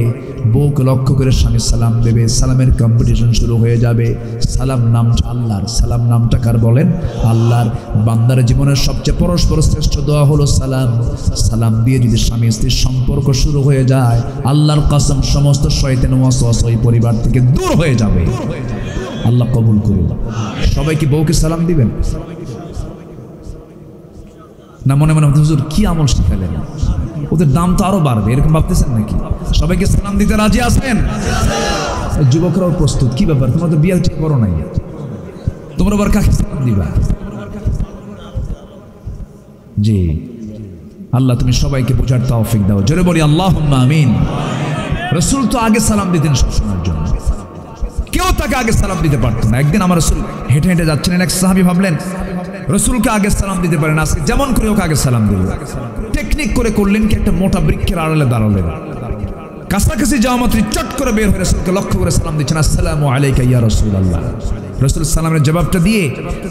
বউকে লক্ষ্য করে স্বামী সালাম দেবে, সালামের কম্পিটিশন শুরু হয়ে যাবে। সালাম নামটা আল্লাহর, সালাম নামটা কার বলেন? আল্লাহর। বান্দার জীবনের সবচেয়ে পরস্পর শ্রেষ্ঠ দোয়া হলো সালাম। সালাম দিয়ে যদি স্বামী স্ত্রীর সম্পর্ক শুরু হয়ে যায়, আল্লাহর কসম সমস্ত শয়তান ওয়াসওয়াসা ওই পরিবার থেকে দূর হয়ে যাবে। আল্লাহ কবুল করুন। সবাই কি বউকে সালাম দিবেন না? মনে মনে হুজুর কি আমল শিখালেন, ওদের দাম তো আরো বাড়বে, এরকম ভাবতেছেন নাকি? সবাইকে সালাম দিতে রাজি আছেন? যুবকরাও প্রস্তুত। কি ব্যাপার, তোমরা তো বিয়ে ঠিক করো নাই, তোমরা আবার কাকে সালাম দিবা? জি আল্লাহ তুমি সবাইকে বোঝার তৌফিক দাও। জোরে বলি আল্লাহুম্মা আমিন। রাসূল তো আগে সালাম দিতেন সবসময়ের জন্য, কেউ তাকে আগে সালাম দিতে পারতো না। একদিন আমার রাসূল হেঁটে হেঁটে যাচ্ছিলেন, এক সাহাবী ভাবলেন রাসূলকে আগে সালাম দিতে পারেন, আজকে যেমন করে ওকে আগে সালাম দিল। টেকনিক করে করলেন কি, একটা মোটা বৃক্ষের আড়ালে দাঁড়ালেন, কাছাকাছি যাওয়া মাত্র চট করে বের হয়ে রাসূলকে লক্ষ্য করে সালাম দিচ্ছেন, আসসালামু আলাইকা ইয়া রাসূলুল্লাহ। রাসূল সালামের জবাবটা দিয়ে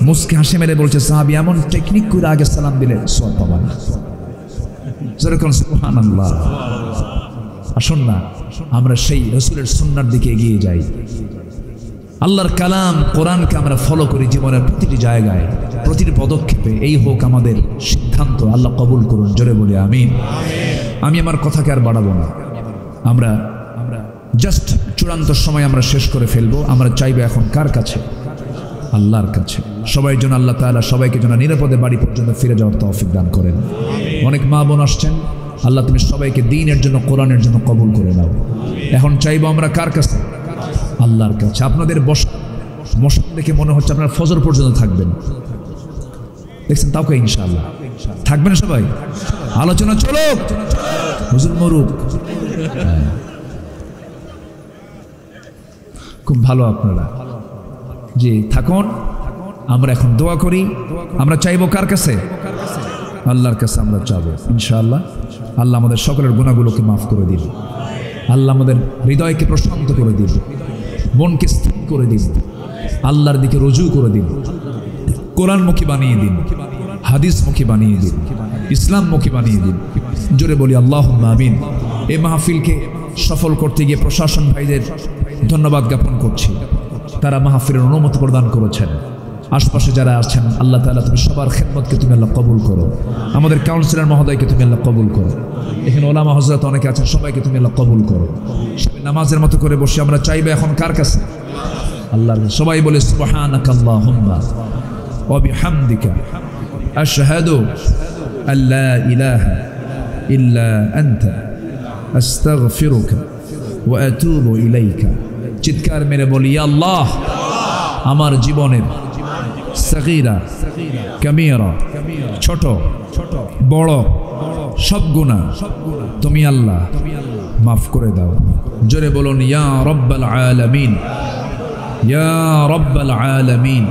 মুস্কি হাসি মেরে বলছে, সাহাবী এমন টেকনিক করে আগে সালাম দিলে সওয়াব পাবা না। যেরকম সুবহানাল্লাহ। আসুন না আমরা সেই রাসূলের সুন্নাহর দিকে এগিয়ে যাই, আল্লাহর কালাম কোরআনকে আমরা ফলো করি জীবনের প্রতিটি জায়গায়, প্রতিটি পদক্ষেপে। এই হোক আমাদের সিদ্ধান্ত। আল্লাহ কবুল করুন। জোরে বলি আমিন। আমি আমার কথাকে আর বাড়াবো না, আমরা জাস্ট চূড়ান্ত সময় আমরা শেষ করে ফেলবো। আমরা চাইবো এখন কার কাছে? আল্লাহর কাছে। সবাই যেন আল্লাহ তাআলা সবাইকে যেন নিরাপদে বাড়ি পর্যন্ত ফিরে যাওয়ার তৌফিক দান করেন। অনেক মা বোন আসছেন, আল্লাহ তুমি সবাইকে দ্বীনের জন্য, কোরআনের জন্য কবুল করে নাও। এখন চাইবো আমরা কার কাছে? আল্লাহর কাছে। আপনাদের মৌসুম দেখে মনে হচ্ছে আপনারা ফজর পর্যন্ত থাকবেন, দেখছেন? তাও কে ইনশাআল্লাহ থাকবেন সবাই? আলোচনা চলুক, হুজুর মরুক। খুব ভালো আপনারা জি থাকুন। আমরা এখন দোয়া করি। আমরা চাইবো কার কাছে? আল্লাহর কাছে আমরা চাবো ইনশাআল্লাহ। আল্লাহ আমাদের সকলের গুনাহগুলোকে মাফ করে দিন। আল্লাহ আমাদের হৃদয়কে প্রশান্ত করে দিন, মনকে স্থির করে দিন, আল্লাহর দিকে রুজু করে দিন, কোরআনমুখী বানিয়ে দিন, হাদিসমুখী বানিয়ে দিন, ইসলামমুখী বানিয়ে দিন। জোরে বলি আল্লাহুম্মা আমিন। এই মাহফিলকে সফল করতে গিয়ে প্রশাসন ভাইদের ধন্যবাদ জ্ঞাপন করছি। তারা মাহফিলের অনুমতি প্রদান করেছেন। আশপাশে যারা আছেন আল্লাহ তাআলা তুমি সবার খেদমতকে তুমি আল্লাহ কবুল করো। আমাদের কাউন্সিলর মহোদয়কে তুমি আল্লাহ কবুল করো। এখানে ওলামা হযরত অনেকে আছেন, সবাইকে তুমি আল্লাহ কবুল করো। সবাই নামাজের মতো করে বসে আমরা চাইবে এখন কার কাছে? আল্লাহর। সবাই বলে সুবহানাকাল্লাহুম্মা ওয়া বিহামদিকা আশহাদু আল্লা ইলাহা ইল্লা আনতা আস্তাগফিরুকা ওয়া আতুবু ইলাইকা। চিৎকার মেরে বলি ইয়া আল্লাহ, আমার জীবনের সগীরা কাবীরা, ছোট বড় সব গুনাহ তুমি আল্লাহ মাফ করে দাও। জোরে বলুন ইয়া রাব্বাল আলামিন, ইয়া রাব্বাল আলামিন।